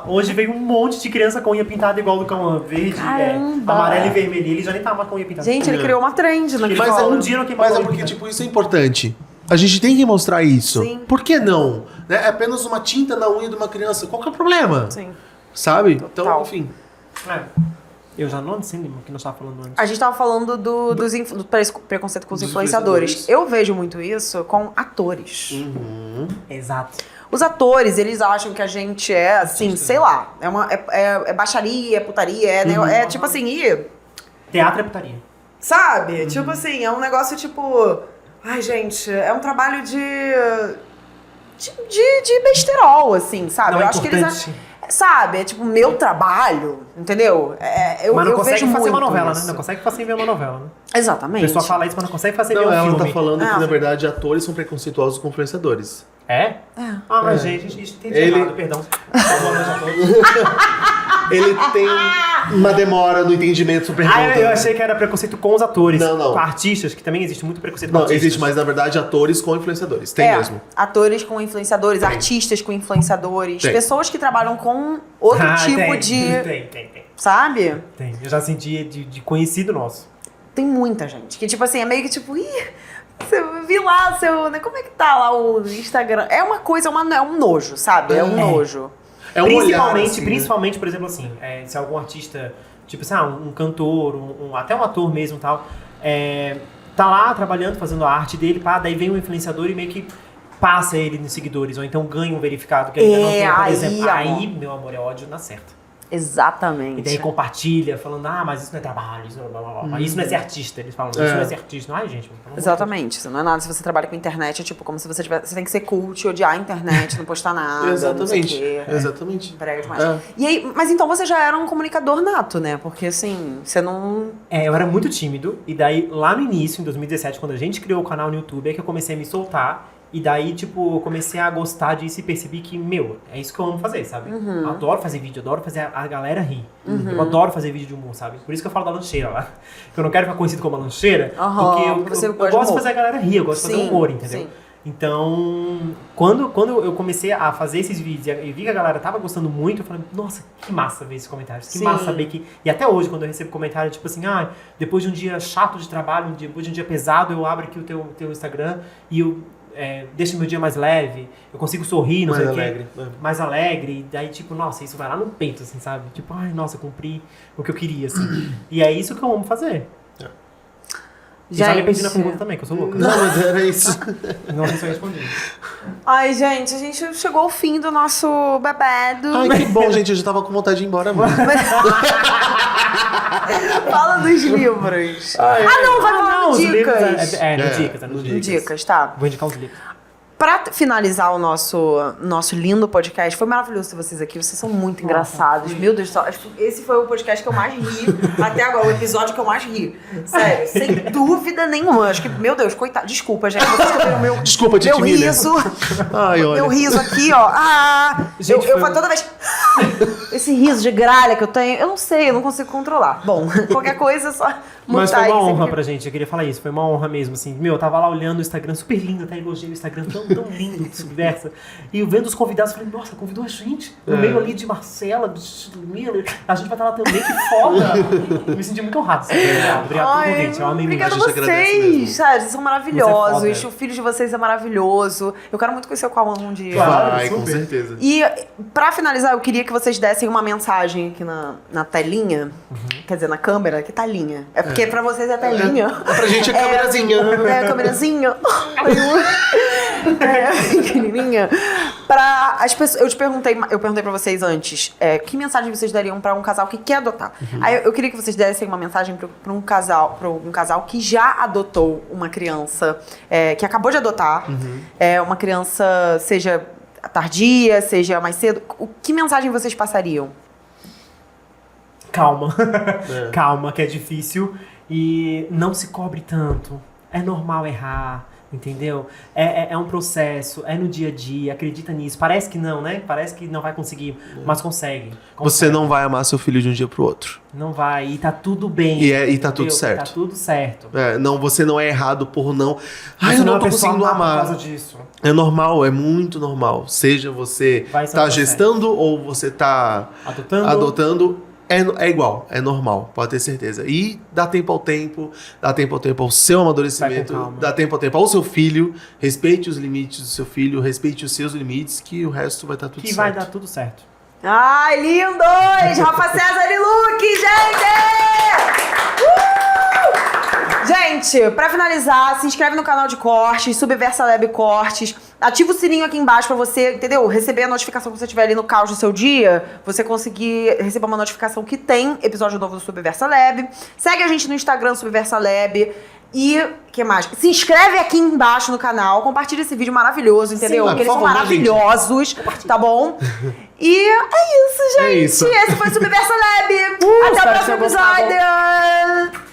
hoje veio um monte de criança com unha pintada igual do Cauã. Verde, Caramba. amarelo e vermelho. Ele já nem tava com unha pintada. Gente, ele criou uma trend na Ele Mas falou é um dia que Mas é mandou porque, pintar. tipo, isso é importante. A gente tem que mostrar isso. Sim. Por que não? Né? É apenas uma tinta na unha de uma criança. Qual que é o problema? Sim. Sabe? Total. Então, enfim. Eu já não sei o que nós tava falando antes. A gente tava falando do preconceito com os Dos influenciadores. influenciadores. Eu vejo muito isso com atores. Exato. Os atores, eles acham que a gente é, assim, sei lá, é baixaria, é putaria, é tipo assim, Teatro é putaria. sabe? Tipo assim, é um negócio tipo... Ai, gente, é um trabalho de besterol, assim, sabe? Não, eu é acho que importante. eles... Sabe? É tipo, meu trabalho, entendeu? Eu, Mas não eu consegue vejo fazer uma muito novela, isso. né? Não consegue fazer ver uma novela, né? A Exatamente. pessoa fala isso, mas não consegue fazer ver Não, um ela filme. tá falando que, Ah. na verdade, atores são preconceituosos com influenciadores. É? Ah, mas gente, a gente entende errado, perdão. Boa noite a todos. Ele tem uma demora no entendimento super Ah, eu achei que era preconceito com os atores. Não. Com artistas, que também existe muito preconceito com Não, artistas. existe, mas na verdade atores com influenciadores. Tem mesmo. Atores com influenciadores, artistas com influenciadores, Tem. pessoas que trabalham com outro tipo tem, de... Tem. Sabe? Tem. Eu já senti de conhecido nosso. Tem muita gente que, tipo assim, é meio que tipo... Ih, você vi lá seu... Né, como é que tá lá o Instagram? É uma coisa, é um nojo, sabe? É um nojo. É um olhar, assim, né? Principalmente, por exemplo, assim, se algum artista, tipo, sei lá, um cantor, até um ator mesmo e tal, tá lá trabalhando, fazendo a arte dele, pá, daí vem um influenciador e meio que passa ele nos seguidores, ou então ganha um verificado que ainda não tem, por exemplo. Aí, meu amor, é ódio na certa. Exatamente. E daí compartilha, falando, mas isso não é trabalho, isso não, isso não é ser artista. Eles falam, isso não é ser artista. Ai, gente, pelo amor de Deus. Exatamente. Isso não é nada. Se você trabalha com internet, é tipo como se você tivesse... Você tem que ser cult, odiar a internet, não postar nada, não sei o Exatamente. quê. Exatamente. Brega demais. É. E aí, mas então você já era um comunicador nato, né? Porque assim, você não... Eu era muito tímido, e daí lá no início, em 2017, quando a gente criou o canal no YouTube, é que eu comecei a me soltar. E daí, tipo, eu comecei a gostar disso e percebi que, meu, é isso que eu amo fazer, sabe? Eu adoro fazer vídeo, adoro fazer a galera rir. Eu adoro fazer vídeo de humor, sabe? Por isso que eu falo da lancheira lá. Eu não quero ficar conhecido como a lancheira, porque você eu gosta de gosto de humor. fazer a galera rir, eu gosto de fazer humor, entendeu? Sim. Então, quando eu comecei a fazer esses vídeos e vi que a galera tava gostando muito, eu falei, nossa, que massa ver esses comentários, que Sim. massa saber que... E até hoje, quando eu recebo comentário, tipo assim, depois de um dia chato de trabalho, depois de um dia pesado, eu abro aqui o teu Instagram e eu deixo meu dia mais leve, eu consigo sorrir, não Mais sei o quê. alegre, Mais alegre, e daí, tipo, nossa, isso vai lá no peito, assim, sabe? Tipo, nossa, eu cumpri o que eu queria, assim. E é isso que eu amo fazer. E já me perdi na pergunta também, que eu sou louca. Não, mas era isso. Não sei se eu respondi. Ai, gente, a gente chegou ao fim do nosso babado. Ai, que bom, gente. Eu já tava com vontade de ir embora mesmo. Fala dos livros. Ai, Não, vai falar Não, os dicas. livros, nos nos dicas. Dicas, tá. Vou indicar os livros. Pra finalizar o nosso lindo podcast, foi maravilhoso ter vocês aqui. Vocês são muito engraçados. Meu Deus do céu. Acho que esse foi o podcast que eu mais ri até agora. O episódio que eu mais ri. Sério, sem dúvida nenhuma. Acho que, meu Deus, coitado. Desculpa, gente. Vocês ouviram meu, Desculpa, Titi meu Milha. riso. Ai, olha. Meu riso aqui, ó. Gente, eu foi- toda vez... Esse riso de gralha que eu tenho, eu não sei, eu não consigo controlar. Bom, qualquer coisa é só Mas mutar foi uma aí, honra sempre- pra gente, eu queria falar isso, foi uma honra mesmo, assim. Meu, eu tava lá olhando o Instagram, super lindo, até elogiei o Instagram, tão lindo, subversa. E eu vendo os convidados, falei, nossa, convidou a gente. No meio ali de Marcela, de Miller, a gente vai estar lá também, que foda. Eu me senti muito honrado, sabe? Obrigado pelo Ai, convite, eu amei muito. obrigada a A gente agradece mesmo. vocês, sério, vocês são maravilhosos. Você é foda. O filho de vocês é maravilhoso. Eu quero muito conhecer o Cauã um dia. Claro. Vai, com super. certeza. E pra finalizar, eu queria que vocês dessem uma mensagem aqui na telinha. Quer dizer, na câmera, que telinha. É porque pra vocês é telinha. Pra gente é câmerazinha. É, câmerazinha. Pequenininha. Pra as pessoas, eu perguntei pra vocês antes, que mensagem vocês dariam pra um casal que quer adotar? Aí eu queria que vocês dessem uma mensagem pra um casal que já adotou uma criança, que acabou de adotar, uma criança, seja tardia, seja mais cedo. Que mensagem vocês passariam? Calma, calma, que é difícil e não se cobre tanto. É normal errar, entendeu? É um processo, é no dia a dia, acredita nisso. Parece que não, né? Parece que não vai conseguir, mas consegue. Você não vai amar seu filho de um dia pro outro. Não vai, e tá tudo bem. E tá tudo entendeu? certo. Tá tudo certo. Não, você não é errado por não. Ai, Você eu não é tô uma pessoa conseguindo má por amar. causa disso. É normal, é muito normal. Seja você Vai ser um tá processo. gestando ou você tá adotando, é igual, é normal, pode ter certeza. E dá tempo ao tempo ao seu Vai amadurecimento, com calma. dá tempo ao tempo ao seu filho, respeite os limites do seu filho, respeite os seus limites, que o resto vai estar tudo Que certo. vai dar tudo certo. Ai, lindos! Rafa César e Luke, gente! Gente, pra finalizar, se inscreve no canal de cortes, Subversa Lab Cortes. Ativa o sininho aqui embaixo pra você, entendeu? Receber a notificação que você estiver ali no caos do seu dia. Você conseguir receber uma notificação que tem episódio novo do Subversa Lab. Segue a gente no Instagram, Subversa Lab. E, o que mais? Se inscreve aqui embaixo no canal. Compartilha esse vídeo maravilhoso, entendeu? Sim, Porque eles por são favor, maravilhosos, tá bom? E é isso, gente. É isso. Esse foi o Subversa Lab. Até o espero que próximo tenham gostado. episódio.